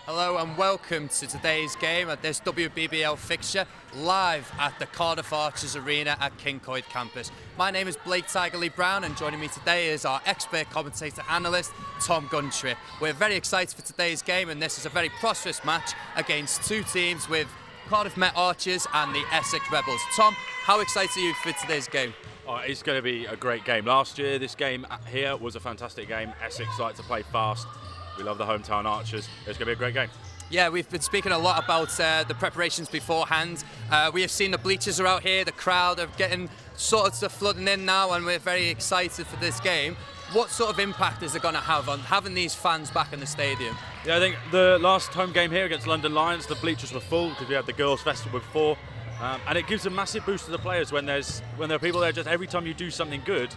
Hello and welcome to today's game at this WBBL fixture live at the Cardiff Archers Arena at Kincoid campus. My name is Blake Tiger Lee Brown and joining me today is our expert commentator analyst Tom Guntree. We're very excited for today's game and this is a very prosperous match against two teams with Cardiff Met Archers and the Essex Rebels. Tom, how excited are you for today's game? Oh, it's going to be a great game. Last year this game here was a fantastic game. Essex like to play fast. We love the hometown Archers. It's going to be a great game. Yeah, we've been speaking a lot about the preparations beforehand. We have seen the bleachers are out here, the crowd are getting sort of flooding in now, and we're very excited for this game. What sort of impact is it going to have on having these fans back in the stadium? Yeah, I think the last home game here against London Lions, the bleachers were full because we had the girls' festival before, and it gives a massive boost to the players when there are people there. Just every time you do something good,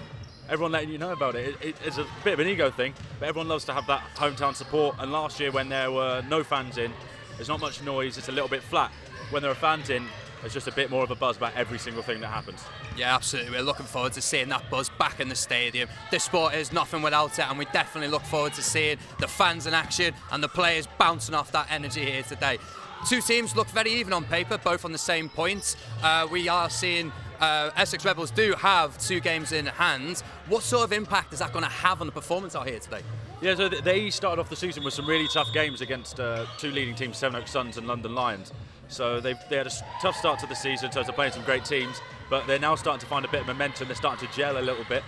everyone letting you know about it. It's a bit of an ego thing, but everyone loves to have that hometown support. And last year when there were no fans in, there's not much noise, it's a little bit flat. When there are fans in, there's just a bit more of a buzz about every single thing that happens. Yeah, absolutely. We're looking forward to seeing that buzz back in the stadium. This sport is nothing without it, and we definitely look forward to seeing the fans in action and the players bouncing off that energy here today. Two teams look very even on paper, both on the same points. We are seeing Essex Rebels do have 2 games in hand. What sort of impact is that going to have on the performance out here today? Yeah, so they started off the season with some really tough games against 2 leading teams, Sevenoaks Suns and London Lions. So they had a tough start to the season, so they're playing some great teams, but they're now starting to find a bit of momentum. They're starting to gel a little bit,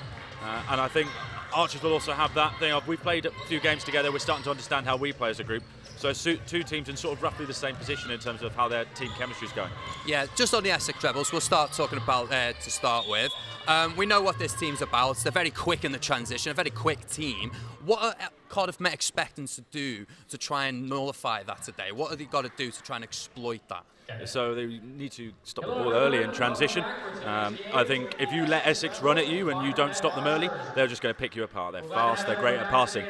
and I think Archers will also have that thing of we've played a few games together, we're starting to understand how we play as a group. So 2 teams in sort of roughly the same position in terms of how their team chemistry is going. Yeah, just on the Essex Rebels, we'll start talking about to start with. We know what this team's about. They're very quick in the transition, a very quick team. What are Cardiff Met expecting to do to try and nullify that today? What have they got to do to try and exploit that? So they need to stop the ball early in transition. I think if you let Essex run at you and you don't stop them early, they're just going to pick you apart. They're fast, they're great at passing.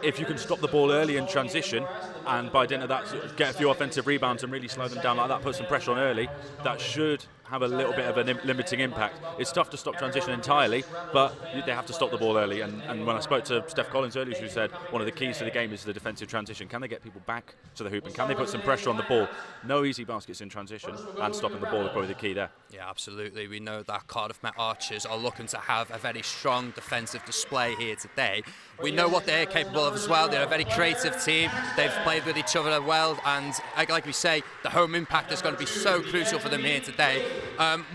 If you can stop the ball early in transition and by dint of that get a few offensive rebounds and really slow them down like that, put some pressure on early, that should have a little bit of a limiting impact. It's tough to stop transition entirely, but they have to stop the ball early. And when I spoke to Steph Collins earlier, she said one of the keys to the game is the defensive transition. Can they get people back to the hoop and can they put some pressure on the ball? No easy baskets in transition, and stopping the ball is probably the key there. Yeah, absolutely. We know that Cardiff Met Archers are looking to have a very strong defensive display here today. We know what they're capable of as well. They're a very creative team. They've played with each other well, and like we say, the home impact is going to be so crucial for them here today.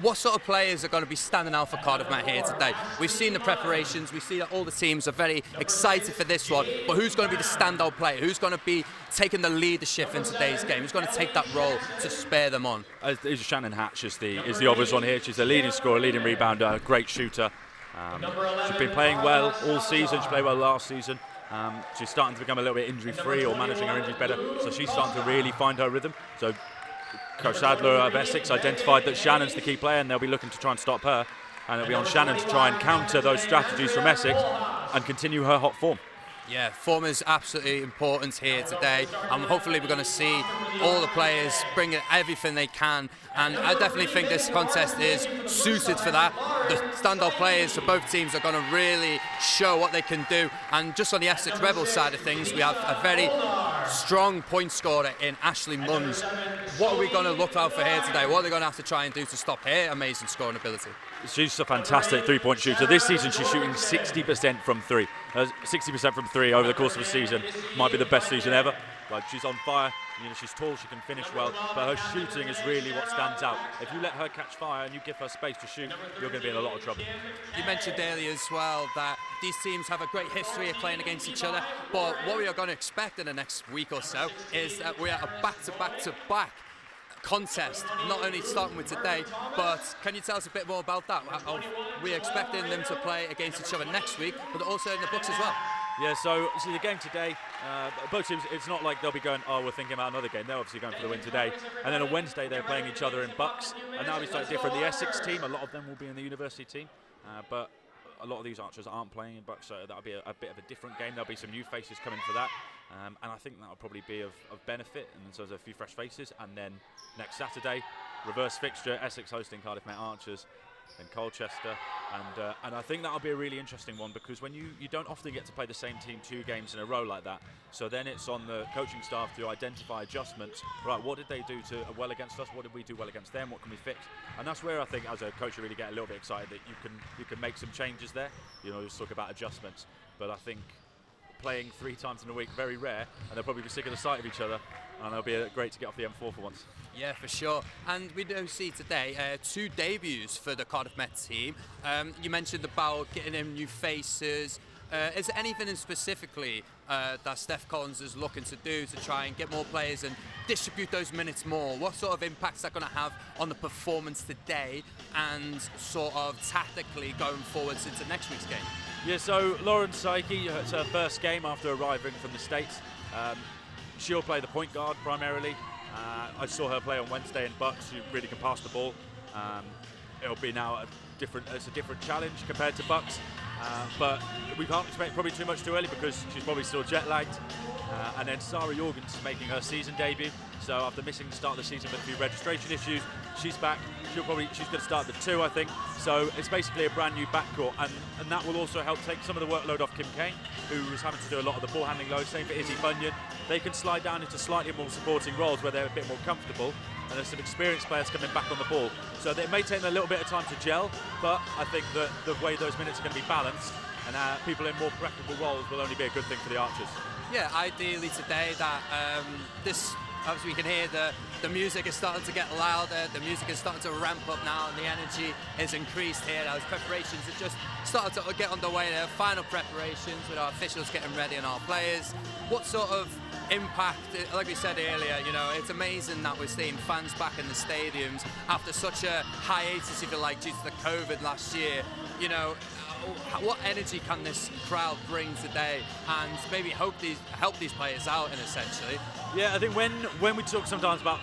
What sort of players are going to be standing out for Cardiff Met here today? We've seen the preparations, we see that all the teams are very excited for this one, but who's going to be the standout player? Who's going to be taking the leadership in today's game? Who's going to take that role to spare them on? Shannon Hatch is the obvious one here. She's a leading scorer, leading rebounder, a great shooter. She's been playing well all season. She played well last season. She's starting to become a little bit injury-free or managing her injuries better, so she's starting to really find her rhythm. So Coach Sadler of Essex identified that Shannon's the key player and they'll be looking to try and stop her, and it'll be on Shannon to try and counter those strategies from Essex and continue her hot form. Yeah, form is absolutely important here today, and hopefully we're going to see all the players bring everything they can, and I definitely think this contest is suited for that. The standout players for both teams are going to really show what they can do, and just on the Essex Rebels side of things, we have a very strong point scorer in Ashley Munns. What are we going to look out for here today? What are they going to have to try and do to stop her amazing scoring ability? She's a fantastic 3-point shooter. This season she's shooting 60% from 3. 60% from 3 over the course of a season might be the best season ever. Like, she's on fire. You know, she's tall, she can finish well, but her shooting is really what stands out. If you let her catch fire and you give her space to shoot, you're going to be in a lot of trouble. You mentioned earlier as well that these teams have a great history of playing against each other, but what we are going to expect in the next week or so is that we are a back-to-back-to-back contest, not only starting with today, but can you tell us a bit more about that? We're expecting them to play against each other next week, but also in the books as well. Yeah, so the game today, both teams, it's not like they'll be going, oh, we're thinking about another game. They're obviously going for the win today. And then on Wednesday, they're playing each other in Bucks. And that'll be slightly different. The Essex team, a lot of them will be in the university team. But a lot of these Archers aren't playing in Bucks, so that'll be a bit of a different game. There'll be some new faces coming for that. And I think that'll probably be of benefit. And so there's a few fresh faces. And then next Saturday, reverse fixture, Essex hosting Cardiff Met Archers. then Colchester, and I think that'll be a really interesting one, because when you don't often get to play the same team 2 games in a row like that, so then it's on the coaching staff to identify adjustments. Right, what did they do well against us? What did we do well against them? What can we fix? And that's where I think as a coach you really get a little bit excited that you can make some changes there. You know, just talk about adjustments, but I think playing 3 times in a week, very rare, and they'll probably be sick of the sight of each other, and it'll be great to get off the M4 for once. Yeah, for sure. And we do see today 2 debuts for the Cardiff Met team. You mentioned about getting in new faces. Is there anything in specifically that Steph Collins is looking to do to try and get more players and distribute those minutes more? What sort of impact is that going to have on the performance today and sort of tactically going forwards into next week's game? Yeah, so Lauren Psyche, it's her first game after arriving from the States. She'll play the point guard primarily. I saw her play on Wednesday in Bucks. She really can pass the ball. It'll be now it's a different challenge compared to Bucks. But we can't expect probably too much too early because she's probably still jet lagged. And then Sarah Jorgens making her season debut. So after missing the start of the season with a few registration issues, she's back. She's going to start the 2, I think. So it's basically a brand new backcourt, and that will also help take some of the workload off Kim Kane, who was having to do a lot of the ball handling load. Same for Izzy Bunyan. They can slide down into slightly more supporting roles where they're a bit more comfortable, and there's some experienced players coming back on the ball. So it may take them a little bit of time to gel, but I think that the way those minutes are going to be balanced and people in more preferable roles will only be a good thing for the Archers. Yeah, ideally today that obviously we can hear the music is starting to get louder, the music is starting to ramp up now, and the energy is increased here. Those preparations are just starting to get underway. The final preparations with our officials getting ready and our players. What sort of impact, like we said earlier, you know, it's amazing that we're seeing fans back in the stadiums after such a hiatus, if you like, due to the COVID last year. You know, what energy can this crowd bring today, and maybe help these players out in essentially? Yeah, I think when we talk sometimes about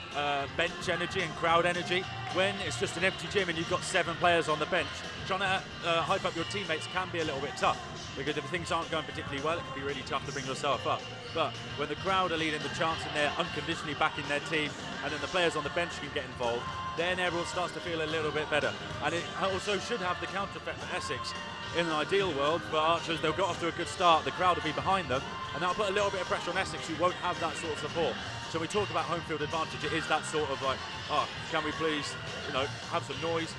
bench energy and crowd energy, when it's just an empty gym and you've got 7 players on the bench, trying to hype up your teammates can be a little bit tough, because if things aren't going particularly well, it can be really tough to bring yourself up. But when the crowd are leading the chants and they're unconditionally backing their team, and then the players on the bench can get involved, then everyone starts to feel a little bit better. And it also should have the counter effect for Essex. In an ideal world for Archers, they'll get off to a good start, the crowd will be behind them, and that'll put a little bit of pressure on Essex, who won't have that sort of support. So when we talk about home field advantage, it is that sort of like, can we please, have some noise?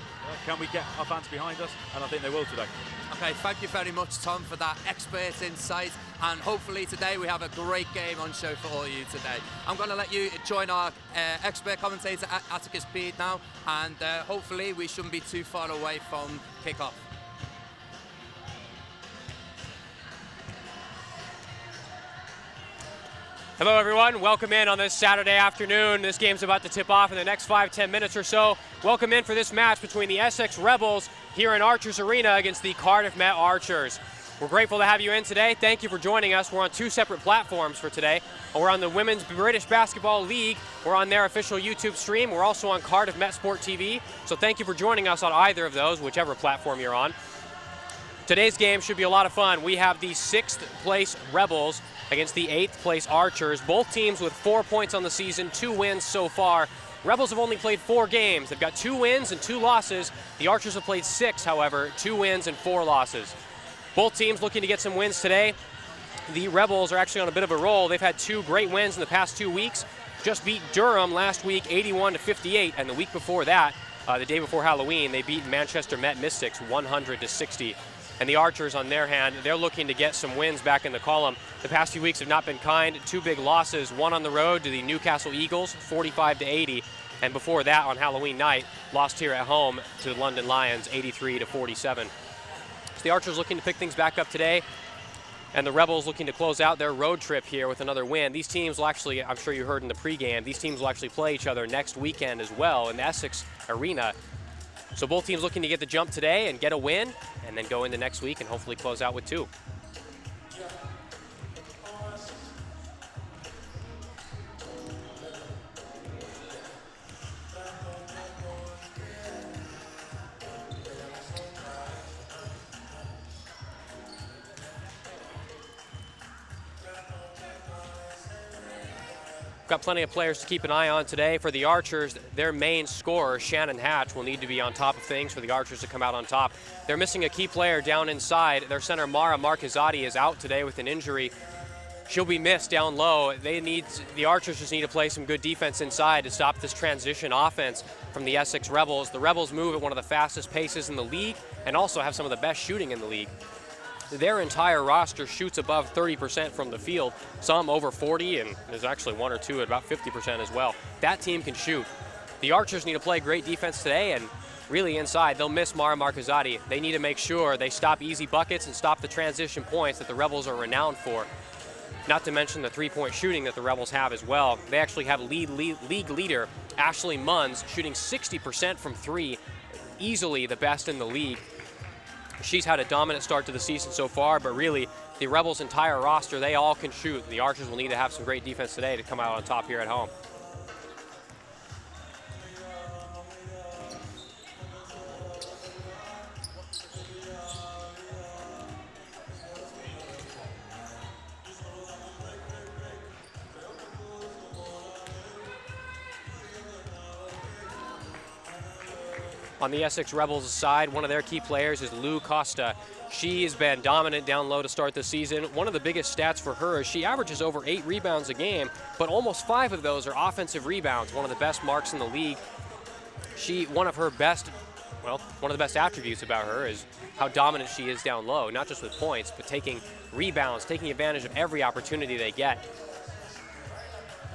Can we get our fans behind us? And I think they will today. Okay, thank you very much, Tom, for that expert insight, and hopefully today we have a great game on show for all of you today. I'm going to let you join our expert commentator, Atticus Bede, now, and hopefully we shouldn't be too far away from kick-off. Hello everyone, welcome in on this Saturday afternoon. This game's about to tip off in the next 5-10 minutes or so. Welcome in for this match between the Essex Rebels here in Archers Arena against the Cardiff Met Archers. We're grateful to have you in today. Thank you for joining us. We're on 2 separate platforms for today. We're on the Women's British Basketball League. We're on their official YouTube stream. We're also on Cardiff Met Sport TV. So thank you for joining us on either of those, whichever platform you're on. Today's game should be a lot of fun. We have the 6th place Rebels against the 8th place Archers. Both teams with 4 points on the season, 2 wins so far. Rebels have only played 4 games. They've got 2 wins and 2 losses. The Archers have played 6, however, 2 wins and 4 losses. Both teams looking to get some wins today. The Rebels are actually on a bit of a roll. They've had 2 great wins in the past 2 weeks. Just beat Durham last week 81-58, and the week before that, the day before Halloween, they beat Manchester Met Mystics 100-60. And the Archers, on their hand, they're looking to get some wins back in the column. The past few weeks have not been kind. 2 big losses, one on the road to the Newcastle Eagles, 45-80. And before that, on Halloween night, lost here at home to the London Lions, 83-47. So the Archers looking to pick things back up today. And the Rebels looking to close out their road trip here with another win. These teams will actually, I'm sure you heard in the pregame, these teams will actually play each other next weekend as well in the Essex Arena. So both teams looking to get the jump today and get a win, and then go into next week and hopefully close out with 2. got plenty of players to keep an eye on today. For the Archers, their main scorer, Shannon Hatch, will need to be on top of things for the Archers to come out on top. They're missing a key player down inside. Their center, Mara Marquezati, is out today with an injury. She'll be missed down low. The Archers just need to play some good defense inside to stop this transition offense from the Essex Rebels. The Rebels move at one of the fastest paces in the league and also have some of the best shooting in the league. Their entire roster shoots above 30% from the field, some over 40, and there's actually one or two at about 50% as well. That team can shoot. The Archers need to play great defense today, and really inside, they'll miss Mara Marquezati. They need to make sure they stop easy buckets and stop the transition points that the Rebels are renowned for. Not to mention the three-point shooting that the Rebels have as well. They actually have league leader Ashley Munns shooting 60% from three, easily the best in the league. She's had a dominant start to the season so far, but really the Rebels' entire roster, they all can shoot. The Archers will need to have some great defense today to come out on top here at home. On the Essex Rebels side, one of their key players is Lou Costa. She has been dominant down low to start the season. One of the biggest stats for her is she averages over 8 rebounds a game, but almost 5 of those are offensive rebounds, one of the best marks in the league. One of the best attributes about her is how dominant she is down low, not just with points, but taking rebounds, taking advantage of every opportunity they get.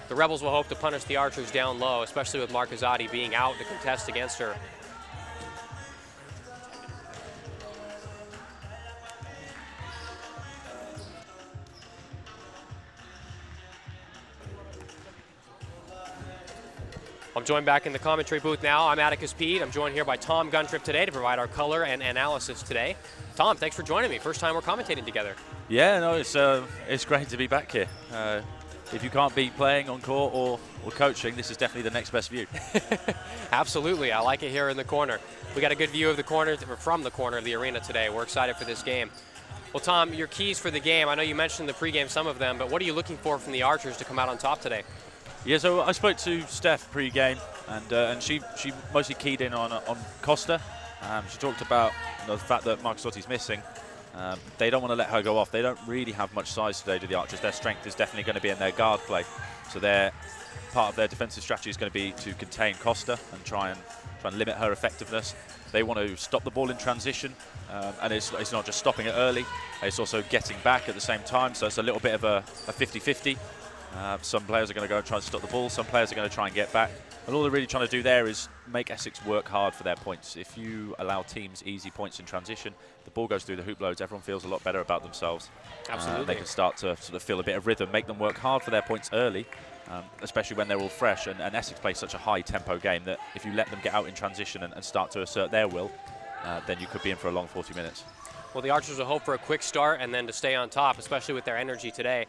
The Rebels will hope to punish the Archers down low, especially with Marquezati being out to contest against her. I'm joined back in the commentary booth now. I'm Atticus Pete. I'm joined here by Tom Guntrip today to provide our color and analysis today. Tom, thanks for joining me. First time we're commentating together. Yeah, no, it's great to be back here. If you can't be playing on court or coaching, this is definitely the next best view. Absolutely, I like it here in the corner. We got a good view of the corner from the corner of the arena today. We're excited for this game. Well, Tom, your keys for the game, I know you mentioned in the pregame some of them, but what are you looking for from the Archers to come out on top today? Yeah, so I spoke to Steph pre-game, and she mostly keyed in on Costa. She talked about the fact that Marquezati's missing. They don't want to let her go off. They don't really have much size today, do the Archers. Their strength is definitely going to be in their guard play. So part of their defensive strategy is going to be to contain Costa and try and limit her effectiveness. They want to stop the ball in transition, and it's not just stopping it early. It's also getting back at the same time. So it's a little bit of a 50-50. Some players are going to go and try and stop the ball. Some players are going to try and get back. And all they're really trying to do there is make Essex work hard for their points. If you allow teams easy points in transition, the ball goes through the hoop loads, everyone feels a lot better about themselves. Absolutely. They can start to sort of feel a bit of rhythm, make them work hard for their points early, especially when they're all fresh. And Essex plays such a high-tempo game that if you let them get out in transition and start to assert their will, then you could be in for a long 40 minutes. Well, the Archers will hope for a quick start and then to stay on top, especially with their energy today.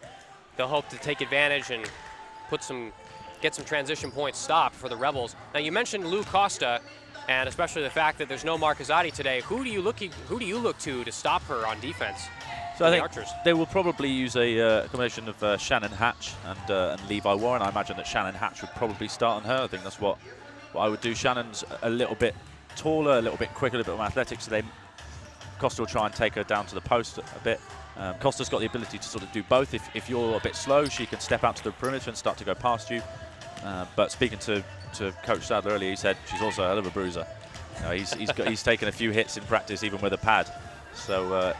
They'll hope to take advantage and get some transition points stopped for the Rebels. Now, you mentioned Lou Costa, and especially the fact that there's no Marquezati today. Who do you look to stop her on defense? So I think they will probably use a combination of Shannon Hatch and Levi Warren. I imagine that Shannon Hatch would probably start on her. I think that's what I would do. Shannon's a little bit taller, a little bit quicker, a little bit more athletic, so Costa will try and take her down to the post a bit. Costa's got the ability to sort of do both. If you're a bit slow, she can step out to the perimeter and start to go past you. But speaking to Coach Sadler earlier, he said she's also a hell of a bruiser. He's taken a few hits in practice, even with a pad. So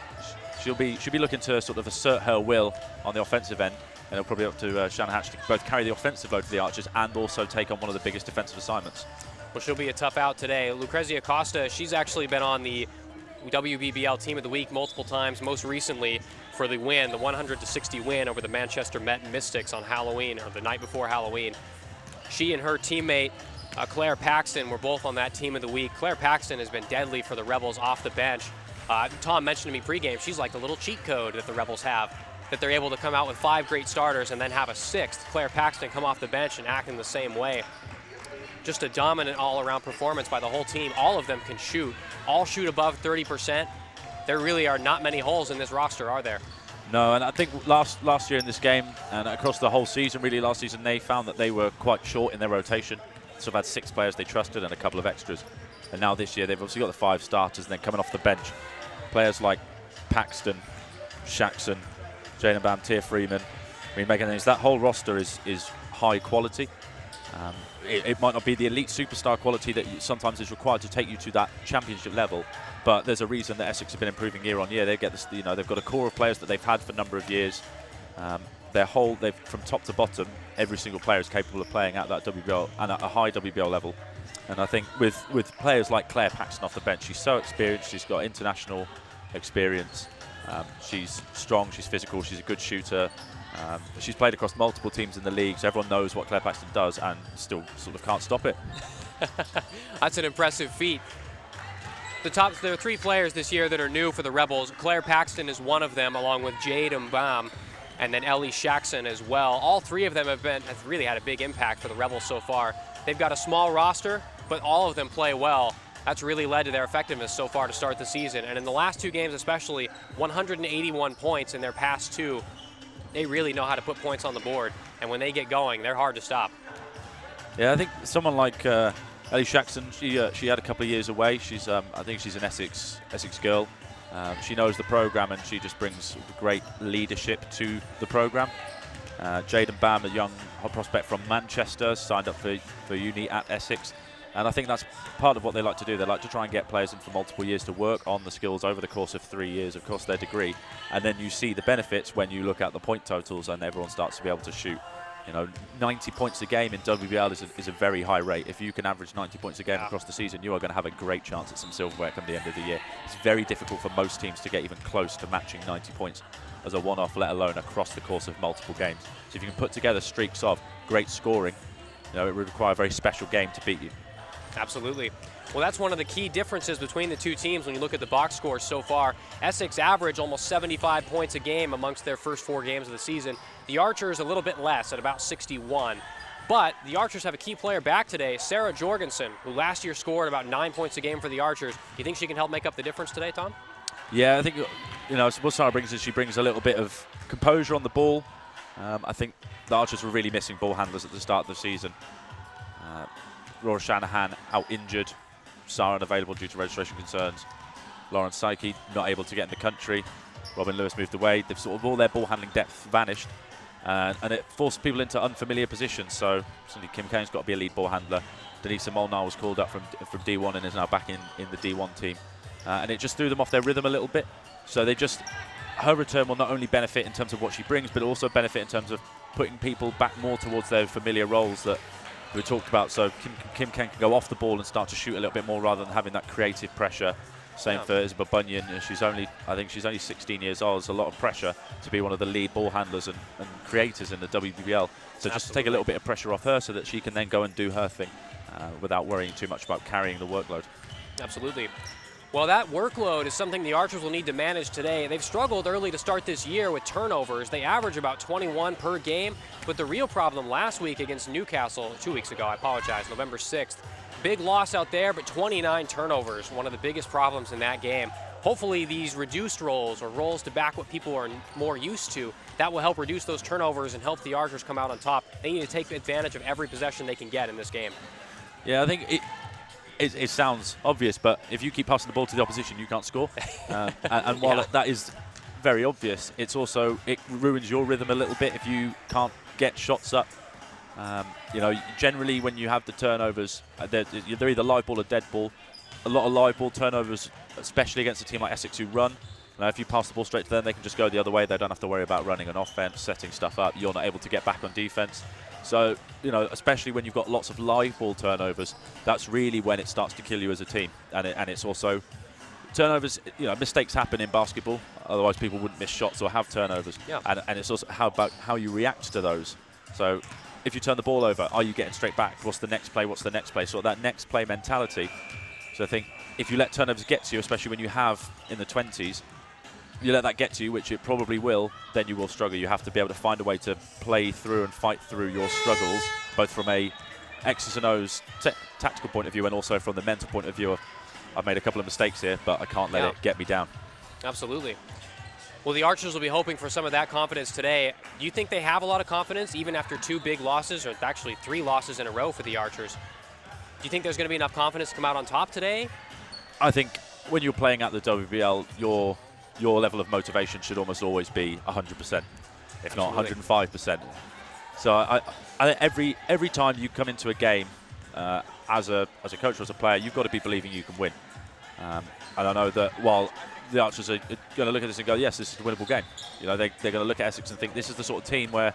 she'll be looking to sort of assert her will on the offensive end, and it'll probably be up to Shannon Hatch to both carry the offensive load for the Archers and also take on one of the biggest defensive assignments. Well, she'll be a tough out today. Lucrezia Costa, she's actually been on the WBBL Team of the Week multiple times, most recently for the win, the 100-60 win over the Manchester Met Mystics on Halloween, or the night before Halloween. She and her teammate, Claire Paxton, were both on that Team of the Week. Claire Paxton has been deadly for the Rebels off the bench. Tom mentioned to me pregame, she's like the little cheat code that the Rebels have, that they're able to come out with 5 great starters and then have a 6th, Claire Paxton, come off the bench and act in the same way. Just a dominant all-around performance by the whole team. All of them can shoot. All shoot above 30%. There really are not many holes in this roster, are there? No, and I think last year in this game and across the whole season, really last season, they found that they were quite short in their rotation. So they've had 6 players they trusted and a couple of extras. And now this year, they've obviously got the 5 starters, and then coming off the bench, players like Paxton, Shaxson, Jayden Bam, Tia Freeman. I mean, Megan, that whole roster is high quality. It might not be the elite superstar quality that sometimes is required to take you to that championship level, but there's a reason that Essex have been improving year on year. They get this, they've got a core of players that they've had for a number of years. They've from top to bottom, every single player is capable of playing at that WBL and at a high WBL level. And I think with players like Claire Paxton off the bench, she's so experienced. She's got international experience. She's strong. She's physical. She's a good shooter. She's played across multiple teams in the league, so everyone knows what Claire Paxton does and still sort of can't stop it. That's an impressive feat. There are 3 players this year that are new for the Rebels. Claire Paxton is one of them, along with Jayden Bam, and then Ellie Shaxson as well. All 3 of them have really had a big impact for the Rebels so far. They've got a small roster, but all of them play well. That's really led to their effectiveness so far to start the season. And in the last 2 games especially, 181 points in their past 2. They really know how to put points on the board, and when they get going, they're hard to stop. Yeah, I think someone like Ellie Shaxson, she had a couple of years away. She's I think she's an Essex girl. She knows the program, and she just brings great leadership to the program. Jayden Bam, a young hot prospect from Manchester, signed up for uni at Essex. And I think that's part of what they like to do. They like to try and get players in for multiple years to work on the skills over the course of 3 years, of course, their degree. And then you see the benefits when you look at the point totals and everyone starts to be able to shoot. 90 points a game in WBL is a very high rate. If you can average 90 points a game across the season, you are going to have a great chance at some silverware come the end of the year. It's very difficult for most teams to get even close to matching 90 points as a one-off, let alone across the course of multiple games. So if you can put together streaks of great scoring, it would require a very special game to beat you. Absolutely. Well, that's one of the key differences between the 2 teams when you look at the box scores so far. Essex average almost 75 points a game amongst their first 4 games of the season. The Archers a little bit less at about 61. But the Archers have a key player back today, Sarah Jorgensen, who last year scored about 9 points a game for the Archers. Do you think she can help make up the difference today, Tom? Yeah, I think, what Sarah brings is she brings a little bit of composure on the ball. I think the Archers were really missing ball handlers at the start of the season. Laura Shanahan out injured, Sarah unavailable due to registration concerns, Lauren Psyche not able to get in the country, Robin Lewis moved away. They've sort of all their ball handling depth vanished, and it forced people into unfamiliar positions. So certainly Kim Kane's got to be a lead ball handler. Denisa Molnar was called up from D1 and is now back in the D1 team, and it just threw them off their rhythm a little bit. So her return will not only benefit in terms of what she brings, but also benefit in terms of putting people back more towards their familiar roles that we talked about. So Kim Kane can go off the ball and start to shoot a little bit more rather than having that creative pressure. Same for Isabel Bunyan. I think she's only 16 years old. There's a lot of pressure to be one of the lead ball handlers and creators in the WBBL. So just to take a little bit of pressure off her so that she can then go and do her thing without worrying too much about carrying the workload. Absolutely. Well, that workload is something the Archers will need to manage today. They've struggled early to start this year with turnovers. They average about 21 per game, but the real problem last week against Newcastle, 2 weeks ago, I apologize, November 6th, big loss out there, but 29 turnovers, one of the biggest problems in that game. Hopefully these reduced roles or roles to back what people are more used to, that will help reduce those turnovers and help the Archers come out on top. They need to take advantage of every possession they can get in this game. Yeah, I think it sounds obvious, but if you keep passing the ball to the opposition, you can't score. And while that is very obvious, it ruins your rhythm a little bit if you can't get shots up. Generally when you have the turnovers, they're either live ball or dead ball. A lot of live ball turnovers, especially against a team like Essex who run. If you pass the ball straight to them, they can just go the other way. They don't have to worry about running an offense, setting stuff up. You're not able to get back on defense. So, especially when you've got lots of live ball turnovers, that's really when it starts to kill you as a team. And it's also turnovers, mistakes happen in basketball. Otherwise, people wouldn't miss shots or have turnovers. Yeah. And it's also how you react to those. So if you turn the ball over, are you getting straight back? What's the next play? What's the next play? So that next play mentality. So I think if you let turnovers get to you, especially when you have in the 20s, you let that get to you, which it probably will, then you will struggle. You have to be able to find a way to play through and fight through your struggles, both from a X's and O's tactical point of view and also from the mental point of view of, I've made a couple of mistakes here, but I can't let it get me down. Absolutely. Well, the Archers will be hoping for some of that confidence today. Do you think they have a lot of confidence, even after 2 big losses, or actually 3 losses in a row for the Archers? Do you think there's going to be enough confidence to come out on top today? I think when you're playing at the WBL, your level of motivation should almost always be 100%, if not 105%. So I every time you come into a game as a coach or as a player, you've got to be believing you can win. And I know that while the Archers are going to look at this and go, yes, this is a winnable game. You know, they're going to look at Essex and think this is the sort of team where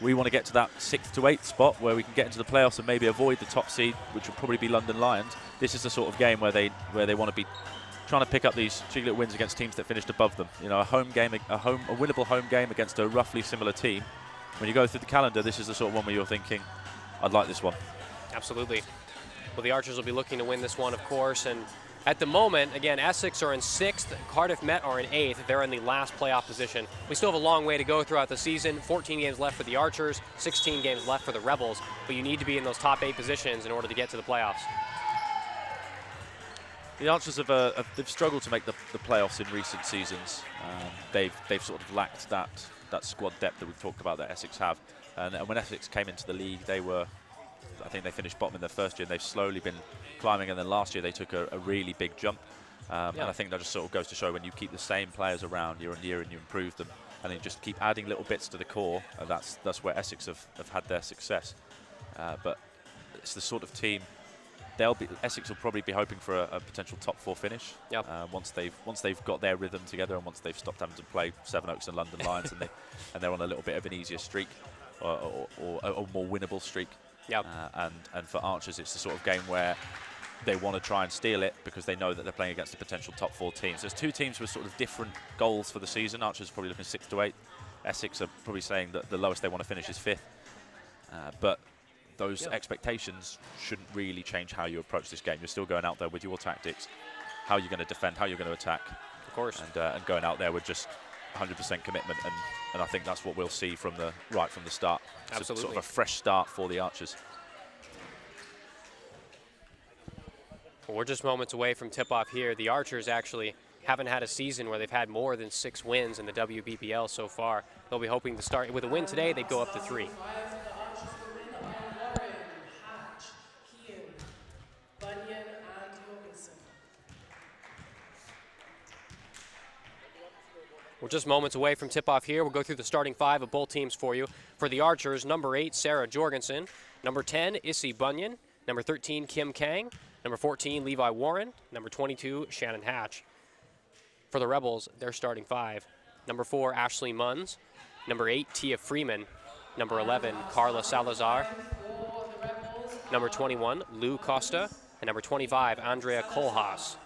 we want to get to that 6th to 8th spot where we can get into the playoffs and maybe avoid the top seed, which will probably be London Lions. This is the sort of game where they want to be trying to pick up these cheeky little wins against teams that finished above them. You know, a winnable home game against a roughly similar team. When you go through the calendar, this is the sort of one where you're thinking, I'd like this one. Absolutely. Well, the Archers will be looking to win this one, of course, and at the moment, again, Essex are in 6th, Cardiff Met are in 8th. They're in the last playoff position. We still have a long way to go throughout the season. 14 games left for the Archers, 16 games left for the Rebels, but you need to be in those top 8 positions in order to get to the playoffs. The Archers they've struggled to make the playoffs in recent seasons. They've sort of lacked that squad depth that we've talked about that Essex have. And when Essex came into the league, I think they finished bottom in their first year, and they've slowly been climbing, and then last year they took a really big jump. And I think that just sort of goes to show when you keep the same players around year on year and you improve them, and then just keep adding little bits to the core, and that's where Essex have had their success. But it's the sort of team, Essex will probably be hoping for a potential top 4 finish. Yep. Once they've got their rhythm together, and once they've stopped having to play Sevenoaks and London Lions, and they're on a little bit of an easier streak, or a more winnable streak. Yep. And for Archers, it's the sort of game where they want to try and steal it because they know that they're playing against a potential top 4 teams. There's 2 teams with sort of different goals for the season. Archers are probably looking 6th to 8th. Essex are probably saying that the lowest they want to finish is 5th. But those expectations shouldn't really change how you approach this game. You're still going out there with your tactics, how you're going to defend, how you're going to attack. Of course. And going out there with just 100% commitment, and I think that's what we'll see from the start. Absolutely. It's sort of a fresh start for the Archers. Well, we're just moments away from tip-off here. The Archers actually haven't had a season where they've had more than 6 wins in the WBBL so far. They'll be hoping to start with a win today. They'd go up to 3. We're just moments away from tip-off here. We'll go through the starting 5 of both teams for you. For the Archers, number 8, Sarah Jorgensen. Number 10, Issy Bunyan. Number 13, Kim Kang. Number 14, Levi Warren. Number 22, Shannon Hatch. For the Rebels, their starting 5. Number 4, Ashley Munns. Number 8, Tia Freeman. Number 11, Carla Salazar. Number 21, Lou Costa. And number 25, Andrea Kohlhaas.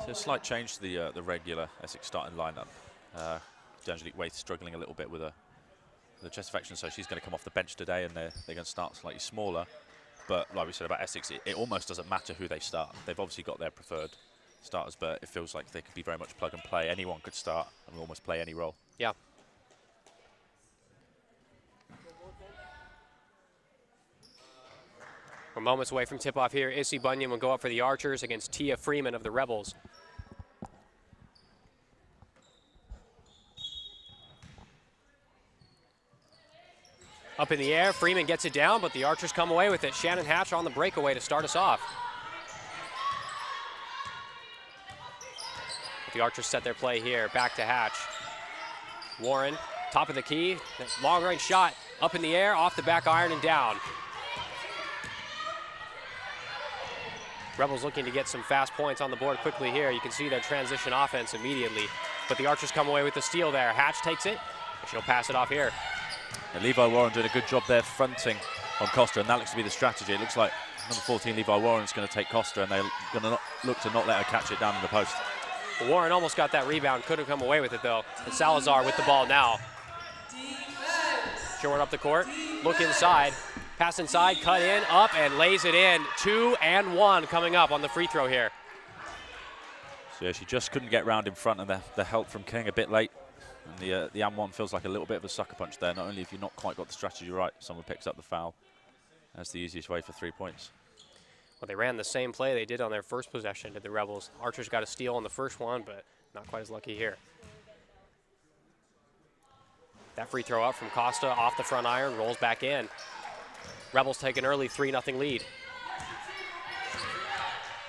So a slight change to the regular Essex starting lineup. Angelique Waith struggling a little bit with the chest infection, so she's going to come off the bench today, and they're going to start slightly smaller. But like we said about Essex, it almost doesn't matter who they start. They've obviously got their preferred starters, but it feels like they could be very much plug and play. Anyone could start and almost play any role. Yeah. We're moments away from tip-off here. Issy Bunyan will go up for the Archers against Tia Freeman of the Rebels. Up in the air, Freeman gets it down, but the Archers come away with it. Shannon Hatch on the breakaway to start us off. The Archers set their play here, back to Hatch. Warren, top of the key, long-range shot, up in the air, off the back iron and down. Rebels looking to get some fast points on the board quickly here. You can see their transition offense immediately. But the Archers come away with the steal there. Hatch takes it, and she'll pass it off here. And Levi Warren doing a good job there fronting on Costa, and that looks to be the strategy. It looks like number 14, Levi Warren's going to take Costa, and they're going to look to not let her catch it down in the post. Warren almost got that rebound, couldn't come away with it though. And Salazar with the ball now. Short up the court, look inside. Pass inside, cut in, up, and lays it in. 2 and 1 coming up on the free throw here. So yeah, she just couldn't get round in front, and the help from King a bit late. And the and 1 feels like a little bit of a sucker punch there. Not only have you not quite got the strategy right, someone picks up the foul. That's the easiest way for 3 points. Well, they ran the same play they did on their first possession to the Rebels. Archers got a steal on the first one, but not quite as lucky here. That free throw up from Costa off the front iron, rolls back in. Rebels take an early 3-0 lead.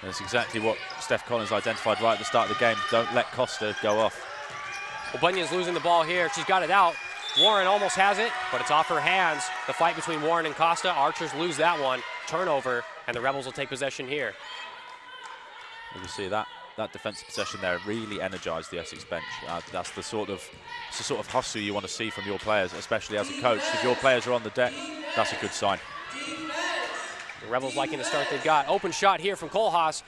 That's exactly what Steph Collins identified right at the start of the game. Don't let Costa go off. Well, Bunyan's losing the ball here. She's got it out. Warren almost has it, but it's off her hands. The fight between Warren and Costa. Archers lose that one. Turnover, and the Rebels will take possession here. You see that defensive possession there really energized the Essex bench. That's the sort of hustle you want to see from your players, especially as a coach. If your players are on the deck, that's a good sign. The Rebels liking the start they've got. Open shot here from Kohlhaas.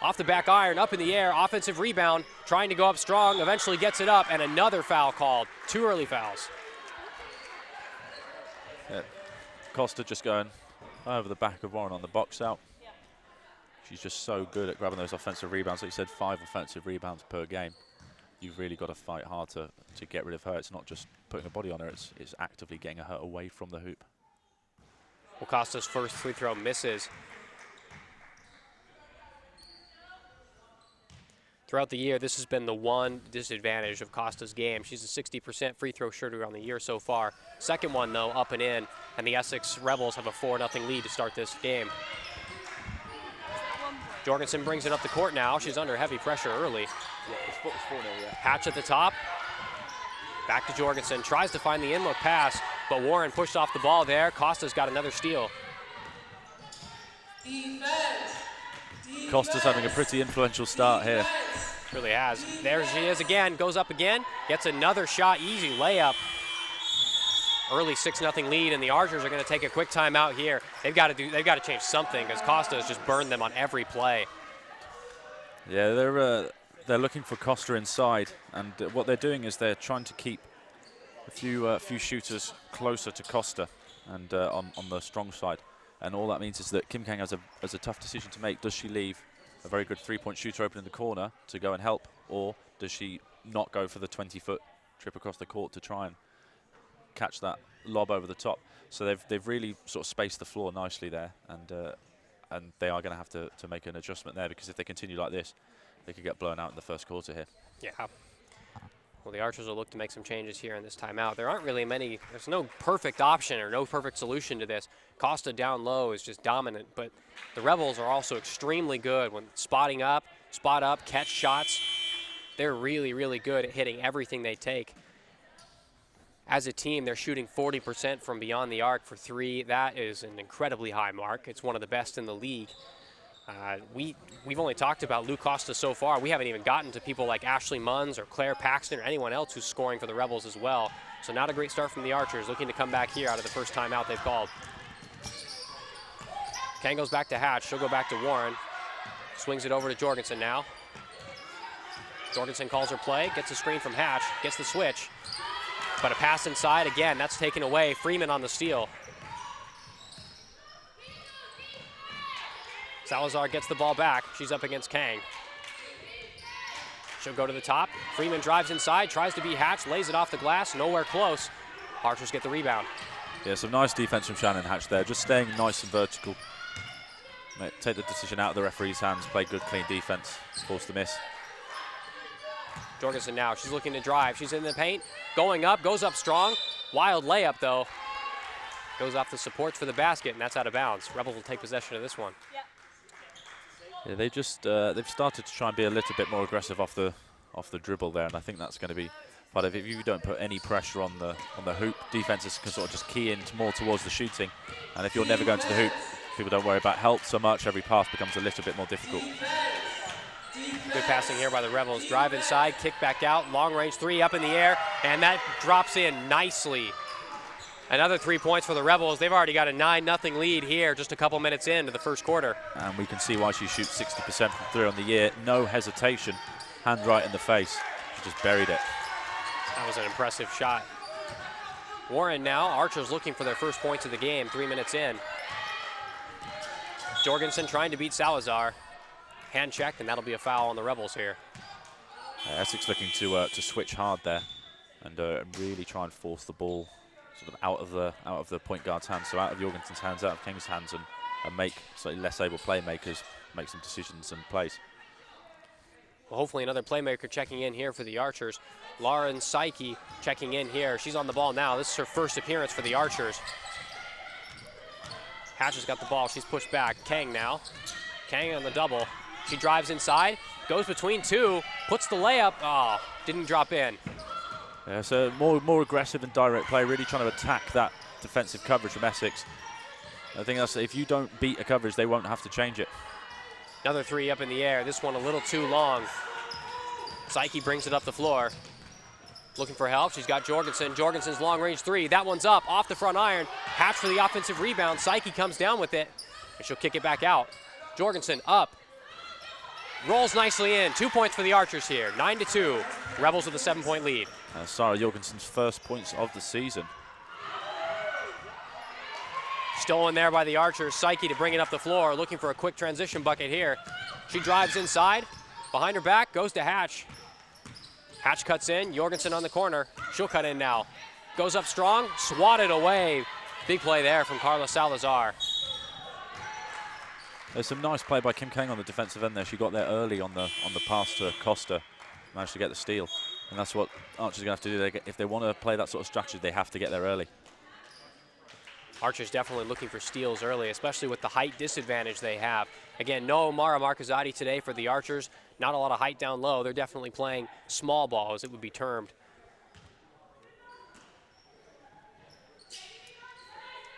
Off the back iron, up in the air, offensive rebound, trying to go up strong, eventually gets it up, and another foul called. 2 early fouls. Yeah. Costa just going over the back of Warren on the box out. She's just so good at grabbing those offensive rebounds. Like you said, 5 offensive rebounds per game. You've really got to fight hard to get rid of her. It's not just putting a body on her, it's actively getting her away from the hoop. Well, Costa's first free throw misses. Throughout the year, this has been the one disadvantage of Costa's game. She's a 60% free throw shooter on the year so far. Second one, though, up and in, and the Essex Rebels have a 4-0 lead to start this game. Jorgensen brings it up the court now. She's under heavy pressure early. Yeah, it's 4-0, yeah. Hatch at the top. Back to Jorgensen. Tries to find the in-look pass, but Warren pushed off the ball there. Costa's got another steal. Costa's having a pretty influential start here. Really has. There she is again. Goes up again. Gets another shot. Easy layup. Early 6-0 lead, and the Archers are going to take a quick timeout here. They've got to change something because Costa has just burned them on every play. Yeah, they're looking for Costa inside, and what they're doing is they're trying to keep a few shooters closer to Costa and on the strong side. And all that means is that Kim Kang has a tough decision to make. Does she leave a very good 3-point shooter open in the corner to go and help, or does she not go for the 20-foot trip across the court to try and catch that lob over the top? So they've really sort of spaced the floor nicely there, and they are going to have to make an adjustment there, because if they continue like this, they could get blown out in the first quarter here. Yeah. Well, the Archers will look to make some changes here in this timeout. There aren't really many, there's no perfect option or no perfect solution to this. Costa down low is just dominant, but the Rebels are also extremely good when spotting up, spot up, catch shots. They're really, really good at hitting everything they take. As a team, they're shooting 40% from beyond the arc for 3. That is an incredibly high mark. It's one of the best in the league. We've only talked about Lou Costa so far. We haven't even gotten to people like Ashley Munns or Claire Paxton or anyone else who's scoring for the Rebels as well. So not a great start from the Archers, looking to come back here out of the first timeout they've called. Kang goes back to Hatch. She'll go back to Warren. Swings it over to Jorgensen now. Jorgensen calls her play, gets a screen from Hatch, gets the switch. But a pass inside, again, that's taken away. Freeman on the steal. Salazar gets the ball back. She's up against Kang. She'll go to the top. Freeman drives inside, tries to beat Hatch, lays it off the glass, nowhere close. Archers get the rebound. Yeah, some nice defense from Shannon Hatch there, just staying nice and vertical. Take the decision out of the referee's hands, play good, clean defense, force the miss. Jorgensen now, she's looking to drive. She's in the paint, going up, goes up strong. Wild layup, though. Goes off the supports for the basket, and that's out of bounds. Rebels will take possession of this one. Yeah, they've started to try and be a little bit more aggressive off the dribble there, and I think that's going to be part of it. If you don't put any pressure on the hoop, defenses can sort of just key in more towards the shooting, and if you're never going to the hoop, people don't worry about health so much. Every pass becomes a little bit more difficult. Good passing here by the Rebels. Drive inside, kick back out, long range 3 up in the air, and that drops in nicely. Another 3 points for the Rebels. They've already got a 9-0 lead here just a couple minutes into the first quarter. And we can see why she shoots 60% from 3 on the year. No hesitation, hand right in the face. She just buried it. That was an impressive shot. Warren now, Archers looking for their first points of the game, 3 minutes in. Jorgensen trying to beat Salazar. Hand checked, and that'll be a foul on the Rebels here. Essex looking to switch hard there and really try and force the ball sort of out of the point guard's hands, so out of Jorgensen's hands, out of King's hands, and make slightly less able playmakers make some decisions and plays. Well, hopefully another playmaker checking in here for the Archers. Lauren Psyche checking in here. She's on the ball now. This is her first appearance for the Archers. Hatch has got the ball. She's pushed back. Kang now. Kang on the double. She drives inside, goes between two, puts the layup. Oh, didn't drop in. Yeah, so more aggressive and direct play, really trying to attack that defensive coverage from Essex. I think that's, if you don't beat a coverage, they won't have to change it. Another three up in the air. This one a little too long. Psyche brings it up the floor. Looking for help. She's got Jorgensen. Jorgensen's long-range three. That one's up off the front iron. Hatch for the offensive rebound. Psyche comes down with it, and she'll kick it back out. Jorgensen up. Rolls nicely in. 2 points for the Archers here. 9-2. Rebels with a 7-point lead. Sarah Jorgensen's first points of the season. Stolen there by the Archers. Psyche to bring it up the floor. Looking for a quick transition bucket here. She drives inside. Behind her back, goes to Hatch. Hatch cuts in. Jorgensen on the corner. She'll cut in now. Goes up strong. Swatted away. Big play there from Carla Salazar. There's some nice play by Kim Kang on the defensive end there. She got there early on the pass to Costa. Managed to get the steal. And that's what Archer's going to have to do. If they want to play that sort of strategy, they have to get there early. Archer's definitely looking for steals early, especially with the height disadvantage they have. Again, no Mara Marcazzati today for the Archers. Not a lot of height down low. They're definitely playing small ball, as it would be termed.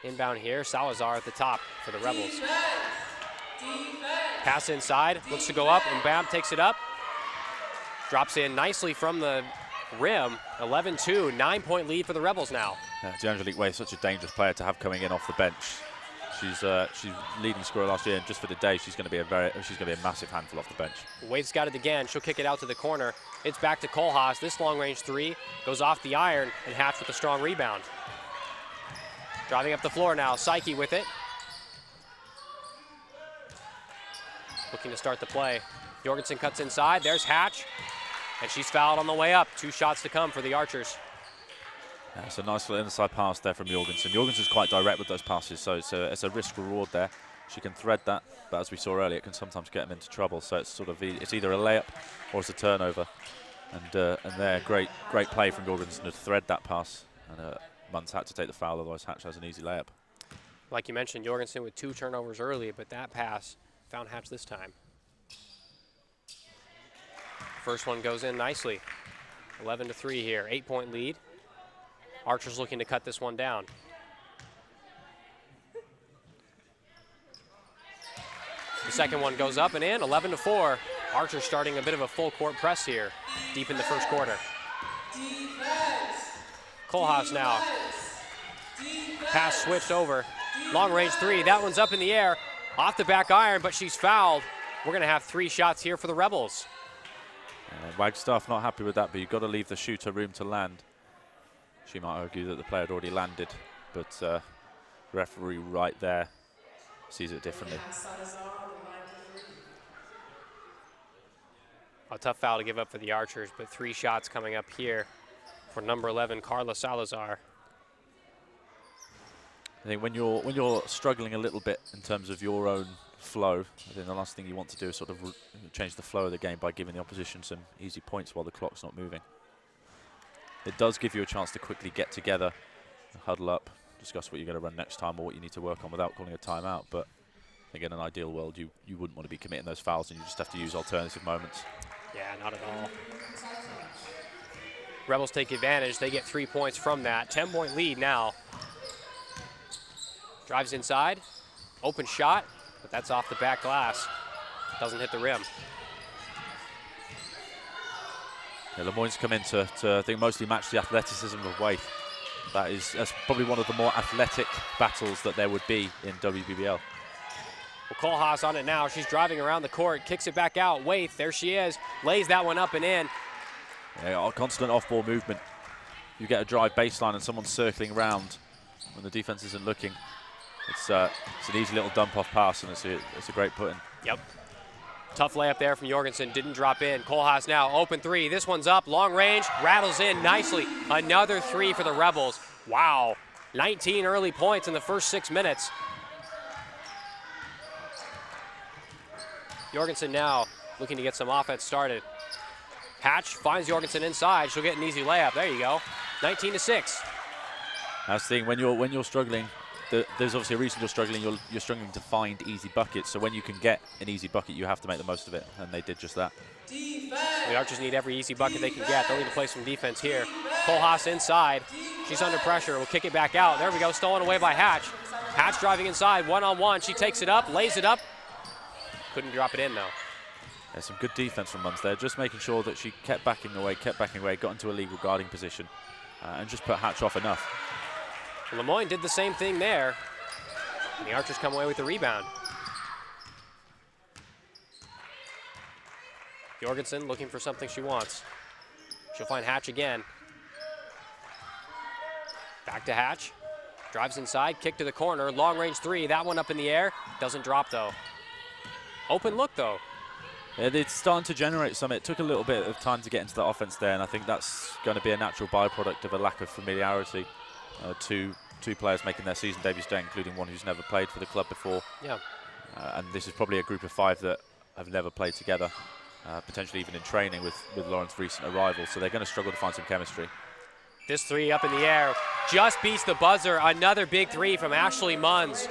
Inbound here, Salazar at the top for the Rebels. Pass inside, looks to go up, and Bam takes it up. Drops in nicely from the rim. 11-2, 9-point lead for the Rebels now. D'Angelique Way is such a dangerous player to have coming in off the bench. She's leading scorer last year, and just for the day, she's going to be a massive handful off the bench. Wade's got it again. She'll kick it out to the corner. It's back to Kohlhaas. This long-range three goes off the iron, and Hatch with a strong rebound. Driving up the floor now. Psyche with it. Looking to start the play. Jorgensen cuts inside. There's Hatch, and she's fouled on the way up. 2 shots to come for the Archers. Yeah, it's a nice little inside pass there from Jorgensen. Jorgensen's quite direct with those passes, so it's a risk reward there. She can thread that, but as we saw earlier, it can sometimes get them into trouble. So it's sort of it's either a layup or it's a turnover. And there, great play from Jorgensen to thread that pass. And Munns had to take the foul, otherwise Hatch has an easy layup. Like you mentioned, Jorgensen with 2 turnovers early, but that pass found Hatch this time. First one goes in nicely. 11-3 here, 8-point lead. Archers looking to cut this one down. The second one goes up and in, 11-4. Archers starting a bit of a full court press here, deep in the first quarter. Kohlhaas now. Pass switched over. Long range three, that one's up in the air. Off the back iron, but she's fouled. We're gonna have 3 shots here for the Rebels. Wagstaff not happy with that, but you've got to leave the shooter room to land. She might argue that the player had already landed, but the referee right there sees it differently. A tough foul to give up for the Archers, but 3 shots coming up here for number 11, Carla Salazar. I think when you're struggling a little bit in terms of your own flow, I think the last thing you want to do is sort of change the flow of the game by giving the opposition some easy points while the clock's not moving. It does give you a chance to quickly get together, huddle up, discuss what you're going to run next time or what you need to work on without calling a timeout. But I think in an ideal world, you wouldn't want to be committing those fouls, and you just have to use alternative moments. Yeah, not at all. Rebels take advantage. They get 3 points from that. 10-point lead now. Drives inside. Open shot, but that's off the back glass. Doesn't hit the rim. Yeah, Lemoyne's come in to I think mostly match the athleticism of Waith. That's probably one of the more athletic battles that there would be in WBBL. Well, Kohlhaas on it now. She's driving around the court, kicks it back out. Waith, there she is, lays that one up and in. Yeah, constant off-ball movement. You get a drive baseline and someone's circling around when the defense isn't looking. It's an easy little dump-off pass, and it's a great put-in. Yep. Tough layup there from Jorgensen, didn't drop in. Kohlhaas now, open three. This one's up, long range, rattles in nicely. Another 3 for the Rebels. Wow, 19 early points in the first 6 minutes. Jorgensen now looking to get some offense started. Hatch finds Jorgensen inside. She'll get an easy layup. There you go. 19-6. That's the thing, when you're struggling, there's obviously a reason you're struggling. You're struggling to find easy buckets. So when you can get an easy bucket, you have to make the most of it, and they did just that. The Archers need every easy bucket they can get. They'll need to play some defense here. Kohlhaas inside. She's under pressure. We'll kick it back out. There we go. Stolen away by Hatch. Hatch driving inside, one-on-one. She takes it up, lays it up. Couldn't drop it in, though. Yeah, some good defense from Munns there, just making sure that she kept backing away, got into a legal guarding position, and just put Hatch off enough. Lemoyne did the same thing there, and the Archers come away with the rebound. Jorgensen looking for something she wants. She'll find Hatch again. Back to Hatch. Drives inside, kick to the corner, long range three. That one up in the air. Doesn't drop, though. Open look, though. Yeah, it's starting to generate some. It took a little bit of time to get into the offense there, and I think that's going to be a natural byproduct of a lack of familiarity. Two players making their season debuts today, including one who's never played for the club before. Yeah. And this is probably a group of 5 that have never played together, potentially even in training with Lauren's recent arrival. So they're going to struggle to find some chemistry. This three up in the air just beats the buzzer. Another big three from Ashley Munns.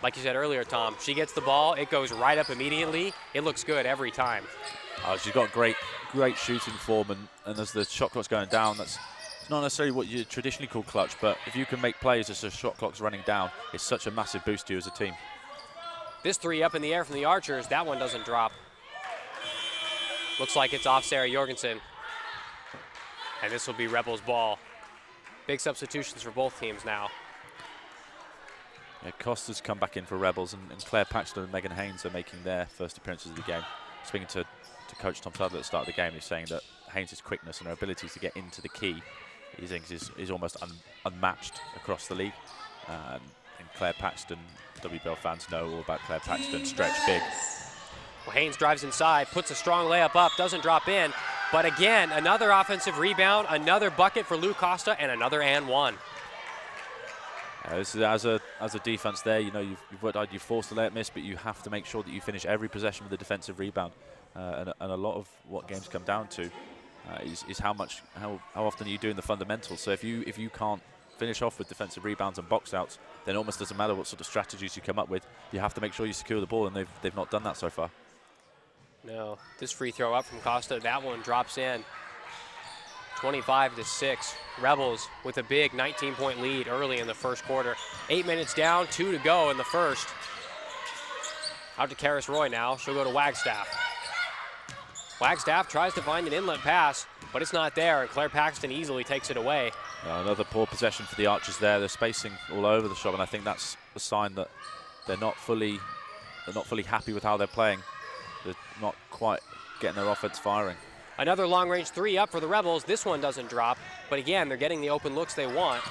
Like you said earlier, Tom, she gets the ball, it goes right up immediately. It looks good every time. She's got great shooting form, and as the shot clock's going down, that's not necessarily what you traditionally call clutch, but if you can make plays as the shot clock's running down, it's such a massive boost to you as a team. This three up in the air from the Archers, that one doesn't drop. Looks like it's off Sarah Jorgensen. And this will be Rebels ball. Big substitutions for both teams now. Yeah, Costa's come back in for Rebels, and Claire Paxton and Megan Haynes are making their first appearances of the game. Speaking to Coach Tom Sadler at the start of the game, he's saying that Haynes' quickness and her ability to get into the key is almost unmatched across the league. And Claire Paxton, WBL fans know all about Claire Paxton, stretch big. Well, Haynes drives inside, puts a strong layup up, doesn't drop in. But again, another offensive rebound, another bucket for Lou Costa, and another and one. This is, as a defense there, you know, you've forced a layup miss, but you have to make sure that you finish every possession with a defensive rebound. And a lot of what games come down to is how often are you doing the fundamentals. So if you can't finish off with defensive rebounds and box outs, then it almost doesn't matter what sort of strategies you come up with. You have to make sure you secure the ball, and they've not done that so far. No, this free throw up from Costa, that one drops in. 25-6. Rebels with a big 19-point lead early in the first quarter. 8 minutes down, 2 to go in the first. Out to Karis Roy now. She'll go to Wagstaff. Wagstaff tries to find an inlet pass, but it's not there, and Claire Paxton easily takes it away. Another poor possession for the Archers there. They're spacing all over the shop, and I think that's a sign that they're not fully happy with how they're playing. They're not quite getting their offense firing. Another long-range three up for the Rebels. This one doesn't drop, but again, they're getting the open looks they want.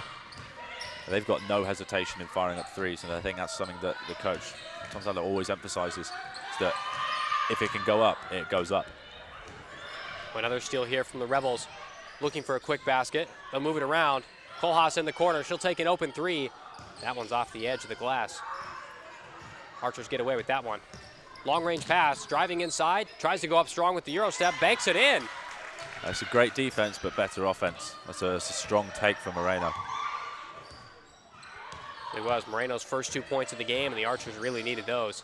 They've got no hesitation in firing up threes, and I think that's something that the coach, Tom Sadler, always emphasizes, is that if it can go up, it goes up. Another steal here from the Rebels, looking for a quick basket. They'll move it around. Kohlhaas in the corner. She'll take an open three. That one's off the edge of the glass. Archers get away with that one. Long-range pass, driving inside, tries to go up strong with the Euro step, banks it in. That's a great defense, but better offense. That's a strong take from Moreno. It was Moreno's first 2 points of the game, and the Archers really needed those.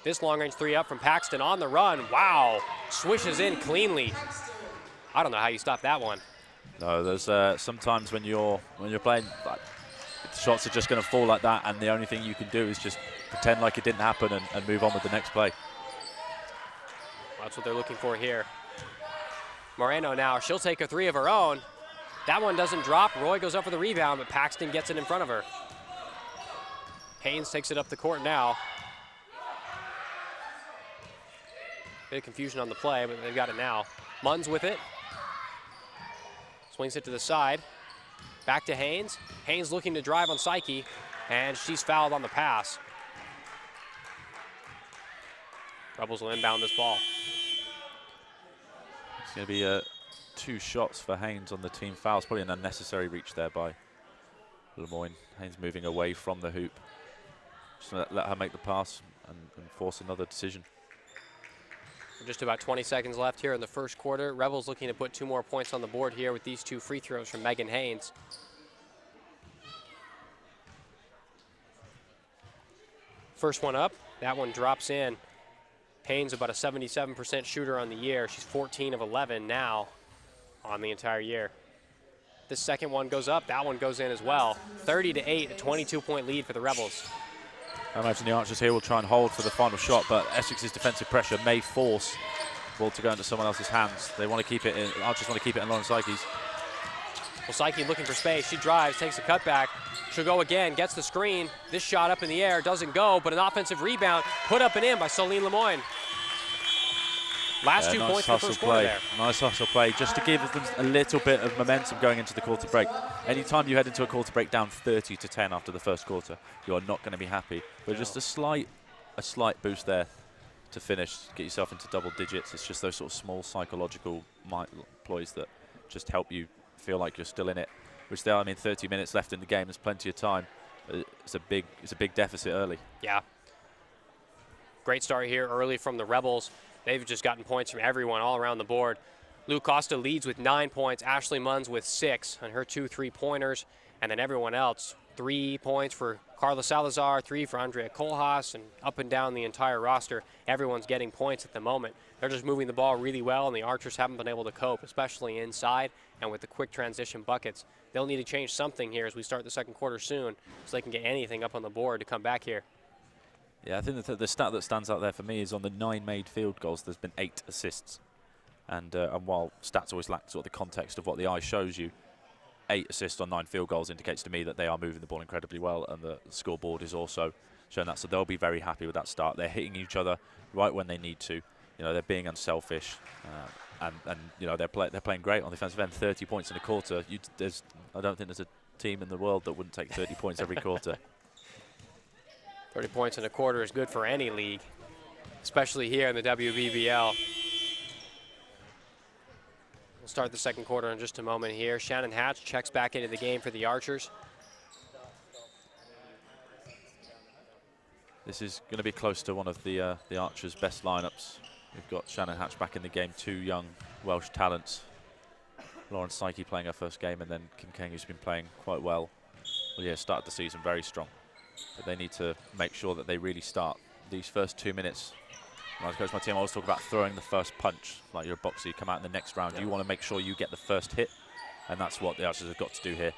This long-range three up from Paxton on the run. Wow, swishes in cleanly. I don't know how you stop that one. No, there's sometimes when you're playing, like, shots are just going to fall like that, and the only thing you can do is just pretend like it didn't happen and move on with the next play. That's what they're looking for here. Moreno now, she'll take a three of her own. That one doesn't drop. Roy goes up for the rebound, but Paxton gets it in front of her. Haynes takes it up the court now. Bit of confusion on the play, but they've got it now. Munns with it. Swings it to the side. Back to Haynes. Haynes looking to drive on Psyche, and she's fouled on the pass. Rebels will inbound this ball. It's going to be 2 shots for Haynes on the team foul. It's probably an unnecessary reach there by Lemoyne. Haynes moving away from the hoop. Just let her make the pass and force another decision. Just about 20 seconds left here in the first quarter. Rebels looking to put 2 more points on the board here with these 2 free throws from Megan Haynes. First one up, that one drops in. Haynes about a 77% shooter on the year. She's 14 of 11 now on the entire year. The second one goes up, that one goes in as well. 30-8, a 22-point lead for the Rebels. I imagine the Archers here will try and hold for the final shot, but Essex's defensive pressure may force the ball to go into someone else's hands. They want to keep it in, Archers want to keep it in Lauren Psyche's. Well, Psyche looking for space. She drives, takes a cutback. She'll go again, gets the screen. This shot up in the air doesn't go, but an offensive rebound put up and in by Solene Lemoyne. Last 2 nice points in the first quarter there. Nice hustle play, just to give them a little bit of momentum going into the quarter break. Anytime you head into a quarter break down 30-10 after the first quarter, you are not going to be happy. But just a slight boost there to finish, get yourself into double digits. It's just those sort of small psychological ploys that just help you feel like you're still in it. Which there, I mean, 30 minutes left in the game. There's plenty of time. It's a big deficit early. Yeah. Great start here early from the Rebels. They've just gotten points from everyone all around the board. Lou Costa leads with 9 points. Ashley Munns with 6 on her 2 3-pointers. And then everyone else, 3 points for Carla Salazar, 3 for Andrea Kohlhaas, and up and down the entire roster. Everyone's getting points at the moment. They're just moving the ball really well, and the Archers haven't been able to cope, especially inside and with the quick transition buckets. They'll need to change something here as we start the second quarter soon so they can get anything up on the board to come back here. Yeah, I think the stat that stands out there for me is on the 9 made field goals, there's been 8 assists. And while stats always lack sort of the context of what the eye shows you, 8 assists on 9 field goals indicates to me that they are moving the ball incredibly well, and the scoreboard is also showing that. So they'll be very happy with that start. They're hitting each other right when they need to. You know, they're being unselfish, and you know, they're playing great on the defensive end. 30 points in a quarter. I don't think there's a team in the world that wouldn't take 30 points every quarter. 30 points in a quarter is good for any league, especially here in the WBBL. We'll start the second quarter in just a moment here. Shannon Hatch checks back into the game for the Archers. This is going to be close to one of the Archers' best lineups. We've got Shannon Hatch back in the game, 2 young Welsh talents. Lauren Psyche playing her first game, and then Kim Kang, who's been playing quite well. Well, yeah, started the season very strong. But they need to make sure that they really start these first 2 minutes. When I coach my team, I always talk about throwing the first punch. Like you're a boxer, you come out in the next round. You want to make sure you get the first hit, and that's what the Archers have got to do here.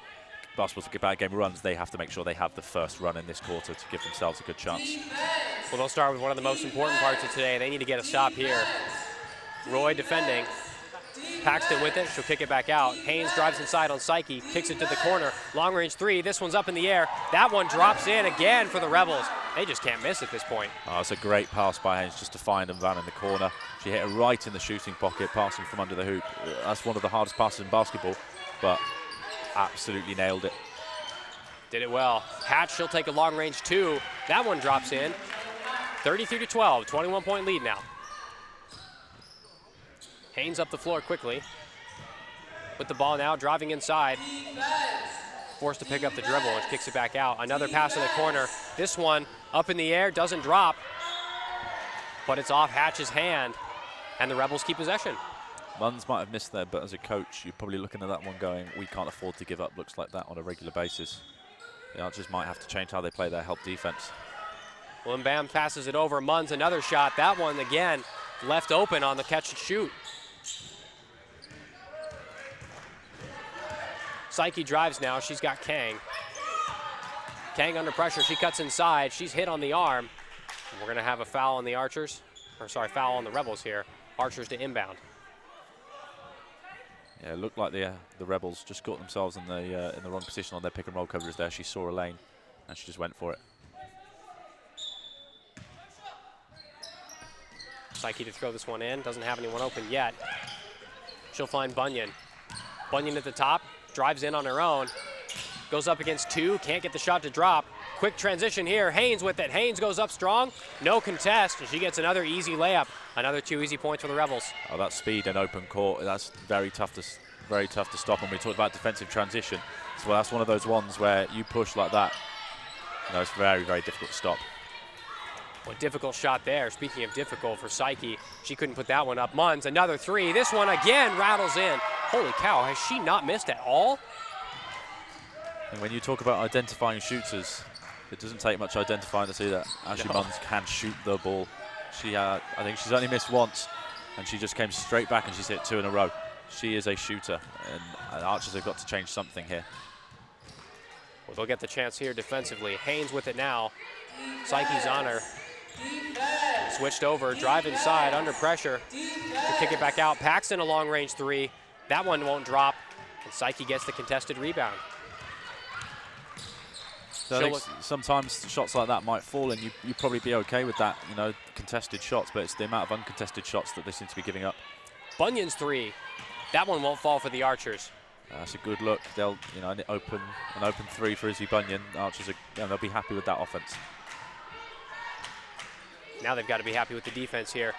Basketball's a bad game runs. They have to make sure they have the first run in this quarter to give themselves a good chance. Well, they'll start with one of the most important parts of today. They need to get a stop here. Roy defending. Paxton with it, she'll kick it back out. Haynes drives inside on Psyche, kicks it to the corner. Long range 3, this one's up in the air. That one drops in again for the Rebels. They just can't miss at this point. Oh, it's a great pass by Haynes just to find Van in the corner. She hit it right in the shooting pocket, passing from under the hoop. That's one of the hardest passes in basketball, but absolutely nailed it. Did it well. Hatch, she'll take a long range 2. That one drops in. 33-12, 21-point lead now. Haynes up the floor quickly. With the ball now, driving inside. Forced to pick up the dribble and kicks it back out. Another pass in the corner. This one up in the air, doesn't drop. But it's off Hatch's hand, and the Rebels keep possession. Munns might have missed there, but as a coach, you're probably looking at that one going, we can't afford to give up looks like that on a regular basis. The Archers might have to change how they play their help defense. Well, and Bam passes it over. Munns, another shot. That one, again, left open on the catch and shoot. Psyche drives now. She's got Kang. Kang under pressure. She cuts inside. She's hit on the arm. We're going to have a foul on the Archers. Or, sorry, foul on the Rebels here. Archers to inbound. Yeah, it looked like the Rebels just caught themselves in the wrong position on their pick and roll coverage there. She saw a lane, and she just went for it. Psyche to throw this one in. Doesn't have anyone open yet. She'll find Bunyan. Bunyan at the top. Drives in on her own. Goes up against 2. Can't get the shot to drop. Quick transition here. Haynes with it. Haynes goes up strong. No contest. And she gets another easy layup. Another 2 easy points for the Rebels. Oh, that speed in open court. That's very tough to stop. And we talked about defensive transition. So that's one of those ones where you push like that. You know, it's very, very difficult to stop. Well, difficult shot there. Speaking of difficult for Psyche, she couldn't put that one up. Munns, another three. This one again rattles in. Holy cow, has she not missed at all? And when you talk about identifying shooters, it doesn't take much identifying to see that Ashley Munns can shoot the ball. I think she's only missed once, and she just came straight back and she's hit 2 in a row. She is a shooter, and Archers have got to change something here. Well, they'll get the chance here defensively. Haynes with it now. Psyche's on her. Switched over, drive inside, under pressure. To kick it back out. Paxton a long-range three. That one won't drop, and Psyche gets the contested rebound. So I think sometimes shots like that might fall, and you'd probably be okay with that, you know, contested shots, but it's the amount of uncontested shots that they seem to be giving up. Bunyan's three. That one won't fall for the Archers. That's a good look. They'll, you know, an open three for Izzy Bunyan. Archers they'll be happy with that offense. Now they've got to be happy with the defense here.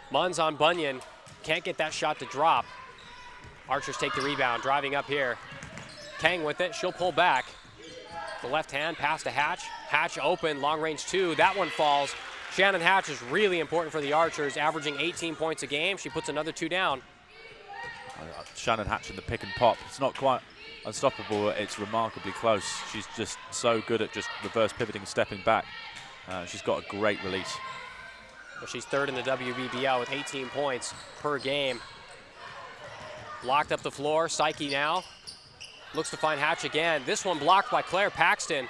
Munns on Bunyan. Can't get that shot to drop. Archers take the rebound, driving up here. Kang with it. She'll pull back. The left hand pass to Hatch. Hatch open, long range two. That one falls. Shannon Hatch is really important for the Archers, averaging 18 points a game. She puts another 2 down. Shannon Hatch in the pick and pop. It's not quite unstoppable, but it's remarkably close. She's just so good at just reverse pivoting and stepping back. She's got a great release. Well, she's third in the WBBL with 18 points per game. Blocked up the floor. Psyche now looks to find Hatch again. This one blocked by Claire Paxton.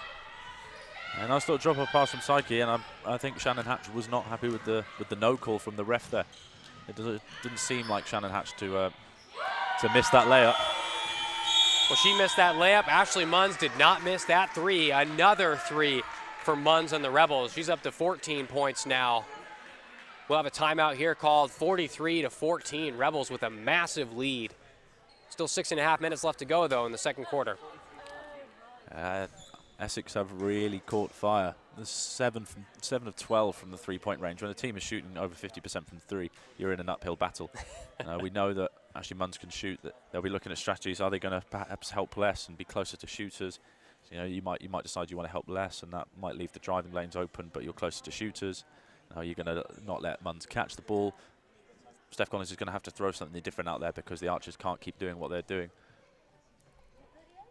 And I thought drop a pass from Psyche, and I think Shannon Hatch was not happy with the no call from the ref there. It didn't seem like Shannon Hatch to miss that layup. Well, she missed that layup. Ashley Munns did not miss that three. Another three for Munns and the Rebels. She's up to 14 points now. We'll have a timeout here called. 43-14. Rebels with a massive lead. Still 6.5 minutes left to go, though, in the second quarter. Essex have really caught fire. There's 7 of 12 from the three-point range. When a team is shooting over 50% from three, you're in an uphill battle. We know that Ashley Munns can shoot. That they'll be looking at strategies. Are they going to perhaps help less and be closer to shooters? You know, you might decide you want to help less, and that might leave the driving lanes open, but you're closer to shooters. You're going to not let Munns catch the ball. Steph Collins is going to have to throw something different out there because the Archers can't keep doing what they're doing.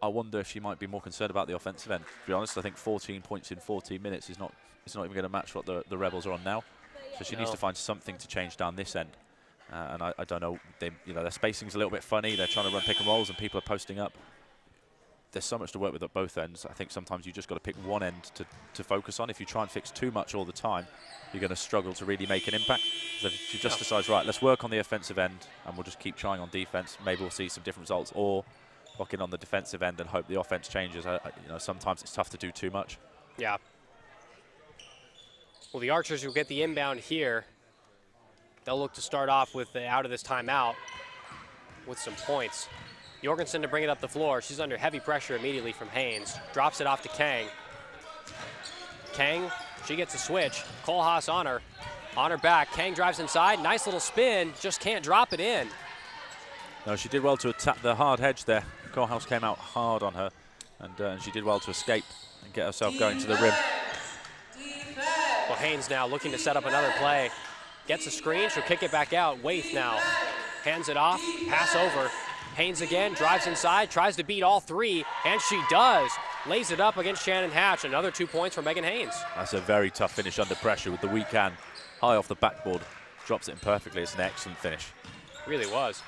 I wonder if she might be more concerned about the offensive end. To be honest, I think 14 points in 14 minutes is not even going to match what the Rebels are on now. So she needs to find something to change down this end. And I don't know. Their spacing's a little bit funny. They're trying to run pick and rolls, and people are posting up. There's so much to work with at both ends. I think sometimes you just got to pick one end to focus on. If you try and fix too much all the time, you're going to struggle to really make an impact. So if you just decide, right, let's work on the offensive end, and we'll just keep trying on defense. Maybe we'll see some different results, or lock in on the defensive end and hope the offense changes. Sometimes it's tough to do too much. Yeah. Well, the Archers will get the inbound here. They'll look to start off with out of this timeout with some points. Jorgensen to bring it up the floor. She's under heavy pressure immediately from Haynes. Drops it off to Kang. Kang, she gets a switch. Kohlhaas on her. On her back. Kang drives inside. Nice little spin. Just can't drop it in. No, she did well to attack the hard hedge there. Kohlhaas came out hard on her, and she did well to escape and get herself going to the rim. Well, Haynes now looking to set up another play. Gets a screen. She'll kick it back out. Waith now hands it off. Pass over. Haynes again, drives inside, tries to beat all three, and she does. Lays it up against Shannon Hatch. Another 2 points for Megan Haynes. That's a very tough finish under pressure with the weak hand. High off the backboard. Drops it in perfectly. It's an excellent finish. Really was.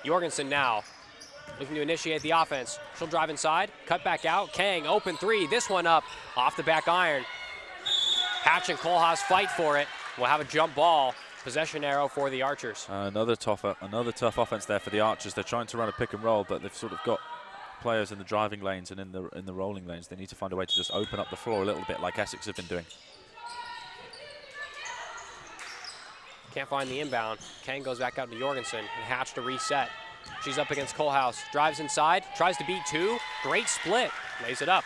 Jorgensen now looking to initiate the offense. She'll drive inside, cut back out. Kang, open three. This one up off the back iron. Hatch and Kohlhaas fight for it. We'll have a jump ball. Possession arrow for the Archers. Another tough offense there for the Archers. They're trying to run a pick and roll, but they've sort of got players in the driving lanes and in the rolling lanes. They need to find a way to just open up the floor a little bit, like Essex have been doing. Can't find the inbound. Kang goes back out to Jorgensen and Hatch to reset. She's up against Kohlhaas. Drives inside, tries to beat two. Great split. Lays it up.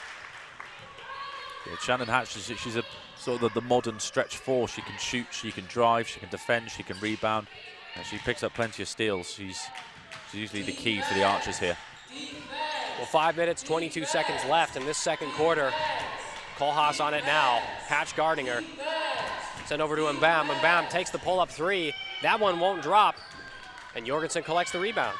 Yeah, Shannon Hatch, she's a sort of the modern stretch four. She can shoot, she can drive, she can defend, she can rebound. And she picks up plenty of steals. She's usually the key for the Archers here. Well, 5 minutes, 22 seconds left in this second quarter. Kohlhaas on it now. Hatch guarding her. Send over to Mbam. Mbam takes the pull-up three. That one won't drop. And Jorgensen collects the rebound.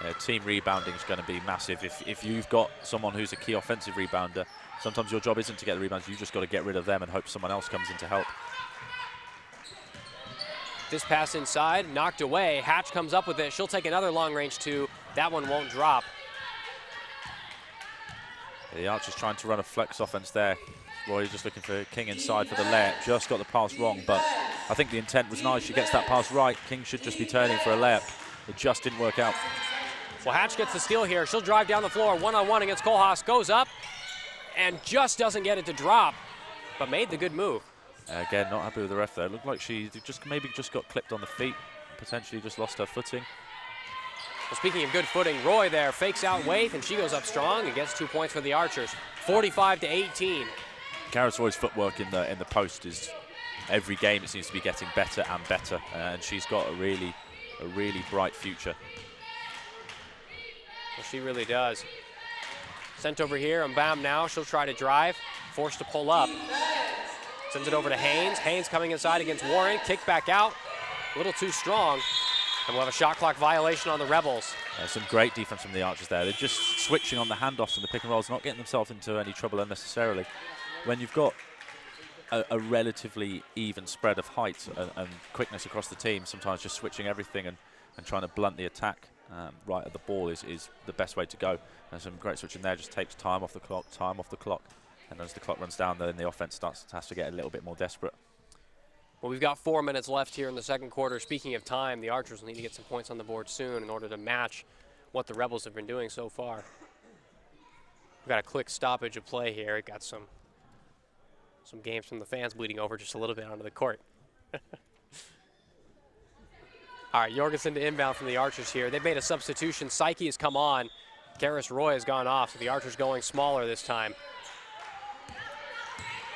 Yeah, team rebounding is going to be massive. If you've got someone who's a key offensive rebounder, sometimes your job isn't to get the rebounds. You've just got to get rid of them and hope someone else comes in to help. This pass inside, knocked away. Hatch comes up with it. She'll take another long-range two. That one won't drop. The Archers trying to run a flex offense there. Roy just looking for King inside for the layup. Just got the pass wrong, but I think the intent was nice. She gets that pass right. King should just be turning for a layup. It just didn't work out. Well, Hatch gets the steal here. She'll drive down the floor one-on-one against Kohlhaas. Goes up and just doesn't get it to drop, but made the good move. Again, not happy with the ref there. Looked like she maybe just got clipped on the feet. Potentially just lost her footing. Well, speaking of good footing, Roy there fakes out Waith, and she goes up strong and gets 2 points for the Archers. 45-18. Gareth Roy's footwork in the post is every game it seems to be getting better and better, and she's got a really bright future. Well, she really does. Sent over here, and Mbam now. She'll try to drive, forced to pull up. Sends it over to Haynes. Haynes coming inside against Warren. Kick back out. A little too strong. And we'll have a shot clock violation on the Rebels. Some great defense from the Archers there. They're just switching on the handoffs and the pick and rolls, not getting themselves into any trouble unnecessarily. When you've got a relatively even spread of height and quickness across the team, sometimes just switching everything and trying to blunt the attack right at the ball is the best way to go. And some great switching there, just takes time off the clock. And as the clock runs down, then the offense has to get a little bit more desperate. Well, we've got 4 minutes left here in the second quarter. Speaking of time, the Archers will need to get some points on the board soon in order to match what the Rebels have been doing so far. We've got a quick stoppage of play here. It got some games from the fans bleeding over just a little bit onto the court. All right, Jorgensen to inbound from the Archers here. They've made a substitution. Psyche has come on. Gareth Roy has gone off, so the Archers going smaller this time.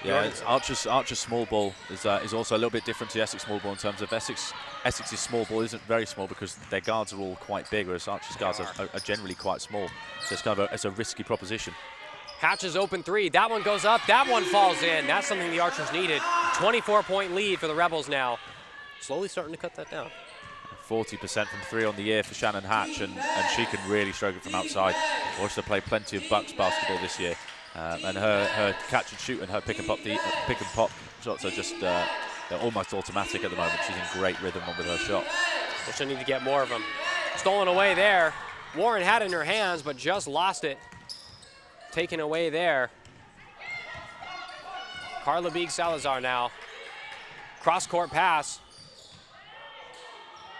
Yeah, Archer's small ball is also a little bit different to Essex small ball in terms of Essex's small ball isn't very small because their guards are all quite big, whereas Archer's guards are generally quite small. So it's a risky proposition. Hatch's open three. That one goes up. That one falls in. That's something the Archers needed. 24-point lead for the Rebels now. Slowly starting to cut that down. 40% from three on the year for Shannon Hatch, and she can really struggle from outside. Also played plenty of Bucks basketball this year. And her catch and shoot and her pick and pop shots are just they're almost automatic at the moment. She's in great rhythm with her shot. Well, she'll need to get more of them. Stolen away there. Warren had it in her hands, but just lost it. Taken away there. Carla Beeg Salazar now. Cross-court pass.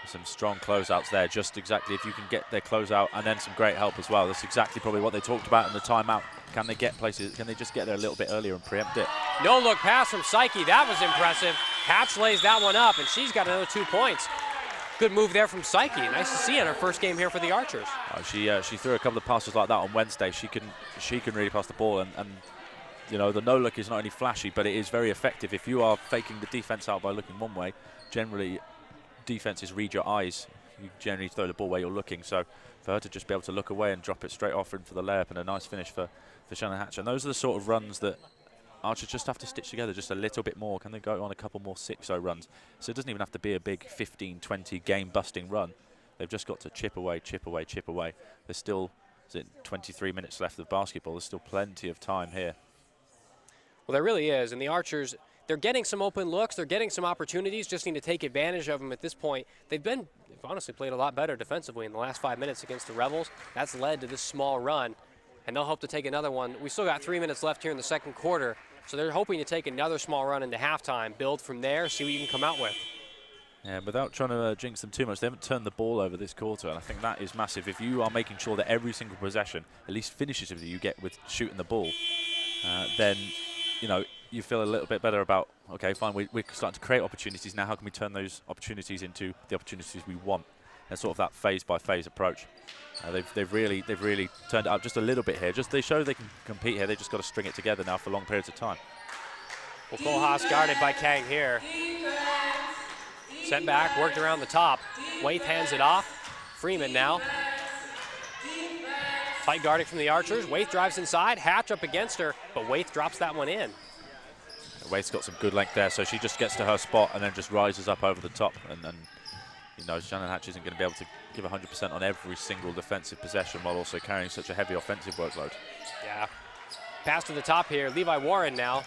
Some strong closeouts there, just exactly if you can get their closeout and then some great help as well. That's exactly probably what they talked about in the timeout. Can they get places? Can they just get there a little bit earlier and preempt it? No look pass from Psyche. That was impressive. Hatch lays that one up, and she's got another 2 points. Good move there from Psyche. Nice to see in her first game here for the Archers. She threw a couple of passes like that on Wednesday. She can really pass the ball, and you know, the no look is not only flashy, but it is very effective. If you are faking the defense out by looking one way, generally defenses read your eyes. You generally throw the ball where you're looking. So for her to just be able to look away and drop it straight off in for the layup and a nice finish for Shannon Hatch. And those are the sort of runs that Archers just have to stitch together just a little bit more. Can they go on a couple more 6-0 runs? So it doesn't even have to be a big 15-20 game-busting run. They've just got to chip away, chip away, chip away. There's still 23 minutes left of basketball. There's still plenty of time here. Well, there really is. And the Archers, they're getting some open looks. They're getting some opportunities. Just need to take advantage of them at this point. They've honestly played a lot better defensively in the last 5 minutes against the Rebels. That's led to this small run. And they'll hope to take another one. We still got 3 minutes left here in the second quarter. So they're hoping to take another small run into halftime, build from there, see what you can come out with. Yeah, without trying to jinx them too much, they haven't turned the ball over this quarter, and I think that is massive. If you are making sure that every single possession at least finishes with you get with shooting the ball, then you know you feel a little bit better about, okay, fine, we're starting to create opportunities now. How can we turn those opportunities into the opportunities we want? And sort of that phase-by-phase approach. They've really turned it up just a little bit here. They show they can compete here. They just got to string it together now for long periods of time. Well, Kohlhaas guarded by Kang here. Sent back, worked around the top. Waith hands it off. Freeman now. Tight guarding from the Archers. Waith drives inside. Hatch up against her, but Waith drops that one in. Wade's got some good length there, so she just gets to her spot and then just rises up over the top. And you know, Shannon Hatch isn't going to be able to give 100% on every single defensive possession while also carrying such a heavy offensive workload. Yeah. Pass to the top here. Levi Warren now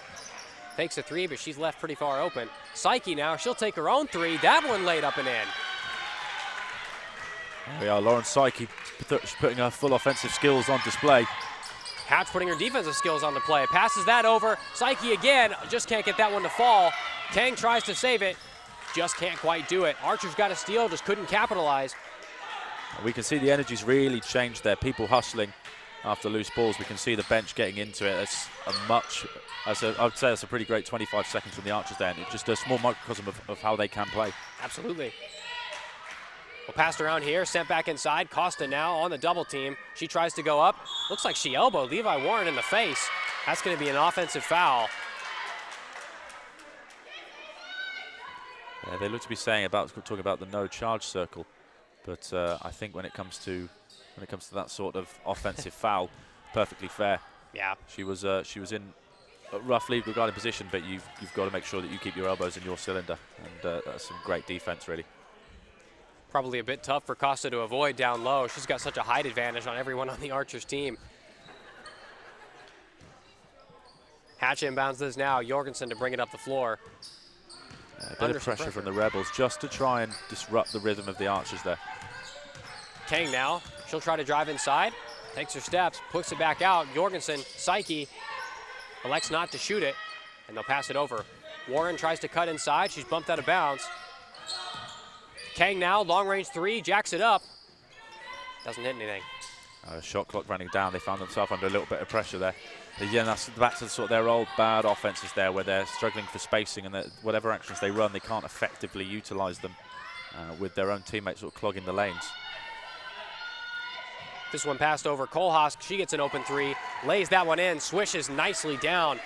takes a three, but she's left pretty far open. Psyche now, she'll take her own three. That one laid up and in. There we are, Lauren Psyche putting her full offensive skills on display. Hatch putting her defensive skills on the play. Passes that over. Psyche again, just can't get that one to fall. Kang tries to save it, just can't quite do it. Archer's got a steal, just couldn't capitalize. We can see the energy's really changed there. People hustling after loose balls. We can see the bench getting into it. It's I would say that's a pretty great 25 seconds from the Archers there, and it's just a small microcosm of how they can play. Absolutely. Well, passed around here, sent back inside. Costa now on the double team. She tries to go up. Looks like she elbowed Levi Warren in the face. That's going to be an offensive foul. Yeah, they look to be talking about the no charge circle, but I think when it comes to that sort of offensive foul, perfectly fair. Yeah. She was in a roughly regarded position, but you've got to make sure that you keep your elbows in your cylinder, and that's some great defense, really. Probably a bit tough for Costa to avoid down low. She's got such a height advantage on everyone on the Archers team. Hatch inbounds this now. Jorgensen to bring it up the floor. A bit of pressure from the Rebels just to try and disrupt the rhythm of the Archers there. Kang now. She'll try to drive inside. Takes her steps, puts it back out. Jorgensen, Psyche, elects not to shoot it, and they'll pass it over. Warren tries to cut inside. She's bumped out of bounds. Kang now, long range three, jacks it up. Doesn't hit anything. Shot clock running down. They found themselves under a little bit of pressure there. Yeah, that's back to sort of their old bad offenses there, where they're struggling for spacing, and whatever actions they run, they can't effectively utilize them with their own teammates sort of clogging the lanes. This one passed over. Kohlhaas, she gets an open three, lays that one in, swishes nicely down.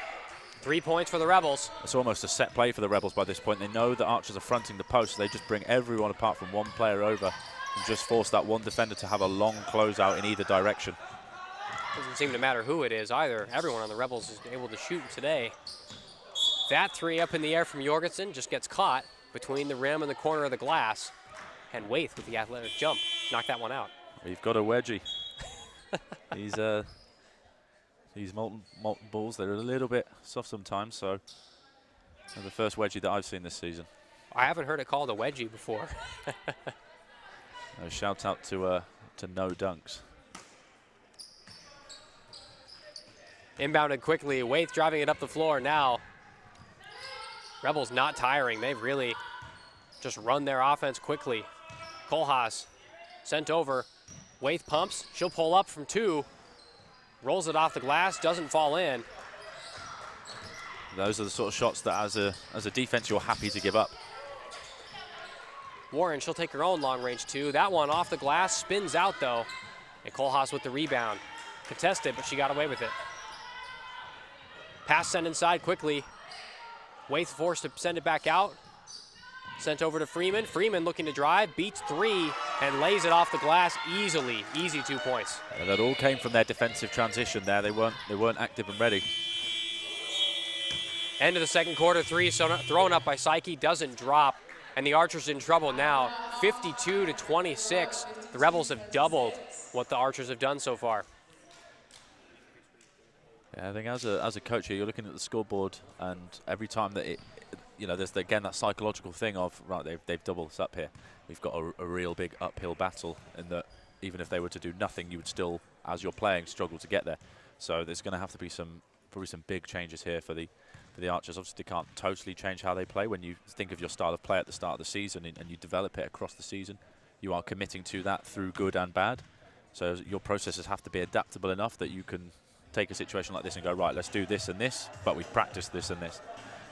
3 points for the Rebels. It's almost a set play for the Rebels by this point. They know that Archers are fronting the post, so they just bring everyone apart from one player over and just force that one defender to have a long closeout in either direction. Doesn't seem to matter who it is either. Everyone on the Rebels is able to shoot today. That three up in the air from Jorgensen just gets caught between the rim and the corner of the glass. And Waith with the athletic jump knocked that one out. We've got a wedgie. These molten balls, they're a little bit soft sometimes, so they're the first wedgie that I've seen this season. I haven't heard it called a wedgie before. Shout out to No Dunks. Inbounded quickly, Waith driving it up the floor now. Rebels not tiring. They've really just run their offense quickly. Kohlhaas sent over. Waith pumps. She'll pull up from two. Rolls it off the glass, doesn't fall in. Those are the sort of shots that as a defense you're happy to give up. Warren, she'll take her own long range two. That one off the glass, spins out though. And Kohlhaas with the rebound. Contested, but she got away with it. Pass sent inside quickly. Waith forced to send it back out. Sent over to Freeman. Freeman looking to drive, beats three, and lays it off the glass easily. Easy 2 points. And that all came from their defensive transition there. They weren't active and ready. End of the second quarter, three so thrown up by Psyche, doesn't drop, and the Archers in trouble now. 52-26. The Rebels have doubled what the Archers have done so far. Yeah, I think as a coach here, you're looking at the scoreboard, and every time that there's again that psychological thing of, right, they've doubled us up here. We've got a real big uphill battle, in that even if they were to do nothing, you would still, as you're playing, struggle to get there. So there's going to have to be probably some big changes here for the Archers. Obviously, they can't totally change how they play. When you think of your style of play at the start of the season and you develop it across the season, you are committing to that through good and bad. So your processes have to be adaptable enough that you can take a situation like this and go, right, let's do this and this, but we've practiced this and this.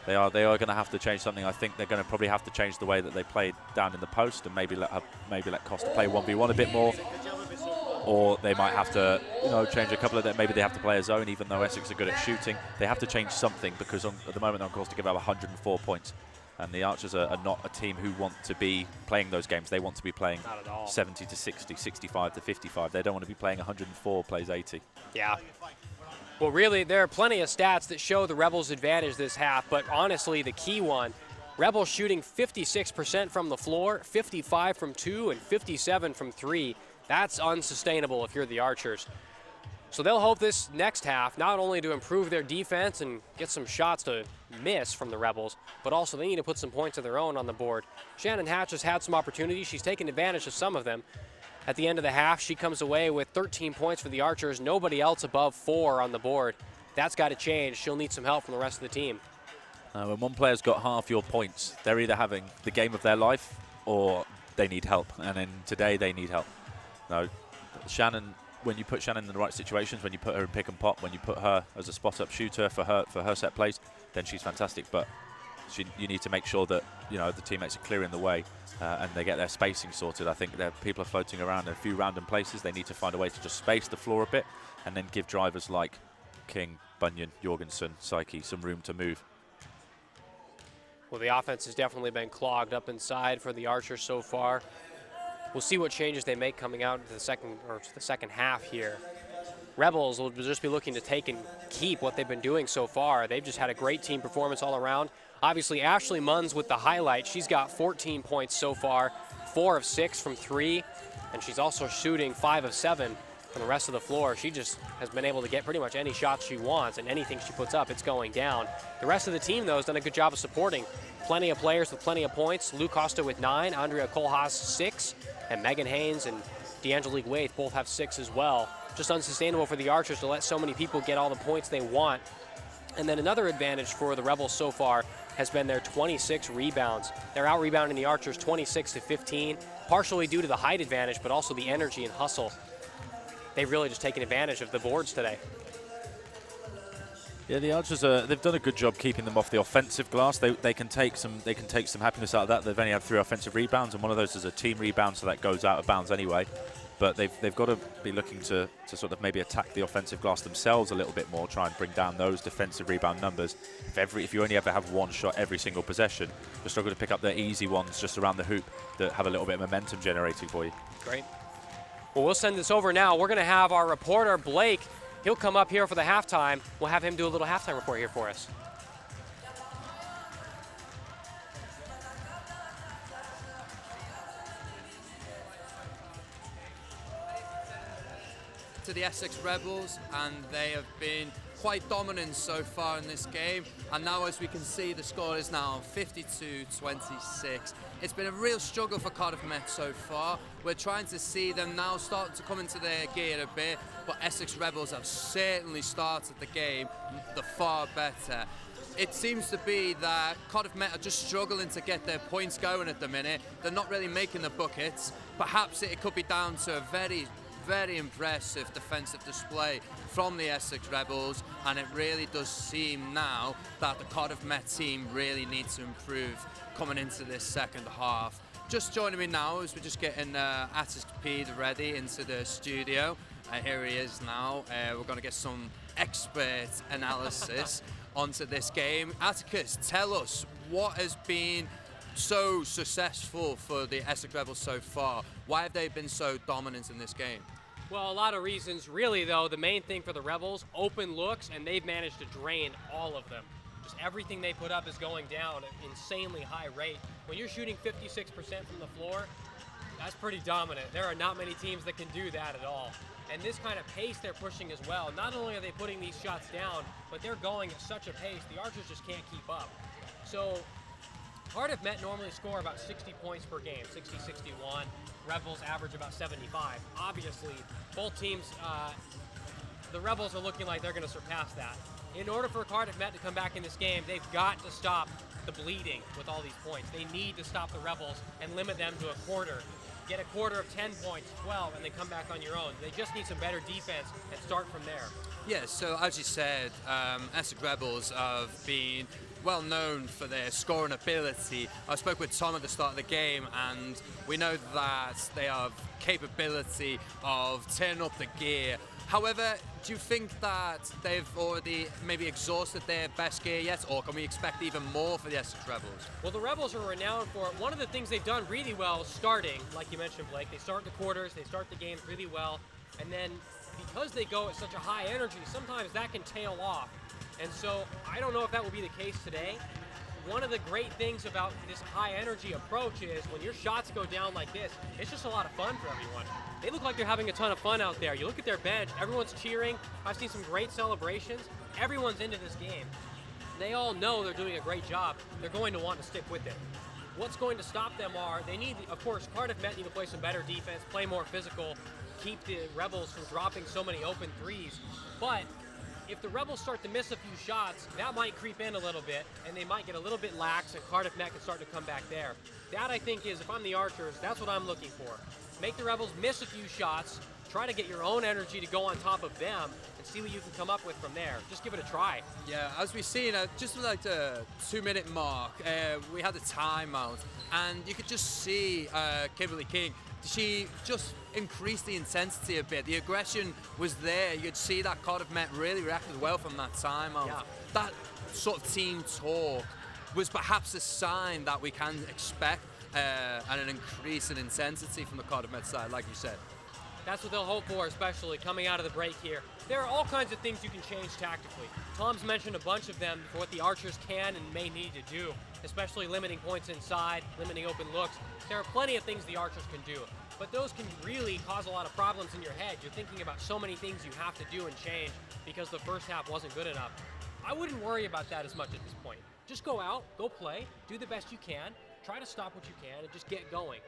They are going to have to change something. I think they're going to probably have to change the way that they play down in the post, and maybe let Costa play 1v1 a bit more, or they might have to change a couple of that. Maybe they have to play a zone, even though Essex are good at shooting. They have to change something, because at the moment they're on course to give up 104 points, and the Archers are not a team who want to be playing those games. They want to be playing 70-60, 65-55. They don't want to be playing 104 plays 80. Yeah. Well, really, there are plenty of stats that show the Rebels' advantage this half, but honestly, the key one, Rebels shooting 56% from the floor, 55 from 2, and 57 from 3. That's unsustainable if you're the Archers. So they'll hope this next half not only to improve their defense and get some shots to miss from the Rebels, but also they need to put some points of their own on the board. Shannon Hatch has had some opportunities. She's taken advantage of some of them. At the end of the half, she comes away with 13 points for the Archers, nobody else above 4 on the board. That's got to change. She'll need some help from the rest of the team. When one player's got half your points, they're either having the game of their life or they need help. And then today they need help. No, Shannon, when you put Shannon in the right situations, when you put her in pick and pop, when you put her as a spot-up shooter for her set plays, then she's fantastic. But you need to make sure that the teammates are clearing the way and they get their spacing sorted. I think people are floating around in a few random places. They need to find a way to just space the floor a bit and then give drivers like King, Bunyan, Jorgensen, Psyche some room to move. Well, the offense has definitely been clogged up inside for the Archers so far. We'll see what changes they make coming out into the second half here. Rebels will just be looking to take and keep what they've been doing so far. They've just had a great team performance all around. Obviously, Ashley Munns with the highlight. She's got 14 points so far, 4 of 6 from 3, and she's also shooting 5 of 7 from the rest of the floor. She just has been able to get pretty much any shot she wants, and anything she puts up, it's going down. The rest of the team, though, has done a good job of supporting. Plenty of players with plenty of points. Lou Costa with 9, Andrea Kohlhaas 6, and Megan Haynes and D'Angelique Waite both have 6 as well. Just unsustainable for the Archers to let so many people get all the points they want. And then another advantage for the Rebels so far has been their 26 rebounds. They're out-rebounding the Archers 26-15, partially due to the height advantage, but also the energy and hustle. They've really just taken advantage of the boards today. Yeah, the Archers they've done a good job keeping them off the offensive glass. They can take some happiness out of that. They've only had 3 offensive rebounds, and one of those is a team rebound, so that goes out of bounds anyway. But they've got to be looking to sort of maybe attack the offensive glass themselves a little bit more, try and bring down those defensive rebound numbers. If you only ever have one shot every single possession, you're struggling to pick up the easy ones just around the hoop that have a little bit of momentum generating for you. Great. Well, we'll send this over now. We're going to have our reporter, Blake. He'll come up here for the halftime. We'll have him do a little halftime report here for us. To the Essex Rebels, and they have been quite dominant so far in this game, and now as we can see the score is now 52-26. It's been a real struggle for Cardiff Met so far. We're trying to see them now starting to come into their gear a bit, but Essex Rebels have certainly started the game the far better. It seems to be that Cardiff Met are just struggling to get their points going at the minute. They're not really making the buckets. Perhaps it could be down to a very impressive defensive display from the Essex Rebels, and it really does seem now that the Cardiff Met team really needs to improve coming into this second half. Just joining me now as we're just getting Atticus Pede ready into the studio. Here he is now. We're going to get some expert analysis onto this game. Atticus, tell us what has been so successful for the Essex Rebels so far. Why have they been so dominant in this game? Well, a lot of reasons. Really, though, the main thing for the Rebels, open looks, and they've managed to drain all of them. Just everything they put up is going down at an insanely high rate. When you're shooting 56% from the floor, that's pretty dominant. There are not many teams that can do that at all. And this kind of pace they're pushing as well. Not only are they putting these shots down, but they're going at such a pace, the Archers just can't keep up. So Cardiff Met normally score about 60 points per game, 60-61. Rebels average about 75. Obviously, both teams, the Rebels are looking like they're going to surpass that. In order for Cardiff Met to come back in this game, they've got to stop the bleeding with all these points. They need to stop the Rebels and limit them to a quarter. Get a quarter of 10 points, 12, and then come back on your own. They just need some better defense and start from there. Yeah, so as you said, Essex Rebels have been well known for their scoring ability. I spoke with Tom at the start of the game, and we know that they have capability of turning up the gear. However, do you think that they've already maybe exhausted their best gear yet, or can we expect even more for the Essex Rebels? Well, the Rebels are renowned for it. One of the things they've done really well is starting, like you mentioned, Blake. They start the quarters, they start the games really well, and then because they go at such a high energy, sometimes that can tail off. And so I don't know if that will be the case today. One of the great things about this high energy approach is when your shots go down like this, it's just a lot of fun for everyone. They look like they're having a ton of fun out there. You look at their bench, everyone's cheering. I've seen some great celebrations. Everyone's into this game. They all know they're doing a great job. They're going to want to stick with it. What's going to stop them are, they need, of course, Cardiff Met need to play some better defense, play more physical, keep the Rebels from dropping so many open threes. But if the Rebels start to miss a few shots, that might creep in a little bit, and they might get a little bit lax, and Cardiff Met can start to come back there. That, I think, is, if I'm the Archers, that's what I'm looking for. Make the Rebels miss a few shots, try to get your own energy to go on top of them, and see what you can come up with from there. Just give it a try. Yeah, as we've seen, just like the 2-minute mark, we had a timeout, and you could just see Kimberly King. She just increased the intensity a bit. The aggression was there. You'd see that Cardiff Met really reacted well from that timeout. Yeah. That sort of team talk was perhaps a sign that we can expect an increase in intensity from the Cardiff Met side, like you said. That's what they'll hope for, especially coming out of the break here. There are all kinds of things you can change tactically. Tom's mentioned a bunch of them for what the Archers can and may need to do, especially limiting points inside, limiting open looks. There are plenty of things the Archers can do, but those can really cause a lot of problems in your head. You're thinking about so many things you have to do and change because the first half wasn't good enough. I wouldn't worry about that as much at this point. Just go out, go play, do the best you can, try to stop what you can, and just get going.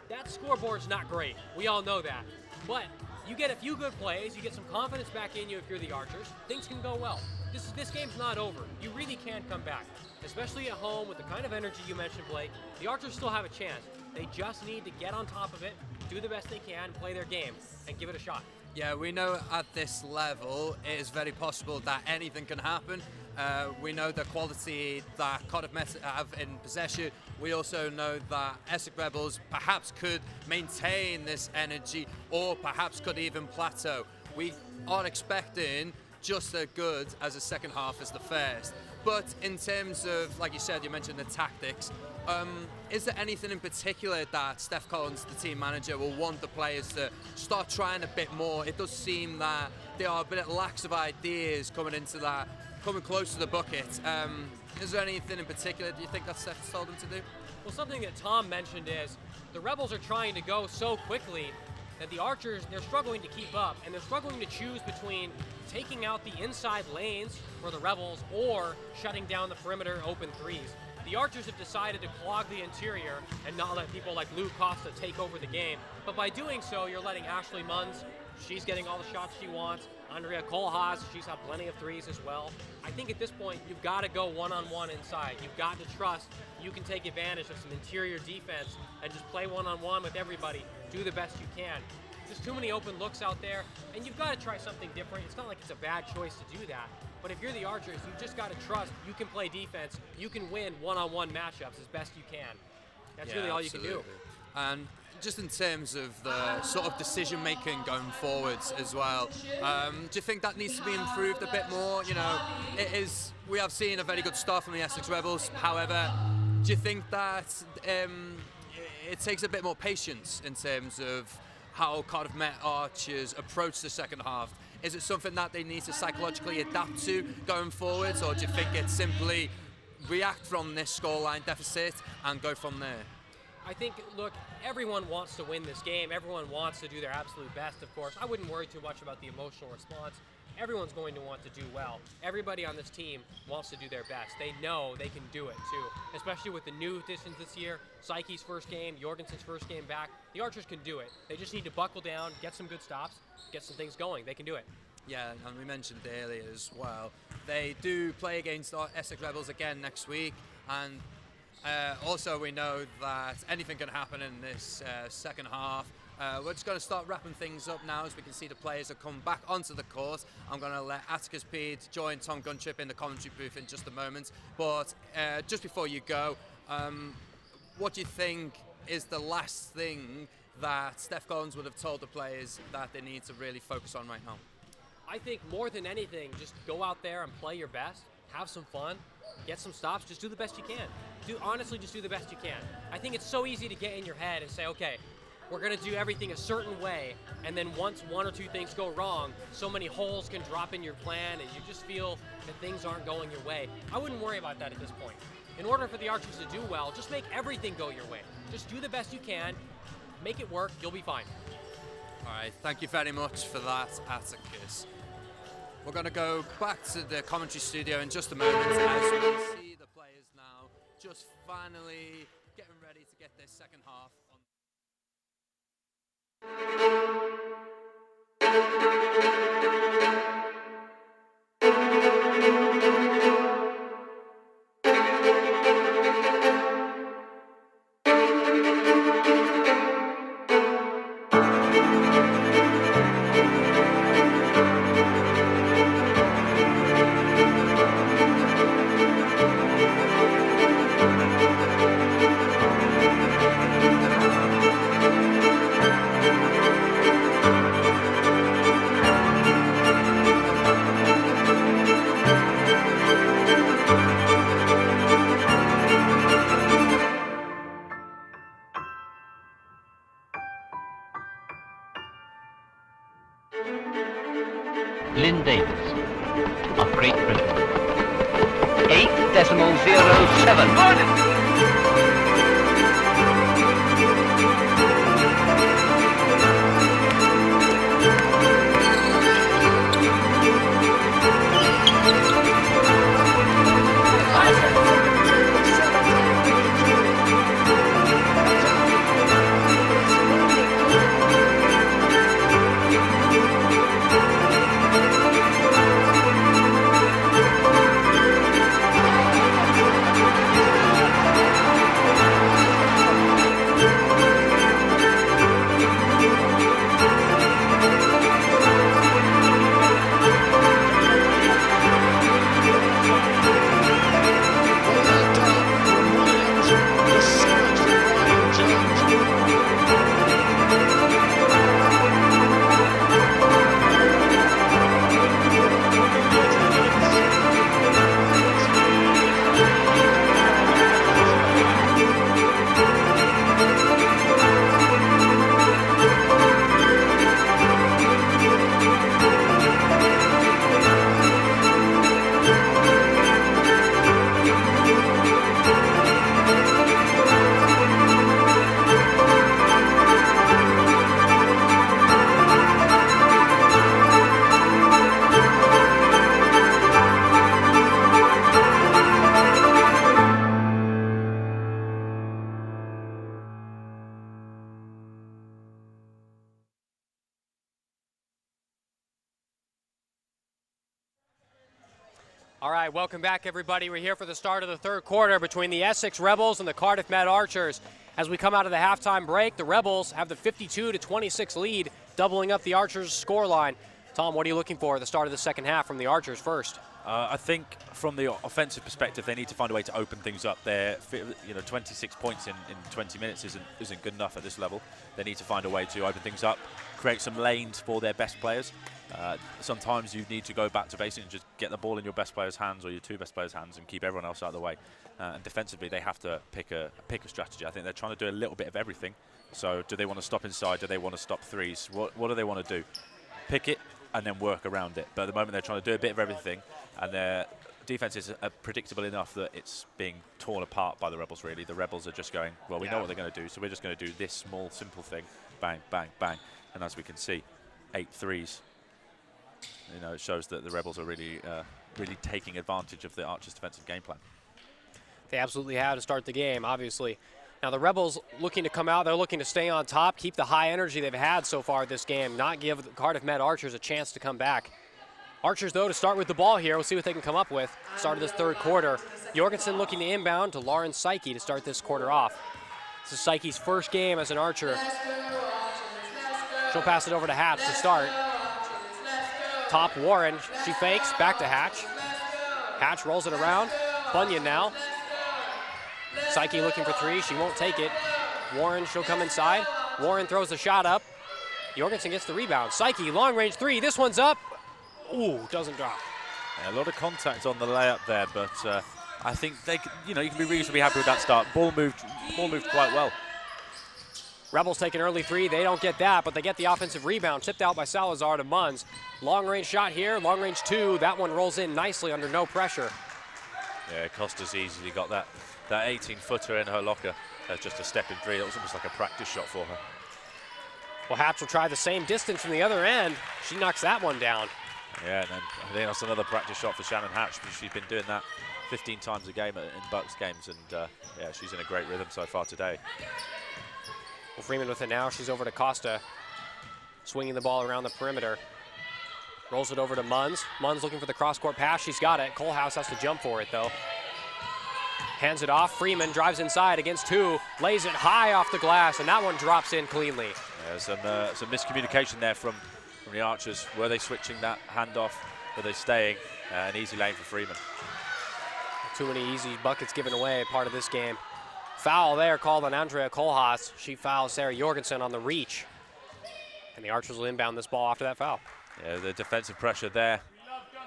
That scoreboard's not great. We all know that. But you get a few good plays, you get some confidence back in you if you're the Archers, things can go well. This game's not over. You really can come back, especially at home with the kind of energy you mentioned, Blake. The Archers still have a chance. They just need to get on top of it, do the best they can, play their game, and give it a shot. Yeah, we know at this level it is very possible that anything can happen. We know the quality that Cardiff Met have in possession. We also know that Essex Rebels perhaps could maintain this energy or perhaps could even plateau. We are expecting just as good as the second half as the first. But in terms of, like you said, you mentioned the tactics, is there anything in particular that Steph Collins, the team manager, will want the players to start trying a bit more? It does seem that they are a bit lax of ideas coming into that, coming close to the bucket. Is there anything in particular do you think that Steph's told them to do? Well, something that Tom mentioned is the Rebels are trying to go so quickly that the Archers, they're struggling to keep up, and they're struggling to choose between taking out the inside lanes for the Rebels or shutting down the perimeter open threes. The Archers have decided to clog the interior and not let people like Lou Costa take over the game. But by doing so, you're letting Ashley Munns, she's getting all the shots she wants. Andrea Kohlhaas, she's had plenty of threes as well. I think at this point, you've got to go one-on-one inside. You've got to trust you can take advantage of some interior defense and just play one-on-one with everybody. Do the best you can. There's too many open looks out there, and you've got to try something different. It's not like it's a bad choice to do that. But if you're the Archers, you've just got to trust you can play defense. You can win one-on-one matchups as best you can. That's really all you can do. And just in terms of the sort of decision-making going forwards as well, do you think that needs to be improved a bit more? You know, we have seen a very good start from the Essex Rebels. However, do you think that it takes a bit more patience in terms of how Cardiff Met Archers approach the second half? Is it something that they need to psychologically adapt to going forwards, or do you think it's simply react from this scoreline deficit and go from there? I think, look, everyone wants to win this game. Everyone wants to do their absolute best, of course. I wouldn't worry too much about the emotional response. Everyone's going to want to do well. Everybody on this team wants to do their best. They know they can do it, too, especially with the new additions this year. Psyche's first game, Jorgensen's first game back. The Archers can do it. They just need to buckle down, get some good stops, get some things going. They can do it. Yeah, and we mentioned earlier as well, they do play against Essex Rebels again next week, and also we know that anything can happen in this second half. We're just going to start wrapping things up now as we can see the players have come back onto the court. I'm going to let Atticus Pede join Tom Guntrip in the commentary booth in just a moment. But just before you go, what do you think is the last thing that Steph Collins would have told the players that they need to really focus on right now? I think more than anything, just go out there and play your best, have some fun, get some stops, just do the best you can. Honestly, just do the best you can. I think it's so easy to get in your head and say, okay, we're going to do everything a certain way, and then once one or two things go wrong, so many holes can drop in your plan, and you just feel that things aren't going your way. I wouldn't worry about that at this point. In order for the Archers to do well, just make everything go your way. Just do the best you can, make it work, you'll be fine. All right, thank you very much for that, Atticus. We're going to go back to the commentary studio in just a moment as we see the players now just finally getting ready to get their second half on. Lynn Davis of Great Britain. 8.07. All right, welcome back, everybody. We're here for the start of the third quarter between the Essex Rebels and the Cardiff Met Archers. As we come out of the halftime break, the Rebels have the 52-26 lead, doubling up the Archers' scoreline. Tom, what are you looking for at the start of the second half from the Archers first? I think from the offensive perspective, they need to find a way to open things up. 26 points in 20 minutes isn't good enough at this level. They need to find a way to open things up, create some lanes for their best players. Sometimes you need to go back to basics and just get the ball in your best player's hands or your two best players' hands and keep everyone else out of the way. And defensively, they have to pick a strategy. I think they're trying to do a little bit of everything. So do they want to stop inside? Do they want to stop threes? What do they want to do? Pick it and then work around it. But at the moment, they're trying to do a bit of everything. And their defense is predictable enough that it's being torn apart by the Rebels, really. The Rebels are just going, well, we know what they're going to do, so we're just going to do this small, simple thing. Bang, bang, bang. And as we can see, 8 threes. You know, it shows that the Rebels are really taking advantage of the Archers' defensive game plan. They absolutely have to start the game, obviously. Now the Rebels looking to come out, they're looking to stay on top, keep the high energy they've had so far this game, not give the Cardiff Met Archers a chance to come back. Archers, though, to start with the ball here. We'll see what they can come up with. Start of this third quarter. Jorgensen looking to inbound to Lauren Psyche to start this quarter off. This is Psyche's first game as an Archer. She'll pass it over to Hatch to start. Top Warren, she fakes, back to Hatch. Hatch rolls it around. Bunyan now. Psyche looking for three, she won't take it. Warren, she'll come inside. Warren throws the shot up. Jorgensen gets the rebound. Psyche, long range three, this one's up. Ooh, doesn't drop. Yeah, a lot of contact on the layup there, but I think you can be reasonably happy with that start. Ball moved quite well. Rebels take an early three. They don't get that, but they get the offensive rebound. Tipped out by Salazar to Munz. Long range shot here, long range two. That one rolls in nicely under no pressure. Yeah, Costa's easily got that 18-footer in her locker. That's just a step in three. That was almost like a practice shot for her. Well, Hatch will try the same distance from the other end. She knocks that one down. Yeah, and then I think that's another practice shot for Shannon Hatch, because she's been doing that 15 times a game in Bucks games, and yeah, she's in a great rhythm so far today. Well, Freeman with it now. She's over to Costa, swinging the ball around the perimeter. Rolls it over to Munz. Munz looking for the cross-court pass. She's got it. Kohlhaas has to jump for it, though. Hands it off. Freeman drives inside against two, lays it high off the glass, and that one drops in cleanly. Yeah, some miscommunication there from the Archers. Were they switching that handoff? Were they staying? An easy lane for Freeman. Too many easy buckets given away, part of this game. Foul there called on Andrea Kohlhaas. She fouls Sarah Jorgensen on the reach. And the Archers will inbound this ball after that foul. Yeah, the defensive pressure there.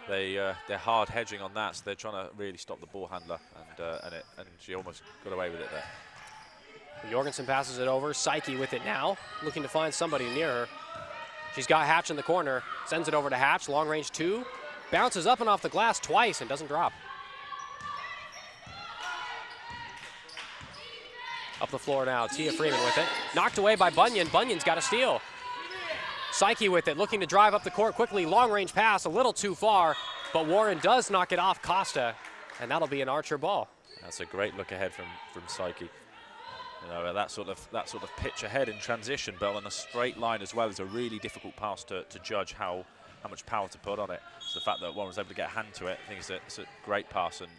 They're hard hedging on that, so they're trying to really stop the ball handler, and she almost got away with it there. Jorgensen passes it over. Psyche with it now, looking to find somebody near her. She's got Hatch in the corner, sends it over to Hatch, long range two. Bounces up and off the glass twice and doesn't drop. Up the floor now, Tia Freeman with it. Knocked away by Bunyan. Bunyan's got a steal. Psyche with it, looking to drive up the court quickly. Long range pass, a little too far, but Warren does knock it off Costa, and that'll be an Archer ball. That's a great look ahead from Psyche. You know, that sort of pitch ahead in transition, but on a straight line as well is a really difficult pass to judge how much power to put on it. So the fact that Warren was able to get a hand to it, I think it's a great pass, and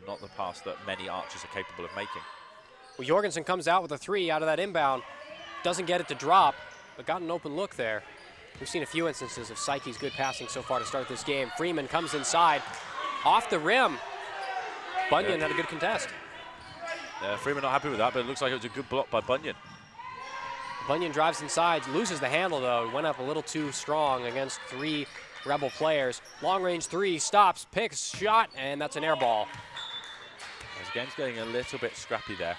not the pass that many Archers are capable of making. Well, Jorgensen comes out with a three out of that inbound. Doesn't get it to drop, but got an open look there. We've seen a few instances of Psyche's good passing so far to start this game. Freeman comes inside, off the rim. Bunyan had a good contest. Freeman not happy with that, but it looks like it was a good block by Bunyan. Bunyan drives inside, loses the handle though. Went up a little too strong against three Rebel players. Long range three, stops, picks, shot, and that's an air ball. The game's getting a little bit scrappy there.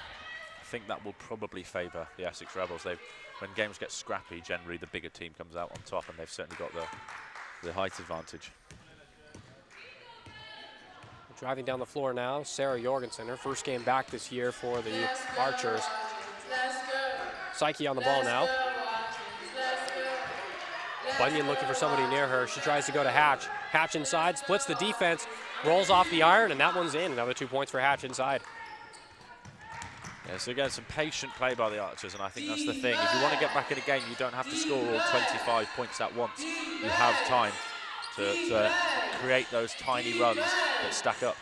I think that will probably favour the Essex Rebels. When games get scrappy, generally the bigger team comes out on top, and they've certainly got the height advantage. Driving down the floor now, Sarah Jorgensen, her first game back this year for the Archers. Psyche on the ball now. Bunyan looking for somebody near her. She tries to go to Hatch. Hatch inside, splits the defense, rolls off the iron, and that one's in. Another 2 points for Hatch inside. Yeah, so again, some patient play by the Archers, and I think that's the thing. If you want to get back in a game, you don't have to score all 25 points at once. You have time to create those tiny runs that stack up.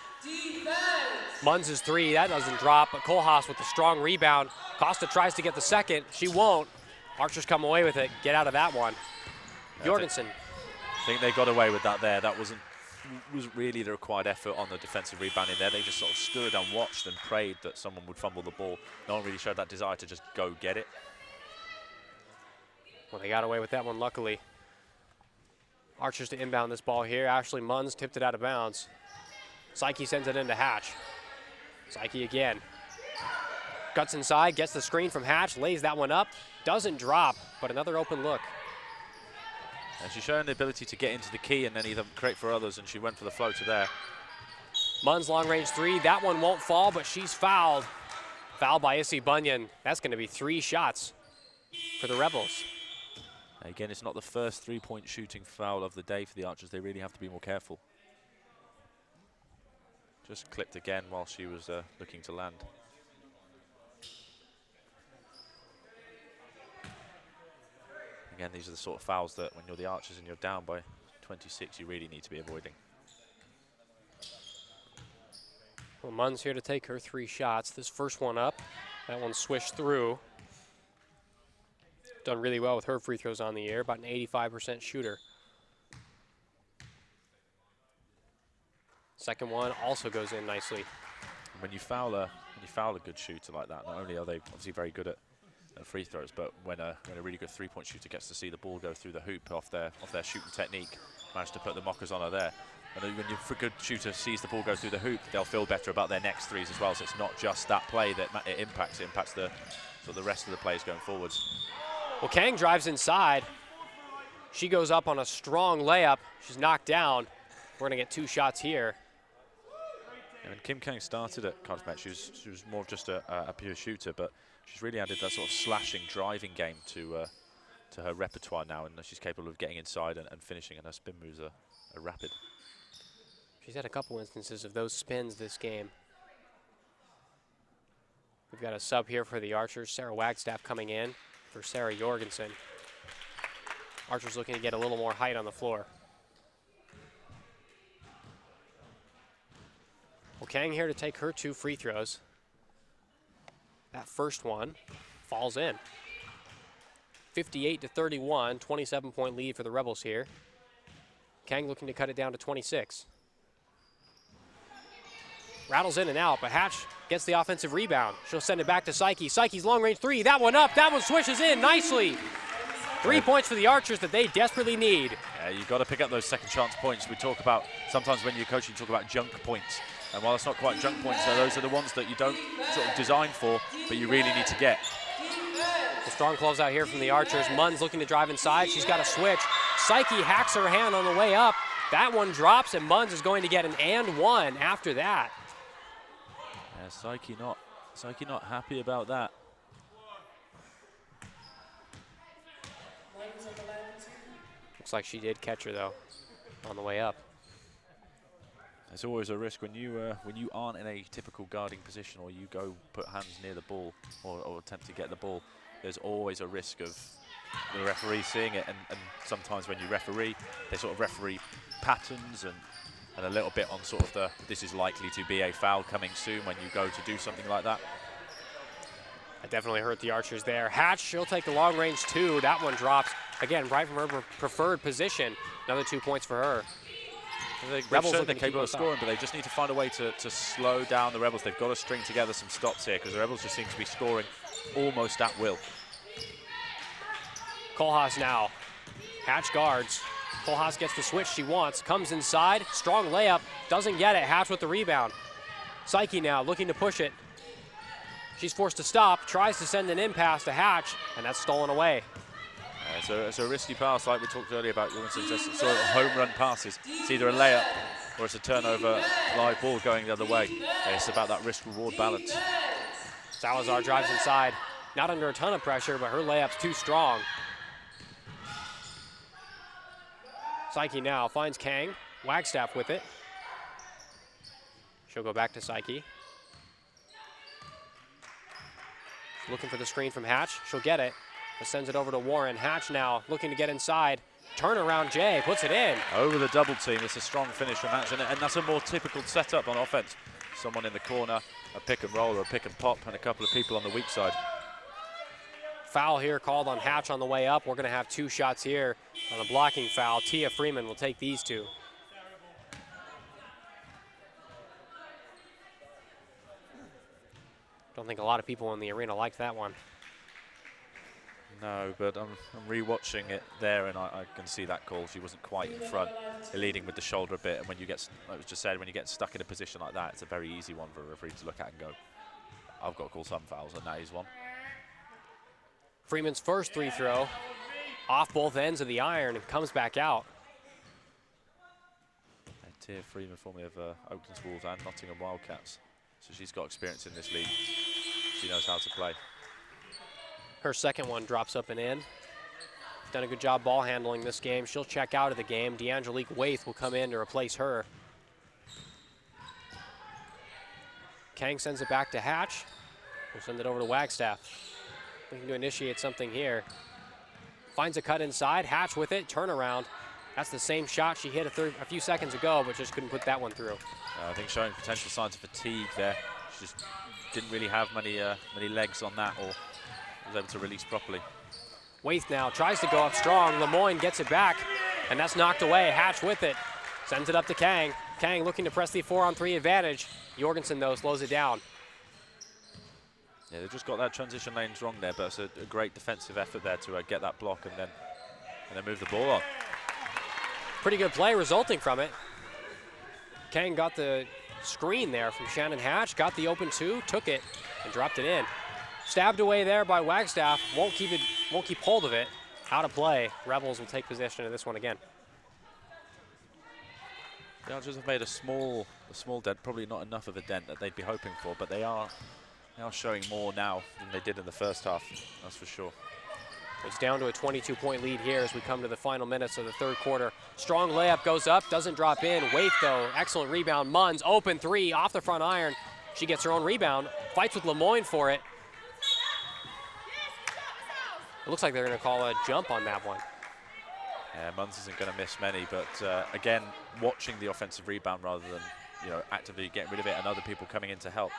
Munz's three, that doesn't drop, but Kohlhaas with the strong rebound. Costa tries to get the second, she won't. Archers come away with it, get out of that one. Jorgensen. I think they got away with that there. That wasn't really the required effort on the defensive rebounding there. They just sort of stood and watched and prayed that someone would fumble the ball. No one really showed that desire to just go get it. Well, they got away with that one, luckily. Archers to inbound this ball here. Ashley Munz tipped it out of bounds. Psyche sends it into Hatch. Psyche again. Guts inside, gets the screen from Hatch, lays that one up. Doesn't drop, but another open look. And she's showing the ability to get into the key and then either create for others, and she went for the floater there. Munz long range three, that one won't fall, but she's fouled. Fouled by Issy Bunyan. That's gonna be 3 shots for the Rebels. Again, it's not the first three-point shooting foul of the day for the Archers. They really have to be more careful. Just clipped again while she was looking to land. Again, these are the sort of fouls that when you're the Archers and you're down by 26, you really need to be avoiding. Well, Munz here to take her 3 shots. This first one up, that one swished through. Done really well with her free throws on the year, about an 85% shooter. Second one also goes in nicely. When you foul a good shooter like that, not only are they obviously very good at free throws, but when a really good three-point shooter gets to see the ball go through the hoop off their shooting technique, managed to put the mockers on her there, And when your good shooter sees the ball go through the hoop, they'll feel better about their next threes as well. So it's not just that play that it impacts the the rest of the plays going forwards. Well, Kang drives inside. She goes up on a strong layup. She's knocked down. We're going to get 2 shots here. And when Kim Kang started at Cardiff Met, she was more of just a pure shooter, but she's really added that sort of slashing, driving game to her repertoire now, and she's capable of getting inside and finishing, and her spin moves are rapid. She's had a couple instances of those spins this game. We've got a sub here for the Archers. Sarah Wagstaff coming in for Sarah Jorgensen. Archers looking to get a little more height on the floor. Well, Kang here to take her 2 free throws. That first one falls in. 58-31, 27-point lead for the Rebels here. Kang looking to cut it down to 26. Rattles in and out, but Hatch gets the offensive rebound. She'll send it back to Psyche. Psyche's long-range 3, that one up, that one swishes in nicely. 3 points for the Archers that they desperately need. Yeah, you've got to pick up those second chance points. We talk about, sometimes when you're coaching, you talk about junk points. And while it's not quite junk points, those are the ones that you don't sort of design for, but you really need to get. A strong closeout here from the Archers. Munn's looking to drive inside. She's got a switch. Psyche hacks her hand on the way up. That one drops, and Munns is going to get an and 1 after that. Yeah, Psyche not happy about that. Looks like she did catch her though, on the way up. There's always a risk when you aren't in a typical guarding position, or you go put hands near the ball or attempt to get the ball. There's always a risk of the referee seeing it, and sometimes when you referee, they sort of referee patterns and a little bit on sort of this is likely to be a foul coming soon when you go to do something like that. That definitely hurt the Archers there. Hatch, she'll take the long range 2. That one drops. Again, right from her preferred position. Another 2 points for her. The Rebels they're capable of scoring, but they just need to find a way to slow down the Rebels. They've got to string together some stops here, because the Rebels just seem to be scoring almost at will. Kohlhaas now. Hatch guards. Kohlhaas gets the switch she wants. Comes inside. Strong layup. Doesn't get it. Hatch with the rebound. Psyche now looking to push it. She's forced to stop. Tries to send an in pass to Hatch, and that's stolen away. It's a risky pass, like we talked earlier about Jorgensen's just sort of home run passes. It's either a layup or it's a turnover live ball going the other way. It's about that risk-reward balance. Salazar drives inside. Not under a ton of pressure, but her layup's too strong. Psyche now finds Kang. Wagstaff with it. She'll go back to Psyche. Looking for the screen from Hatch. She'll get it. But sends it over to Warren. Hatch now looking to get inside. Turnaround Jay puts it in. Over the double team. It's a strong finish from Hatch, and that's a more typical setup on offense. Someone in the corner, a pick and roll or a pick and pop, and a couple of people on the weak side. Foul here called on Hatch on the way up. We're going to have 2 shots here on a blocking foul. Tia Freeman will take these 2. Don't think a lot of people in the arena liked that one. No, but I'm re-watching it there, and I can see that call. She wasn't quite in front, leading with the shoulder a bit. And when you get, like I was just said, when you get stuck in a position like that, it's a very easy one for a referee to look at and go, I've got to call some fouls, and that is one. Freeman's first 3 throw off both ends of the iron and comes back out. Tia Freeman, formerly of Oakland's Wolves and Nottingham Wildcats. So she's got experience in this league. She knows how to play. Her second one drops up and in. Done a good job ball handling this game. She'll check out of the game. DeAngelique Waith will come in to replace her. Kang sends it back to Hatch. We'll send it over to Wagstaff. Looking to initiate something here. Finds a cut inside. Hatch with it. Turnaround. That's the same shot she hit a few seconds ago, but just couldn't put that one through. I think showing potential signs of fatigue there. She just didn't really have many legs on that, or was able to release properly. Waith now tries to go up strong. Lemoyne gets it back, and that's knocked away. Hatch with it. Sends it up to Kang. Kang looking to press the 4-on-3 advantage. Jorgensen, though, slows it down. Yeah, they've just got that transition lanes wrong there, but it's a great defensive effort there to get that block and then move the ball on. Pretty good play resulting from it. Kang got the screen there from Shannon Hatch, got the open 2, took it, and dropped it in. Stabbed away there by Wagstaff, won't keep hold of it. Out of play. Rebels will take possession of this one again. The Archers have made a small dent, probably not enough of a dent that they'd be hoping for, but they are showing more now than they did in the first half, that's for sure. It's down to a 22-point lead here as we come to the final minutes of the third quarter. Strong layup goes up, doesn't drop in. Waite, though, excellent rebound. Munns, open 3, off the front iron. She gets her own rebound, fights with Lemoyne for it. It looks like they're going to call a jump on that one. Yeah, Munns isn't going to miss many, but again, watching the offensive rebound rather than actively getting rid of it and other people coming in to help.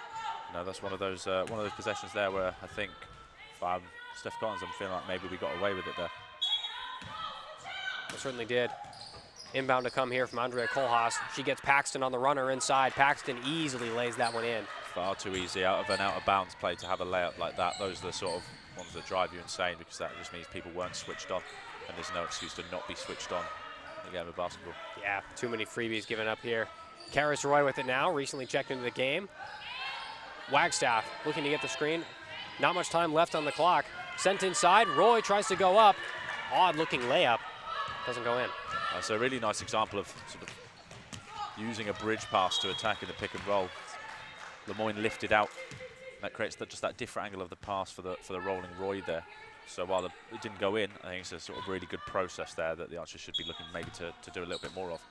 That's one of those possessions there where I think if I'm Steph Collins, I'm feeling like maybe we got away with it there. It certainly did. Inbound to come here from Andrea Kohlhaas. She gets Paxton on the runner inside. Paxton easily lays that one in. Far too easy out of bounds play to have a layup like that. Those are the sort of ones that drive you insane because that just means people weren't switched on, and there's no excuse to not be switched on in the game of basketball. Yeah, too many freebies given up here. Karis Roy with it now, recently checked into the game. Wagstaff looking to get the screen. Not much time left on the clock. Sent inside, Roy tries to go up. Odd looking layup, doesn't go in. That's a really nice example of sort of using a bridge pass to attack in the pick and roll. Lemoyne lifted out. That creates just that different angle of the pass for the rolling Roy there. So while it didn't go in, I think it's a sort of really good process there that the Archers should be looking maybe to do a little bit more of.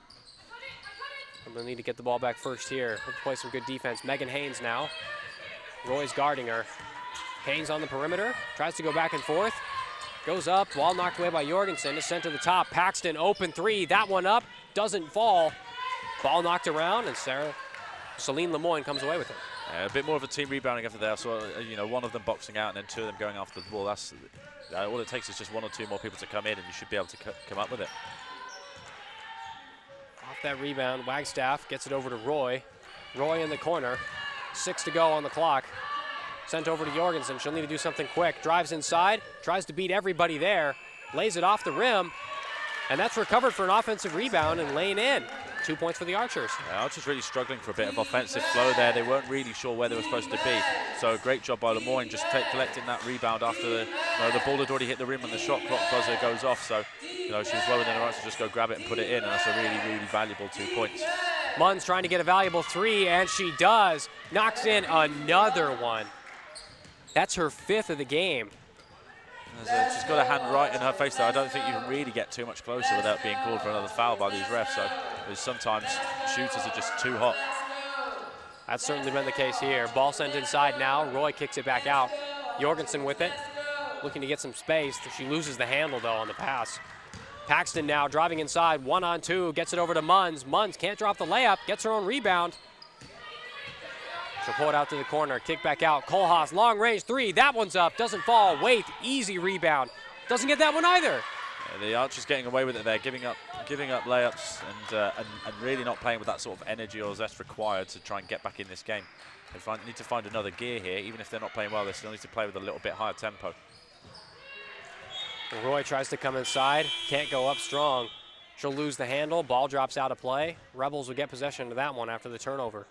And they'll need to get the ball back first here. Let's play some good defense. Megan Haynes now. Roy's guarding her. Haynes on the perimeter, tries to go back and forth. Goes up, ball knocked away by Jorgensen, is sent to the top. Paxton open 3, that one up, doesn't fall. Ball knocked around, and Celine Lemoyne comes away with it. A bit more of a team rebounding effort there. So one of them boxing out and then 2 of them going after the ball. That's all it takes is just 1 or 2 more people to come in, and you should be able to come up with it. Off that rebound, Wagstaff gets it over to Roy. Roy in the corner, 6 to go on the clock. Sent over to Jorgensen. She'll need to do something quick. Drives inside, tries to beat everybody there, lays it off the rim, and that's recovered for an offensive rebound and laying in. 2 points for the Archers. Yeah, Archers really struggling for a bit of offensive flow there. They weren't really sure where they were supposed to be. So great job by Lemoyne just collecting that rebound after the ball had already hit the rim and the shot clock buzzer goes off. So she was well within her rights to just go grab it and put it in, and that's a really, really valuable 2 points. Munns trying to get a valuable 3, and she does. Knocks in another one. That's her 5th of the game. She's got a hand right in her face there. I don't think you can really get too much closer without being called for another foul by these refs. So sometimes shooters are just too hot. That's certainly been the case here. Ball sent inside now. Roy kicks it back out. Jorgensen with it, looking to get some space. She loses the handle, though, on the pass. Paxton now driving inside, 1-on-2, gets it over to Munns. Munns can't drop the layup, gets her own rebound. She'll pull it out to the corner, kick back out. Kohlhaas, long range 3, that one's up, doesn't fall. Waite, easy rebound. Doesn't get that one either. Yeah, the Archers getting away with it there, giving up layups and really not playing with that sort of energy or zest required to try and get back in this game. They need to find another gear here. Even if they're not playing well, they still need to play with a little bit higher tempo. Roy tries to come inside, can't go up strong. She'll lose the handle, ball drops out of play. Rebels will get possession of that one after the turnover.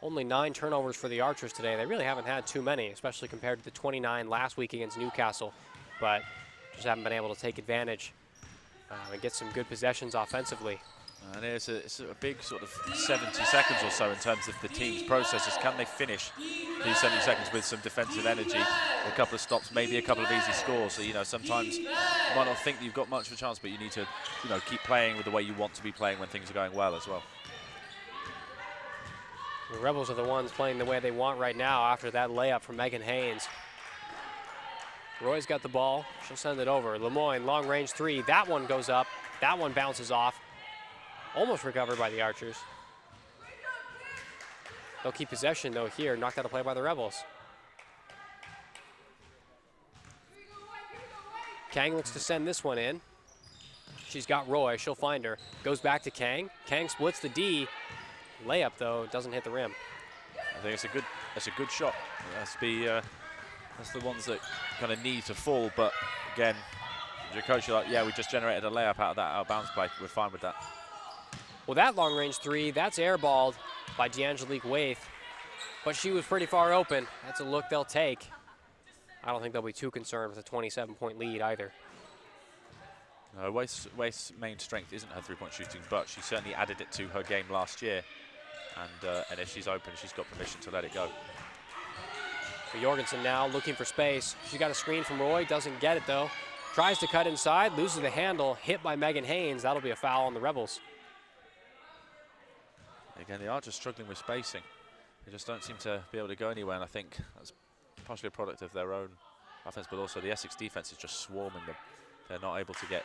Only 9 turnovers for the Archers today. They really haven't had too many, especially compared to the 29 last week against Newcastle, but just haven't been able to take advantage and get some good possessions offensively. And it's a big sort of 70 seconds or so in terms of the team's processes. Can they finish these 70 seconds with some defensive energy, a couple of stops, maybe a couple of easy scores? So, sometimes you might not think that you've got much of a chance, but you need to, keep playing with the way you want to be playing when things are going well as well. The Rebels are the ones playing the way they want right now after that layup from Megan Haynes. Roy's got the ball. She'll send it over. Lemoyne, long range 3. That one goes up. That one bounces off. Almost recovered by the Archers. They'll keep possession, though, here. Knocked out of play by the Rebels. Kang looks to send this one in. She's got Roy. She'll find her. Goes back to Kang. Kang splits the D. Layup, though, doesn't hit the rim. I think it's a good shot. That's the ones that kind of need to fall, but again, Your coach, you're like, yeah, we just generated a layup out of that out-of-bounds play. We're fine with that. Well, that long-range three, that's airballed by D'Angelique Waith, but she was pretty far open. That's a look they'll take. I don't think they'll be too concerned with a 27-point lead either. Waith's main strength isn't her three-point shooting, but she certainly added it to her game last year. And if she's open, she's got permission to let it go. Jorgensen now looking for space. She got a screen from Roy, doesn't get it though. Tries to cut inside, loses the handle, hit by Megan Haynes. That'll be a foul on the Rebels. Again, they are just struggling with spacing. They just don't seem to be able to go anywhere, and I think that's partially a product of their own offense, but also the Essex defense is just swarming them. They're not able to get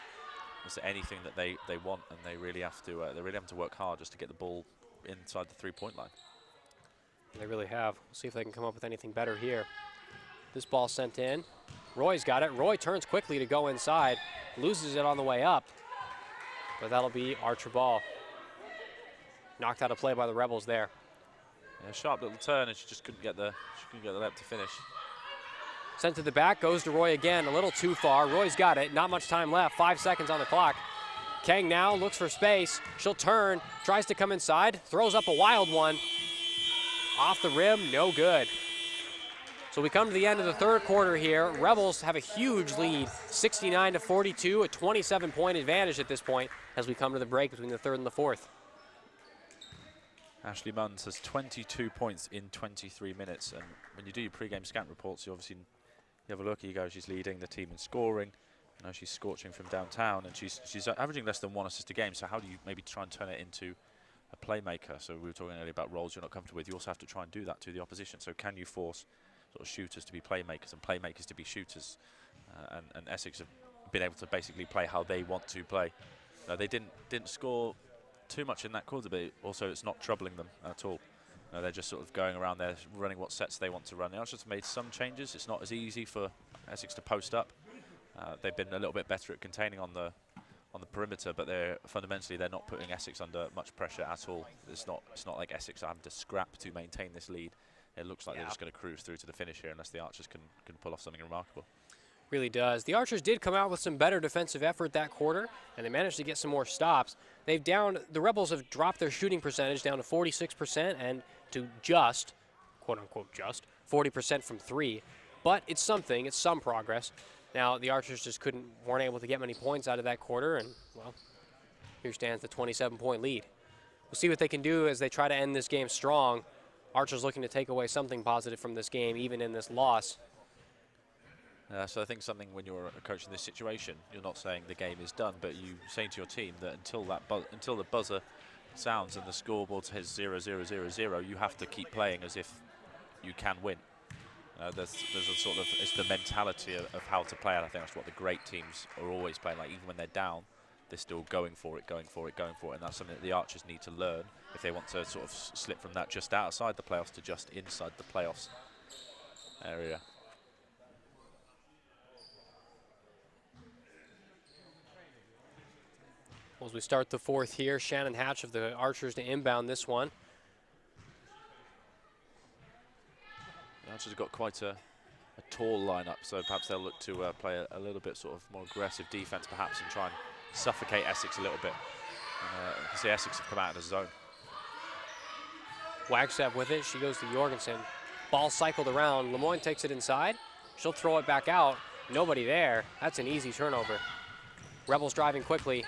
anything that they want, and they really have to work hard just to get the ball inside the three-point line. They really have. We'll see if they can come up with anything better here. This ball sent in. Roy's got it. Roy turns quickly to go inside, loses it on the way up, but that'll be Archer ball. Knocked out of play by the Rebels there. Yeah, sharp little turn, and she just couldn't get the layup to finish. Sent to the back, goes to Roy again, a little too far. Roy's got it, not much time left, 5 seconds on the clock. Kang now looks for space. She'll turn, tries to come inside, throws up a wild one. Off the rim, no good. So we come to the end of the third quarter here. Rebels have a huge lead, 69-42, a 27-point advantage at this point as we come to the break between the third and the fourth. Ashley Munns has 22 points in 23 minutes, and when you do your pre-game scan reports, you obviously have a look. You go, she's leading the team in scoring. You know, she's scorching from downtown, and she's averaging less than 1 assist a game. So how do you maybe try and turn it into a playmaker? So we were talking earlier about roles you're not comfortable with. You also have to try and do that to the opposition. So can you force sort of shooters to be playmakers and playmakers to be shooters? And Essex have been able to basically play how they want to play. They didn't score too much in that quarter, but also it's not troubling them at all. They're just sort of going around there, running what sets they want to run. They also just made some changes. It's not as easy for Essex to post up. They've been a little bit better at containing on the perimeter, but fundamentally they're not putting Essex under much pressure at all. It's not like Essex are having to scrap to maintain this lead. It looks like they're just going to cruise through to the finish here unless the Archers can pull off something remarkable. Really does. The Archers did come out with some better defensive effort that quarter, and they managed to get some more stops. The Rebels have dropped their shooting percentage down to 46% and to just, quote-unquote just, 40% from three. But it's something, it's some progress. Now, the Archers just weren't able to get many points out of that quarter, and, well, here stands the 27-point lead. We'll see what they can do as they try to end this game strong. Archers looking to take away something positive from this game, even in this loss. So I think something when you're a coach in this situation, you're not saying the game is done, but you saying to your team that until the buzzer sounds and the scoreboard says 0-0-0-0, you have to keep playing as if you can win. There's a sort of, it's the mentality of how to play, and I think that's what the great teams are always playing. Like even when they're down, they're still going for it, and that's something that the Archers need to learn if they want to sort of slip from that just outside the playoffs to just inside the playoffs area. Well, as we start the fourth here, Shannon Hatch of the Archers to inbound this one. The Archers have got quite a tall lineup, so perhaps they'll look to play a little bit sort of more aggressive defense perhaps and try and suffocate Essex a little bit. You can see Essex have come out of the zone. Wagstaff with it, she goes to Jorgensen. Ball cycled around, Lemoyne takes it inside. She'll throw it back out, nobody there. That's an easy turnover. Rebels driving quickly.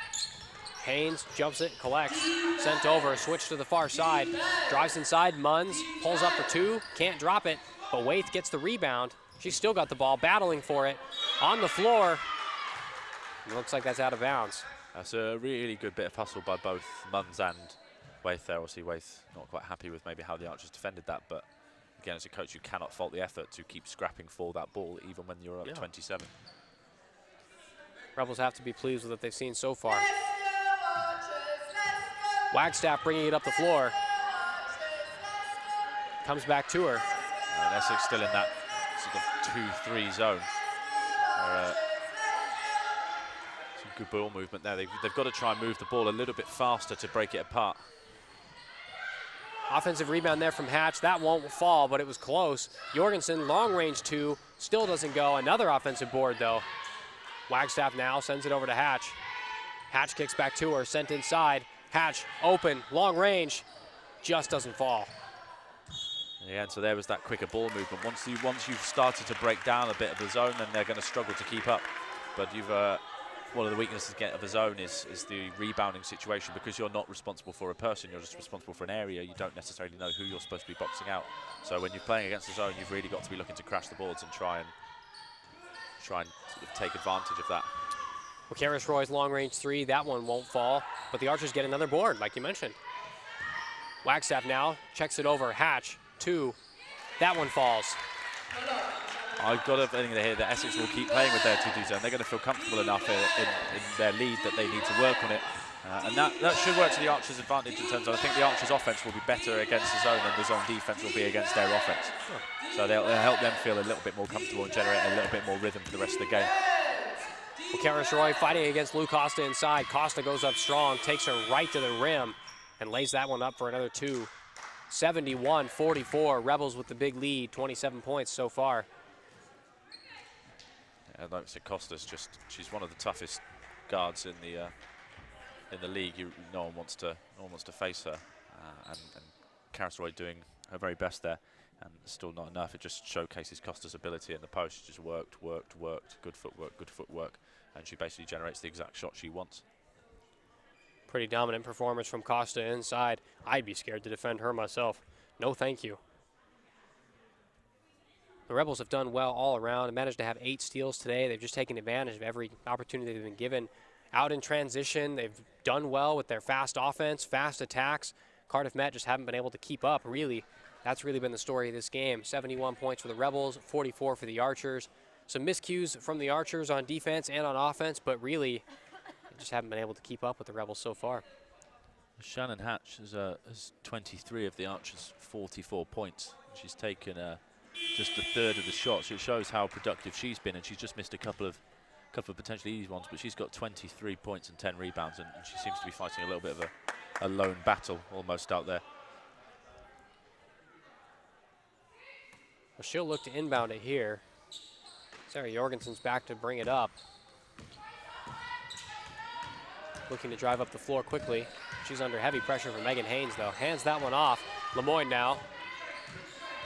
Haynes jumps it, collects, sent over, switch to the far side. Drives inside, Munns pulls up for two, can't drop it, but Waith gets the rebound. She's still got the ball, battling for it. On the floor, it looks like that's out of bounds. That's a really good bit of hustle by both Munns and Waith there. Obviously Waith not quite happy with maybe how the Archers defended that, but again, as a coach, you cannot fault the effort to keep scrapping for that ball, even when you're up 27. Rebels have to be pleased with what they've seen so far. Wagstaff bringing it up the floor. Comes back to her. And Essex still in that sort of 2-3 zone. Some good ball movement there. They've got to try and move the ball a little bit faster to break it apart. Offensive rebound there from Hatch. That won't fall, but it was close. Jorgensen, long range two, still doesn't go. Another offensive board, though. Wagstaff now sends it over to Hatch. Hatch kicks back to her, sent inside. Hatch, open, long range, just doesn't fall. Yeah, and so there was that quicker ball movement. Once you've started to break down a bit of the zone, then they're going to struggle to keep up. But you've one of the weaknesses of the zone is the rebounding situation. Because you're not responsible for a person, you're just responsible for an area. You don't necessarily know who you're supposed to be boxing out. So when you're playing against the zone, you've really got to be looking to crash the boards and try and sort of take advantage of that. Well, Karis Roy's long range three, that one won't fall, but the Archers get another board, like you mentioned. Wagstaff now checks it over. Hatch, two, that one falls. I've got a feeling here that Essex will keep playing with their 2-2 zone. They're going to feel comfortable enough in their lead that they need to work on it. And that should work to the Archers' advantage in terms of, I think the Archers' offense will be better against the zone than the zone defense will be against their offense. So they'll help them feel a little bit more comfortable and generate a little bit more rhythm for the rest of the game. Well, Karis Roy fighting against Lou Costa inside. Costa goes up strong, takes her right to the rim, and lays that one up for another two. 71-44, Rebels with the big lead, 27 points so far. Yeah, like I said, Costa's she's one of the toughest guards in the league. No one wants to face her, and Karis Roy doing her very best there, and still not enough. It just showcases Costa's ability in the post. She just worked, good footwork, and she basically generates the exact shot she wants. Pretty dominant performance from Costa inside. I'd be scared to defend her myself. No, thank you. The Rebels have done well all around and managed to have 8 steals today. They've just taken advantage of every opportunity they've been given. Out in transition, they've done well with their fast offense, fast attacks. Cardiff Met just haven't been able to keep up, really. That's really been the story of this game. 71 points for the Rebels, 44 for the Archers. Some miscues from the Archers on defense and on offense, but really, they just haven't been able to keep up with the Rebels so far. Shannon Hatch has 23 of the Archers' 44 points. She's taken just a third of the shots. It shows how productive she's been, and she's just missed a couple of potentially easy ones, but she's got 23 points and 10 rebounds, and she seems to be fighting a little bit of a lone battle almost out there. Well, she'll look to inbound it here. Sarah Jorgensen's back to bring it up. Looking to drive up the floor quickly. She's under heavy pressure from Megan Haynes, though. Hands that one off. Lemoyne now,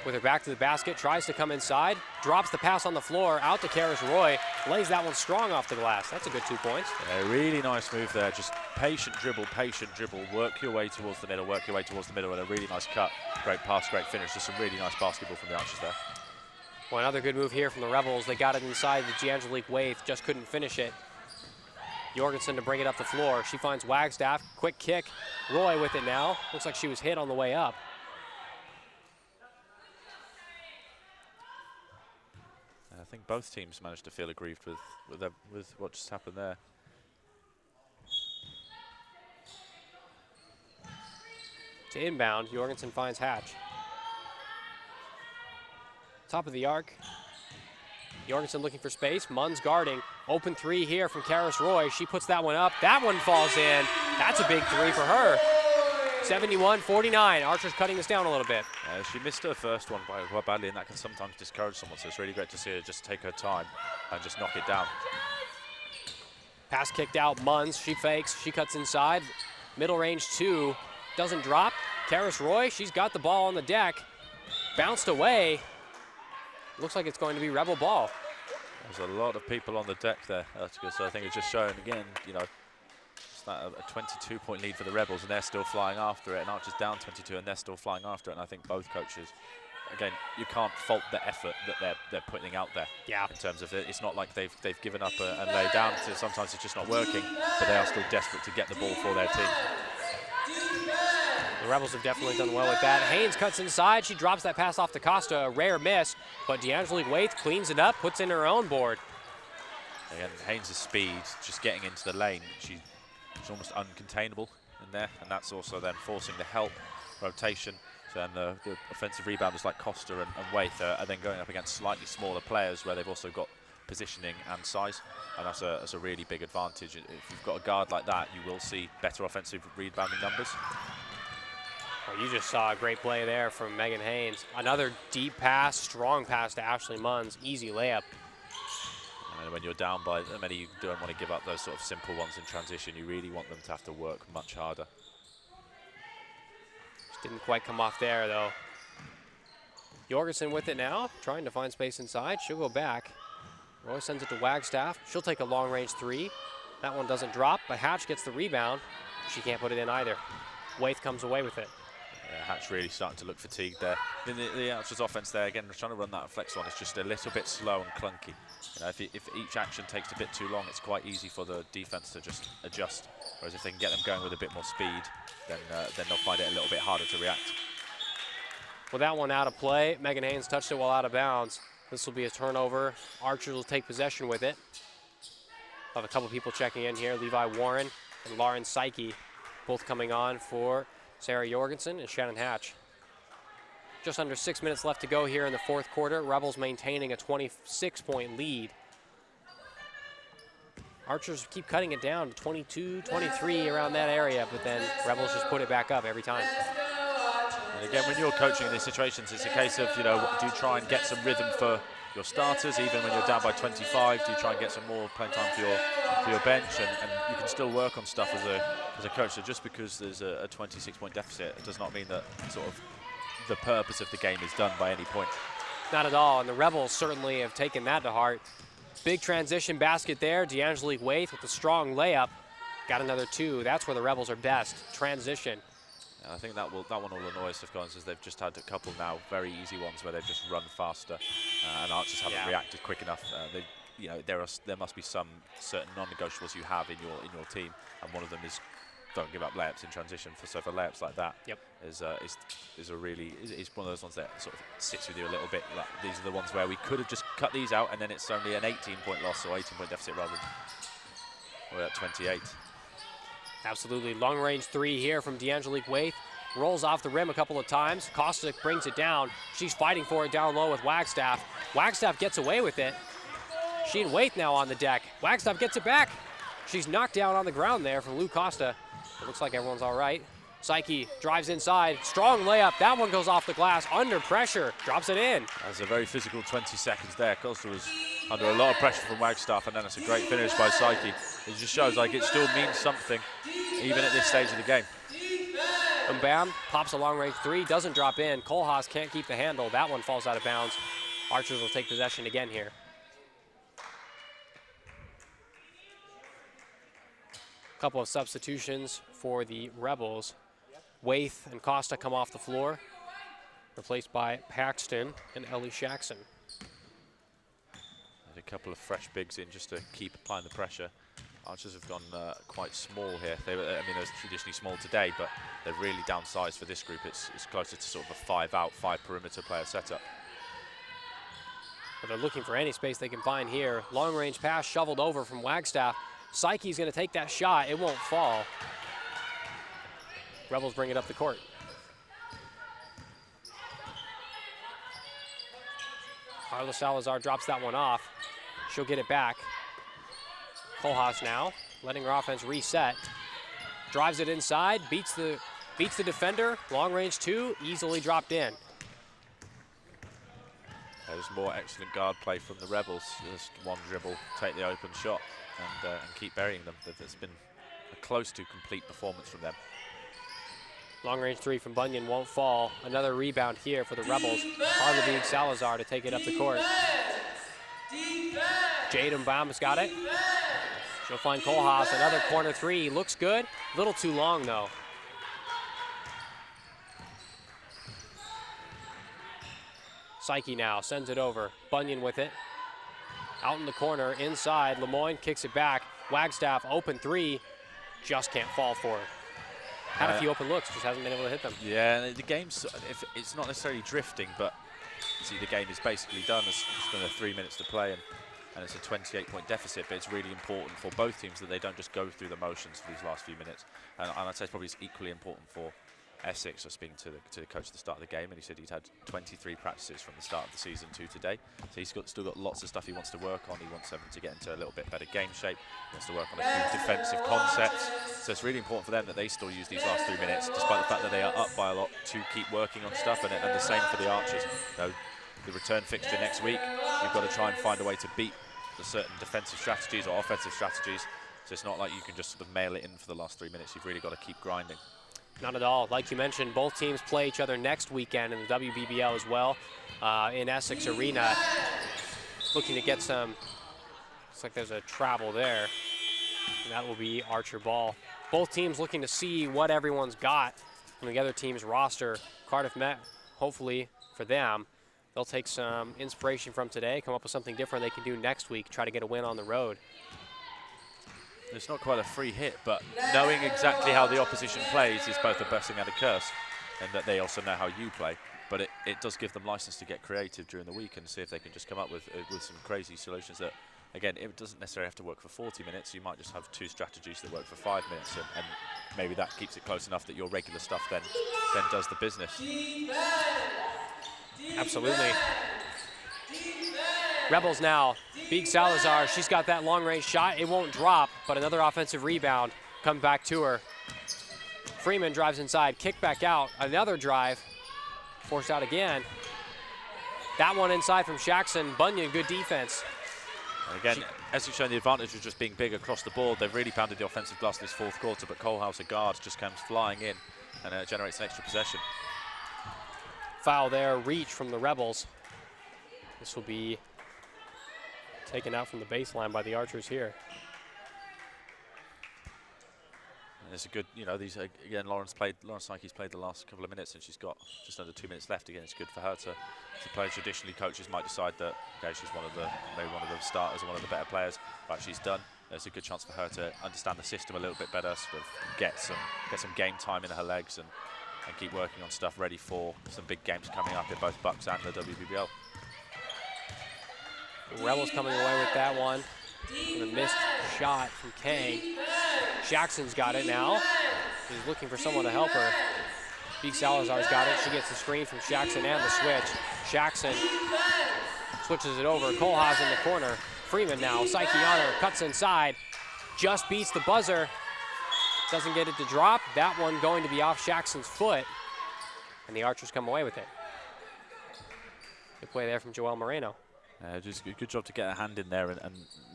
with her back to the basket, tries to come inside, drops the pass on the floor, out to Karis Roy, lays that one strong off the glass. That's a good 2 points. Yeah, really nice move there. Just patient dribble, work your way towards the middle, and a really nice cut. Great pass, great finish. Just some really nice basketball from the Archers there. Well, another good move here from the Rebels. They got it inside the D'Angelique Waith, just couldn't finish it. Jorgensen to bring it up the floor. She finds Wagstaff, quick kick. Roy with it now. Looks like she was hit on the way up. I think both teams managed to feel aggrieved with what just happened there. To inbound, Jorgensen finds Hatch. Top of the arc. Jorgensen looking for space. Munn's guarding. Open three here from Karis Roy. She puts that one up. That one falls in. That's a big three for her. 71-49. Archer's cutting this down a little bit. She missed her first one quite badly, and that can sometimes discourage someone, so it's really great to see her just take her time and just knock it down. Pass kicked out. Munns, she fakes. She cuts inside. Middle range two. Doesn't drop. Karis Roy, she's got the ball on the deck. Bounced away. Looks like it's going to be Rebel ball. There's a lot of people on the deck there. That's good. So I think it's just showing again, you know, it's that a 22-point lead for the Rebels, and they're still flying after it. And Archer's down 22, and they're still flying after it. And I think both coaches, again, you can't fault the effort that they're putting out there. Yeah. In terms of it's not like they've given up and laid down. Sometimes it's just not working, but they are still desperate to get the ball for their team. The Rebels have definitely done well with that. Haynes cuts inside. She drops that pass off to Costa. A rare miss, but D'Angelique Waith cleans it up, puts in her own board. Again, Haynes' speed, just getting into the lane, she's almost uncontainable in there, and that's also then forcing the help rotation. So then the offensive rebounders like Costa and Waith are then going up against slightly smaller players where they've also got positioning and size, and that's a really big advantage. If you've got a guard like that, you will see better offensive rebounding numbers. Well, you just saw a great play there from Megan Haynes. Another deep pass, strong pass to Ashley Munns. Easy layup. when you're down by that many, you don't want to give up those sort of simple ones in transition. You really want them to have to work much harder. Just didn't quite come off there, though. Jorgensen with it now, trying to find space inside. She'll go back. Roy sends it to Wagstaff. She'll take a long-range three. That one doesn't drop, but Hatch gets the rebound. She can't put it in either. Waith comes away with it. Yeah, Hatch really starting to look fatigued there. The Archers offense there, again, trying to run that flex one. It's just a little bit slow and clunky. You know, if each action takes a bit too long, it's quite easy for the defense to just adjust. Whereas if they can get them going with a bit more speed, then they'll find it a little bit harder to react. With that one out of play, Megan Haynes touched it while out of bounds. This will be a turnover. Archers will take possession with it. We'll have a couple people checking in here. Levi Warren and Lauren Psyche both coming on for Sarah Jorgensen and Shannon Hatch. Just under 6 minutes left to go here in the fourth quarter. Rebels maintaining a 26-point lead. Archers keep cutting it down to 22, 23 around that area, but then Rebels just put it back up every time. And again, when you're coaching in these situations, it's a case of, you know, do you try and get some rhythm for your starters, even when you're down by 25? Do you try and get some more playing time for your bench? And you can still work on stuff as a coach. So just because there's a 26-point deficit, it does not mean that sort of the purpose of the game is done by any point. Not at all, and the Rebels certainly have taken that to heart. Big transition basket there. D'Angelique Waith with a strong layup. Got another two. That's where the Rebels are best. Transition. And I think that one will annoy Stiff Guns, as they've just had a couple now very easy ones where they've just run faster, and Archers haven't reacted quick enough. You know, there must be some certain non-negotiables you have in your team, and one of them is don't give up layups in transition. So for layups like that, is one of those ones that sort of sits with you a little bit. Like, these are the ones where we could have just cut these out, and then it's only an 18-point loss or 18-point deficit rather than we're at 28. Absolutely. Long-range three here from D'Angelique Waith. Rolls off the rim a couple of times. Costa brings it down. She's fighting for it down low with Wagstaff. Wagstaff gets away with it. She and Waith now on the deck. Wagstaff gets it back. She's knocked down on the ground there from Lou Costa. It looks like everyone's all right. Psyche drives inside. Strong layup. That one goes off the glass. Under pressure. Drops it in. That's a very physical 20 seconds there. Costa was under a lot of pressure from Wagstaff, and then it's a great finish by Psyche. It just shows like it still means something, even at this stage of the game. And bam, pops a long-range three. Doesn't drop in. Kohlhaas can't keep the handle. That one falls out of bounds. Archers will take possession again here. Couple of substitutions for the Rebels. Waith and Costa come off the floor, replaced by Paxton and Ellie Shaxson. A couple of fresh bigs in just to keep applying the pressure. Archers have gone quite small here. I mean, they were traditionally small today, but they've really downsized for this group. It's closer to sort of a 5-out, 5-perimeter player setup. But they're looking for any space they can find here. Long-range pass shoveled over from Wagstaff. Psyche's going to take that shot. It won't fall. Rebels bring it up the court. Carla Salazar drops that one off. She'll get it back. Kohlhaas now, letting her offense reset. Drives it inside, beats the defender. Long range two, easily dropped in. There's more excellent guard play from the Rebels. Just one dribble, take the open shot, and keep burying them. It's been a close to complete performance from them. Long range three from Bunyan won't fall. Another rebound here for the Rebels. Carla Salazar to take it up the court. Jade Mbam's got it. She'll find Kohlhaas. Another corner three. Looks good. A little too long, though. Psyche now sends it over. Bunyan with it. Out in the corner, inside. Lemoyne kicks it back. Wagstaff, open three. Just can't fall for it. Had a few open looks, just hasn't been able to hit them. Yeah, the game's, it's not necessarily drifting, but see, the game is basically done. It's been 3 minutes to play, and it's a 28-point deficit, but it's really important for both teams that they don't just go through the motions for these last few minutes. And I'd say it's probably equally important for Essex. I was speaking to the coach at the start of the game, and he said he'd had 23 practices from the start of the season to today. So he's still got lots of stuff he wants to work on. He wants them to get into a little bit better game shape. He wants to work on a few defensive concepts. So it's really important for them that they still use these last 3 minutes, despite the fact that they are up by a lot, to keep working on stuff. And the same for the Archers. You know, the return fixture next week, you've got to try and find a way to beat certain defensive strategies or offensive strategies. So it's not like you can just sort of mail it in for the last 3 minutes. You've really got to keep grinding. Not at all. Like you mentioned, both teams play each other next weekend in the WBBL as well in Essex Arena. Looking to get some, looks like there's a travel there, and that will be Archer ball. Both teams looking to see what everyone's got from the other team's roster. Cardiff Met, hopefully for them, they'll take some inspiration from today, come up with something different they can do next week, try to get a win on the road. It's not quite a free hit, but knowing exactly how the opposition plays is both a blessing and a curse, and that they also know how you play. But it does give them license to get creative during the week and see if they can just come up with some crazy solutions that, again, it doesn't necessarily have to work for 40 minutes. You might just have 2 strategies that work for 5 minutes, and maybe that keeps it close enough that your regular stuff then does the business. Absolutely. Rebels now. Big Salazar, she's got that long-range shot. It won't drop, but another offensive rebound comes back to her. Freeman drives inside, kick back out. Another drive, forced out again. That one inside from Shaxson. Bunyan, good defense. And again, Essex showing the advantage of just being big across the board. They've really pounded the offensive glass in this 4th quarter, but Colehouse, a guard, just comes flying in and generates an extra possession. Foul there, reach from the Rebels. This will be taken out from the baseline by the Archers here. And it's a good, you know, these again. Lauren Psyche's played the last couple of minutes, and she's got just under 2 minutes left. Again, it's good for her to play. Traditionally, coaches might decide that okay, she's maybe one of the starters or one of the better players, but she's done. There's a good chance for her to understand the system a little bit better, sort of get some game time in her legs, and keep working on stuff ready for some big games coming up in both Bucks and the WBBL. The Rebels coming away with that one. With a missed shot from Kang. Jackson's got it now. She's looking for someone to help her. Big Salazar's got it. She gets the screen from Shaxson and the switch. Shaxson switches it over. Kohlhaas in the corner. Freeman now. Psyche on her. Cuts inside. Just beats the buzzer. Doesn't get it to drop. That one going to be off Shaxson's foot. And the Archers come away with it. Good play there from Joel Moreno. Just a good job to get a hand in there and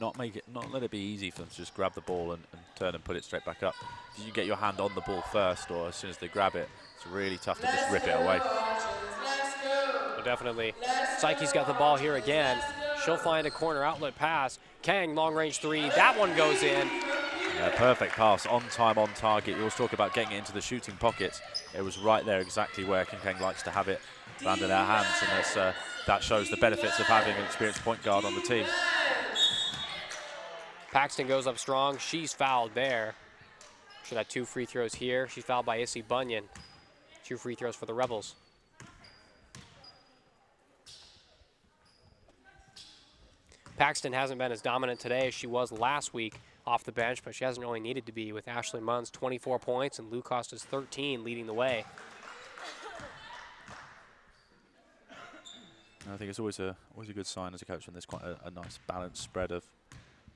not let it be easy for them to just grab the ball and turn and put it straight back up. If you get your hand on the ball first, or as soon as they grab it, it's really tough to just rip it away. Well, definitely. Psyche's got the ball here again. She'll find a corner outlet pass. Kang, long range 3. That one goes in. Perfect pass, on time, on target. You always talk about getting it into the shooting pockets. It was right there, exactly where King Kang likes to have it, landed our hands, and that shows the benefits of having an experienced point guard on the team. Paxton goes up strong. She's fouled there. Should have 2 free throws here. She's fouled by Issy Bunyan. 2 free throws for the Rebels. Paxton hasn't been as dominant today as she was last week off the bench, but she hasn't really needed to be, with Ashley Munn's 24 points and Lou Costa's 13 leading the way. I think it's always a good sign as a coach when there's quite a nice balanced spread of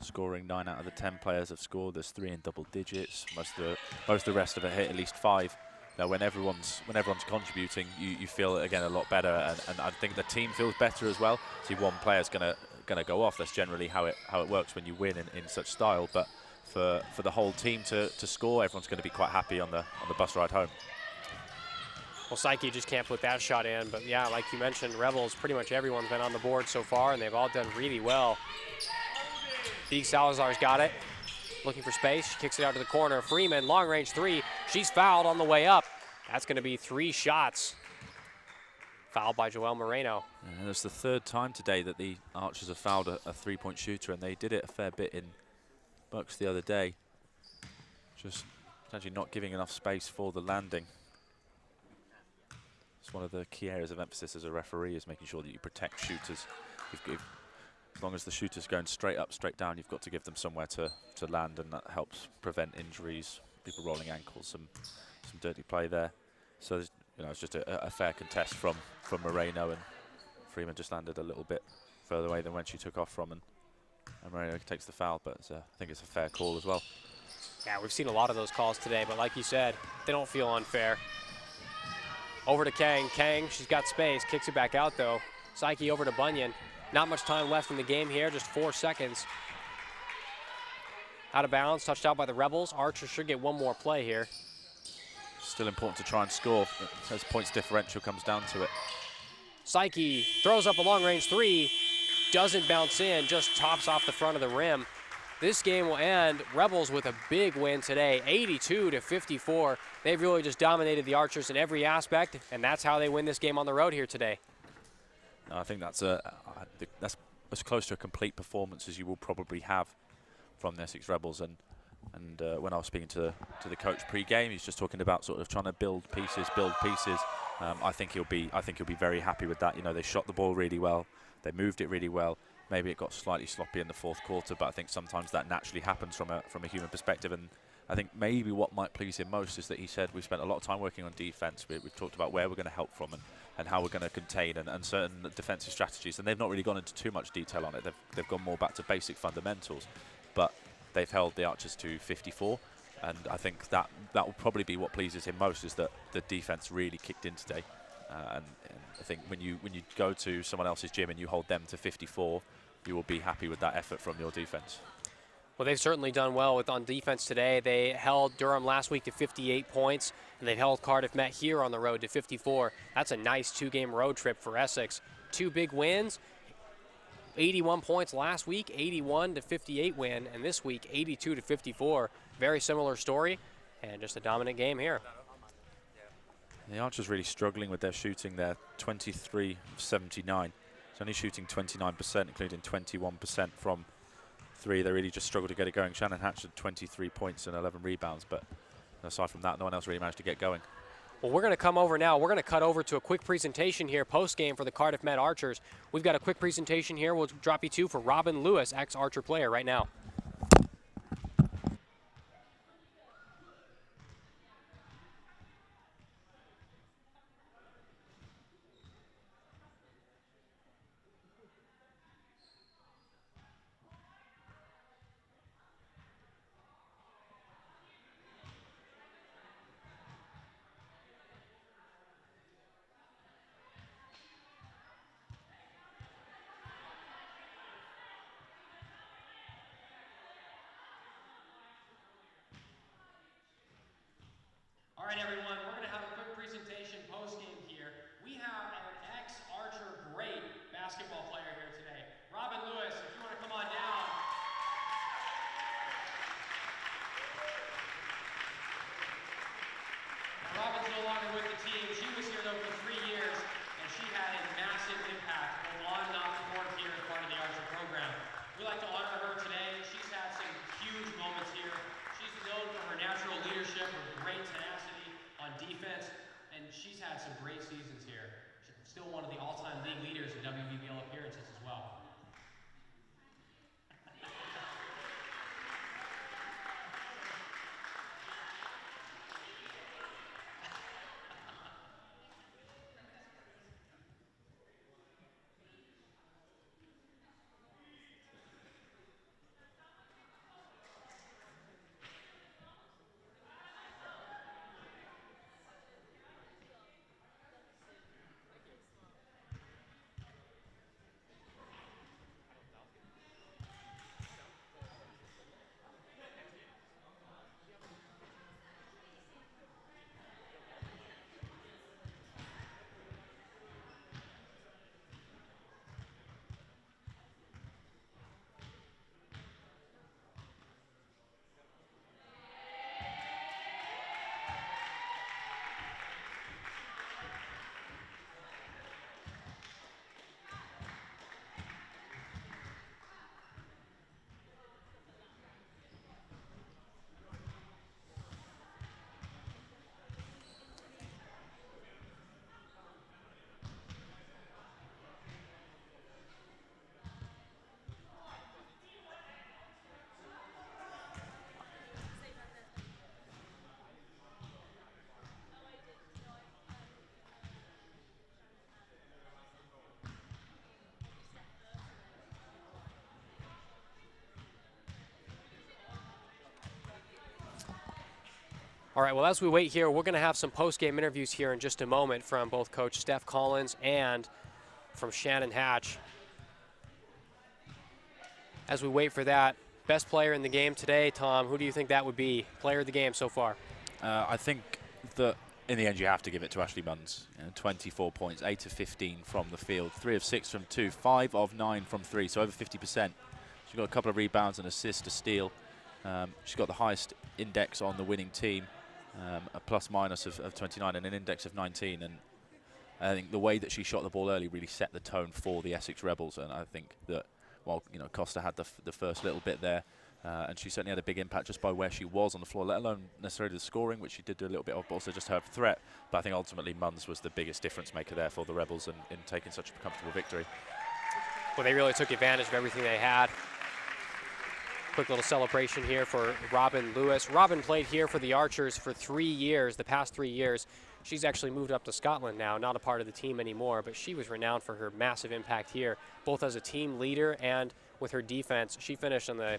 scoring. 9 out of the 10 players have scored. There's 3 in double digits. Most of the rest of it hit at least 5. Now, when everyone's contributing, you feel again a lot better, and I think the team feels better as well. See, one player's gonna go off. That's generally how it works when you win in such style. But for the whole team to score, everyone's going to be quite happy on the bus ride home. Well, Psyche just can't put that shot in, but yeah, like you mentioned, Rebels, pretty much everyone's been on the board so far, and they've all done really well. Big Salazar's got it, looking for space. She kicks it out to the corner. Freeman, long range 3. She's fouled on the way up. That's going to be 3 shots. Fouled by Joel Moreno. And it's the 3rd time today that the Archers have fouled a 3-point shooter, and they did it a fair bit in Bucks the other day. Just essentially not giving enough space for the landing. It's one of the key areas of emphasis as a referee, is making sure that you protect shooters. As long as the shooter's going straight up, straight down, you've got to give them somewhere to land, and that helps prevent injuries, people rolling ankles, some dirty play there. So it's just a fair contest from Moreno, and Freeman just landed a little bit further away than when she took off from, and Moreno takes the foul, but I think it's a fair call as well. Yeah, we've seen a lot of those calls today, but like you said, they don't feel unfair. Over to Kang. Kang, she's got space, kicks it back out though. Psyche over to Bunyan. Not much time left in the game here, just 4 seconds. Out of bounds, touched out by the Rebels. Archer should get one more play here. Still important to try and score as points differential comes down to it. Psyche throws up a long-range three, doesn't bounce in, just tops off the front of the rim. This game will end Rebels with a big win today, 82-54. They've really just dominated the Archers in every aspect, and that's how they win this game on the road here today. I think that's as close to a complete performance as you will probably have from the Essex Rebels. And when I was speaking to the coach pre-game, he's just talking about sort of trying to build pieces. I think he'll be very happy with that. You know, they shot the ball really well, they moved it really well. Maybe it got slightly sloppy in the fourth quarter, but I think sometimes that naturally happens from a human perspective. And I think maybe what might please him most is that he said we've spent a lot of time working on defense. We've talked about where we're going to help from and how we're going to contain and certain defensive strategies. And they've not really gone into too much detail on it. They've gone more back to basic fundamentals, but they've held the Archers to 54. And I think that will probably be what pleases him most, is that the defense really kicked in today. And I think when you go to someone else's gym and you hold them to 54, you will be happy with that effort from your defense. Well, they've certainly done well on defense today. They held Durham last week to 58 points, and they've held Cardiff Met here on the road to 54. That's a nice 2-game road trip for Essex. 2 big wins, 81 points last week, 81-58 win, and this week 82-54. Very similar story, and just a dominant game here. The Archers really struggling with their shooting there, 23 of 79. It's only shooting 29%, including 21% from 3. They really just struggled to get it going. Shannon Hatch had 23 points and 11 rebounds, but aside from that, no one else really managed to get going. Well, we're going to come over now. We're going to cut over to a quick presentation here post-game for the Cardiff Met Archers. We've got a quick presentation here. We'll drop you to for Robin Lewis, ex-Archer player, right now. All right, everyone, we're going to have a quick presentation post-game here. We have an ex-Archer great basketball player here today. Robin Lewis, if you want to come on down. Now, Robin's no longer with the team. She was here, though, for 3 years, and she had a massive impact both on and off the court here as part of the Archer program. We'd like to honor her today. She's had some huge moments here. She's known for her natural leadership, her great tenacity on defense, and she's had some great seasons here. She's still one of the all-time league leaders in WBBL appearances as well. All right, well, as we wait here, we're going to have some post-game interviews here in just a moment from both Coach Steph Collins and from Shannon Hatch. As we wait for that, best player in the game today, Tom, who do you think that would be? Player of the game so far? I think that in the end you have to give it to Ashley Munns. 24 points, 8 of 15 from the field, 3 of 6 from 2, 5 of 9 from 3, so over 50%. She's got a couple of rebounds, an assist, a steal. She's got the highest index on the winning team, a plus-minus of 29 and an index of 19. And I think the way that she shot the ball early really set the tone for the Essex Rebels. And I think that while Costa had the first little bit there, and she certainly had a big impact just by where she was on the floor, let alone necessarily the scoring, which she did do a little bit of, but also just her threat. But I think ultimately Munns was the biggest difference maker there for the Rebels in taking such a comfortable victory. Well, they really took advantage of everything they had. Quick little celebration here for Robin Lewis. Robin played here for the Archers for 3 years, the past 3 years. She's actually moved up to Scotland now, not a part of the team anymore, but she was renowned for her massive impact here, both as a team leader and with her defense. She finished on the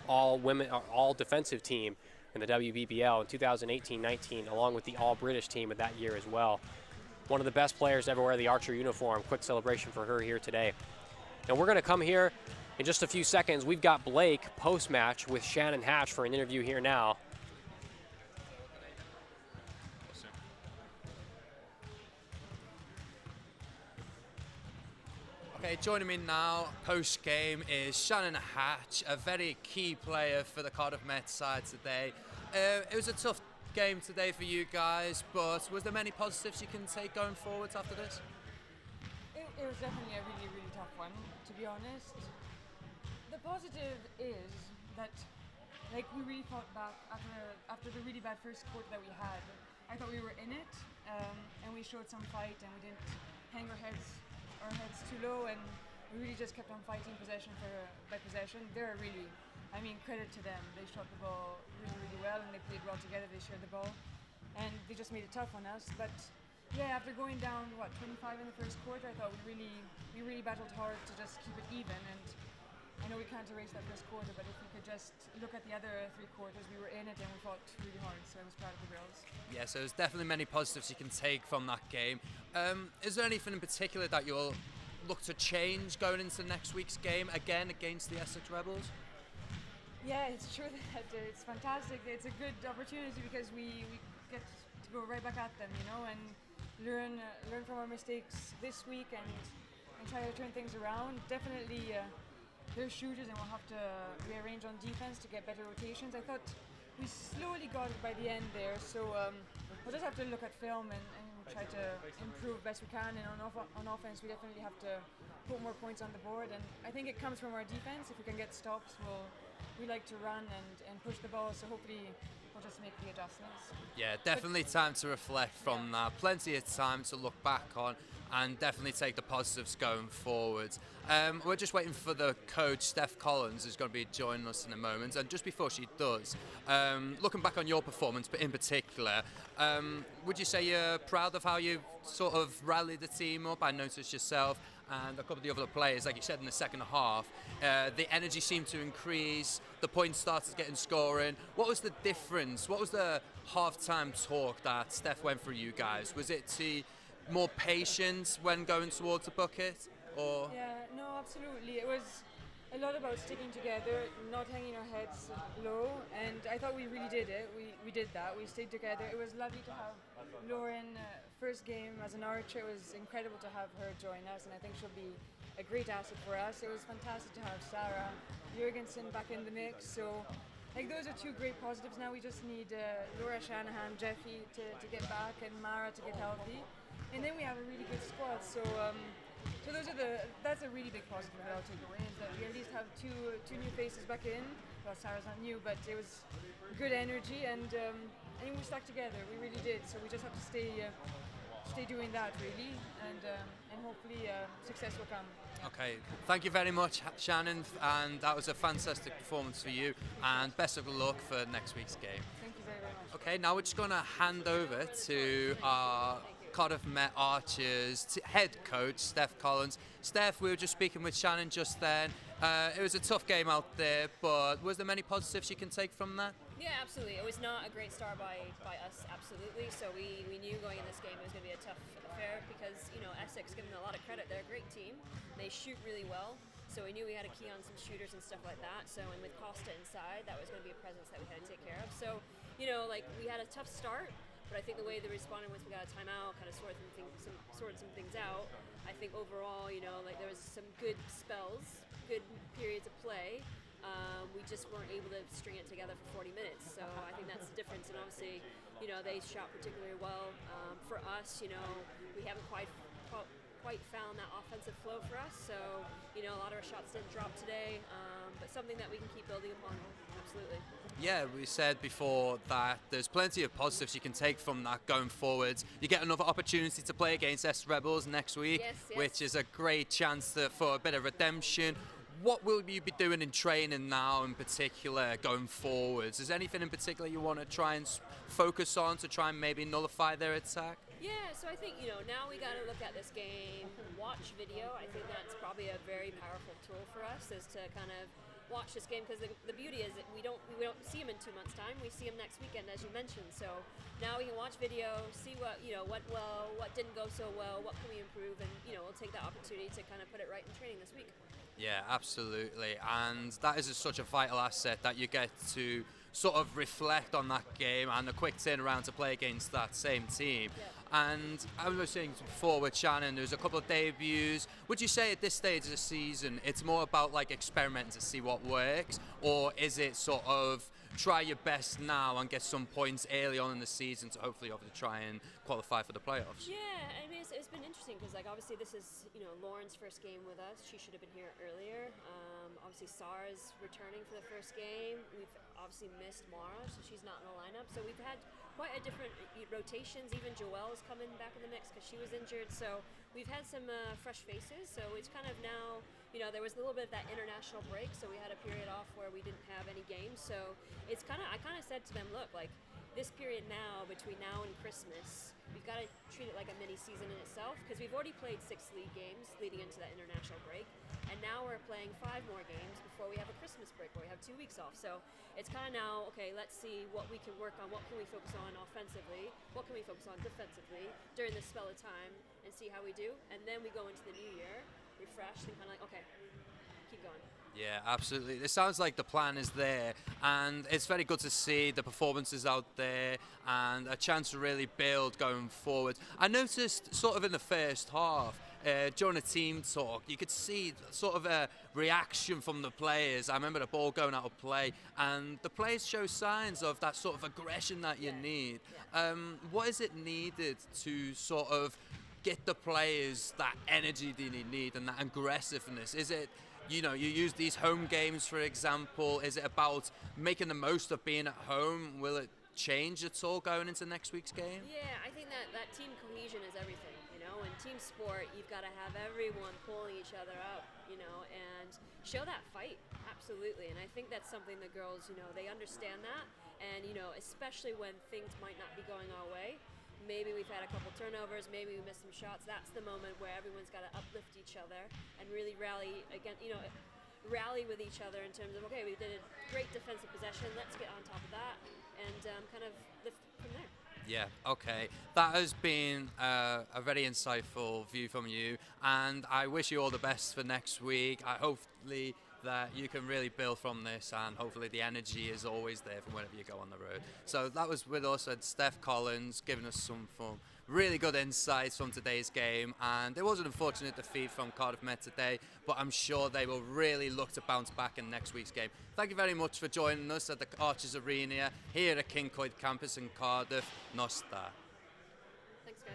all defensive team in the WBBL in 2018-19, along with the all-British team of that year as well. One of the best players to ever wear the Archer uniform. Quick celebration for her here today. And we're going to come here in just a few seconds. We've got Blake post-match with Shannon Hatch for an interview here now. Okay, joining me now post-game is Shannon Hatch, a very key player for the Cardiff Met side today. It was a tough game today for you guys, but was there many positives you can take going forwards after this? It was definitely a really, really tough one, to be honest. The positive is that, like, we really fought back after the really bad first quarter that we had. I thought we were in it, and we showed some fight, and we didn't hang our heads too low, and we really just kept on fighting possession by possession. They're really, I mean, credit to them. They shot the ball really, really well, and they played well together. They shared the ball, and they just made it tough on us. But yeah, after going down 25 in the first quarter, I thought we really battled hard to just keep it even. And I know we can't erase that first quarter, but if we could just look at the other 3 quarters, we were in it and we fought really hard, so I was proud of the girls. Yeah, so there's definitely many positives you can take from that game. Is there anything in particular that you'll look to change going into next week's game, again against the Essex Rebels? Yeah, it's true that it's fantastic. It's a good opportunity because we get to go right back at them, and learn from our mistakes this week and try to turn things around. Definitely they're shooters and we'll have to rearrange on defense to get better rotations. I thought we slowly got it by the end there, so we'll just have to look at film and try to improve best we can. And on offense, we definitely have to put more points on the board, and I think it comes from our defense. If we can get stops, we like to run and push the ball, so hopefully we'll just make the adjustments. Yeah, definitely time to reflect from that. Plenty of time to look back on and definitely take the positives going forward. We're just waiting for the coach, Steph Collins, who's going to be joining us in a moment. And just before she does, looking back on your performance, but in particular, would you say you're proud of how you sort of rallied the team up? I noticed yourself and a couple of the other players, like you said, in the second half, the energy seemed to increase, the points started getting scoring. What was the difference? What was the half-time talk that Steph went through you guys? Was it to more patience when going towards the bucket? Or? Yeah, no, absolutely. It was a lot about sticking together, not hanging our heads low, and I thought we really did it. We did that. We stayed together. It was lovely to have Lauren, first game as an Archer. It was incredible to have her join us, and I think she'll be a great asset for us. It was fantastic to have Sarah Jurgensen back in the mix. So, those are 2 great positives. Now we just need Laura Shanahan, Jeffy to get back, and Mara to get healthy. And then we have a really good squad, so that's a really big positive that I'll take away, is that we at least have two new faces back in. Well, Sarah's not new, but it was good energy, and we stuck together. We really did. So we just have to stay doing that really, and hopefully success will come. Okay, thank you very much, Shannon, and that was a fantastic performance for you, and best of luck for next week's game. Thank you very, very much. Okay, now we're just going to hand over to our Cardiff Met Archers head coach, Steph Collins. Steph, we were just speaking with Shannon just then. It was a tough game out there, but was there many positives you can take from that? Yeah, absolutely. It was not a great start by us, absolutely. So we knew going in this game it was going to be a tough affair because, Essex, given a lot of credit, they're a great team. They shoot really well. So we knew we had to key on some shooters and stuff like that. So, and with Costa inside, that was going to be a presence that we had to take care of. So, you know, like we had a tough start, but I think the way they responded was we got a timeout, kind of sorted some things out. I think overall, you know, like there was some good spells, good periods of play. We just weren't able to string it together for 40 minutes. So I think that's the difference. And obviously, you know, they shot particularly well. For us, you know, we haven't quite found that offensive flow for us. So, you know, a lot of our shots didn't drop today, but something that we can keep building upon. Absolutely. Yeah, we said before that there's plenty of positives you can take from that going forward. You get another opportunity to play against S Rebels next week, Yes. which is a great chance for a bit of redemption. What will you be doing in training now in particular going forwards? Is there anything in particular you want to try and focus on to try and maybe nullify their attack? Yeah, so I think, you know, now we got to look at this game, watch video. I think that's probably a very powerful tool for us, is to kind of watch this game, because the beauty is that we don't see them in 2 months' time. We see them next weekend, as you mentioned. So now we can watch video, see what, you know, went well, what didn't go so well, what can we improve, and, you know, we'll take that opportunity to kind of put it right in training this week. Yeah, absolutely. And that is such a vital asset that you get to sort of reflect on that game and a quick turnaround to play against that same team. Yeah. And I was saying before with Shannon, there's a couple of debuts. Would you say at this stage of the season, it's more about like experimenting to see what works, or is it sort of try your best now and get some points early on in the season to hopefully try and qualify for the playoffs? Yeah, I mean, it's been interesting because, like, obviously this is, you know, Lauren's first game with us. She should have been here earlier. Obviously Sarah's returning for the first game. We've obviously missed Mara, so she's not in the lineup. So we've had quite a different rotations. Even Joelle's coming back in the mix because she was injured. So we've had some fresh faces. So it's kind of now, you know, there was a little bit of that international break. So we had a period off where we didn't have any games. So it's kind of, I kind of said to them, look, like this period now, between now and Christmas, we've got to treat it like a mini season in itself, because we've already played 6 league games leading into that international break. And now we're playing 5 more games before we have a Christmas break where we have 2 weeks off. So it's kind of now, okay, let's see what we can work on, what can we focus on offensively, what can we focus on defensively during this spell of time, and see how we do. And then we go into the new year, refreshed, and kind of like, okay, keep going. Yeah, absolutely. It sounds like the plan is there, and it's very good to see the performances out there and a chance to really build going forward. I noticed sort of in the first half, during a team talk, you could see sort of a reaction from the players. I remember the ball going out of play, and the players show signs of that sort of aggression that you need. What is it needed to sort of get the players that energy they need and that aggressiveness? Is it, you know, you use these home games, for example. Is it about making the most of being at home? Will it change at all going into next week's game? Yeah, I think that team cohesion is everything, you know. In team sport, you've got to have everyone pulling each other up, you know, and show that fight, absolutely. And I think that's something the girls, you know, they understand that. And, you know, especially when things might not be going our way. Maybe we've had a couple turnovers, maybe we missed some shots. That's the moment where everyone's got to uplift each other and really rally again, you know, rally with each other in terms of, okay, we did a great defensive possession, let's get on top of that and kind of lift from there. Yeah, okay. That has been a very insightful view from you, and I wish you all the best for next week. Hopefully that you can really build from this, and hopefully the energy is always there from whenever you go on the road. So that was with us at Steph Collins, giving us some really good insights from today's game. And it was an unfortunate defeat from Cardiff Met today, but I'm sure they will really look to bounce back in next week's game. Thank you very much for joining us at the Archers Arena here at Kincoid campus in Cardiff. Nostar. Thanks, guys.